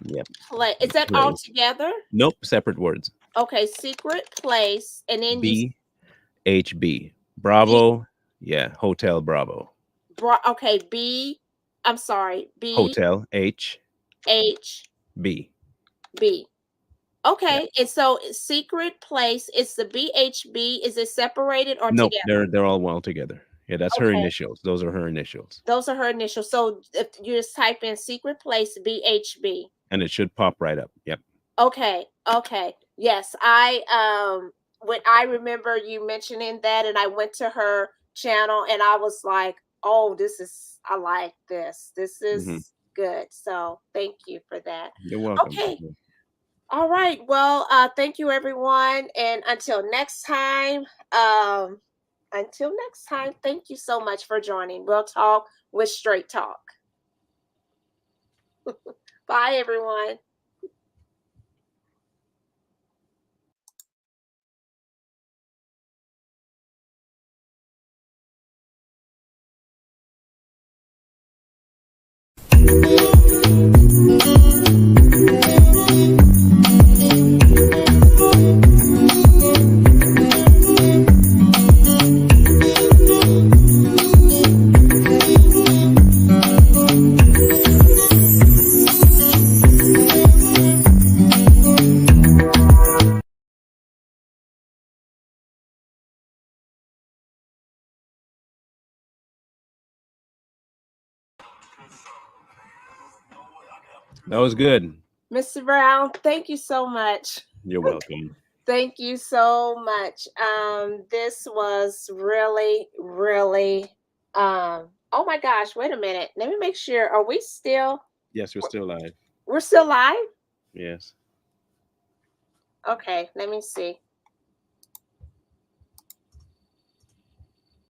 Yep. Play. Is that all Place. together? Nope, separate words. Okay, Secret Place, and then BHB. B. Bravo. Yeah, Hotel Bravo. Okay, B. I'm sorry, Hotel HB. BHB. Yeah. Okay, and so Secret Place. It's the BHB. Is it separated or Nope, together? they're all well together. Yeah, that's her Okay, initials. Those are her initials. those are her initials. So if you just type in Secret Place BHB. And it should pop right up. Yep. Okay, okay. Yes, when I remember you mentioning that, and I went to her channel and I was like, "Oh, I like this. This Hmm. is good." So, thank you for that. You're welcome. Okay. All right. Well, thank you everyone, and until next time, thank you so much for joining. We'll talk with Straight Talk. Bye everyone. That was good. Mr. Brown, thank you so much. You're welcome. Thank you so much. This was really, really. Oh my gosh! Wait a minute. Let me make sure. Are we still? Yes, we're still live. We're still live. Yes. Okay. Let me see.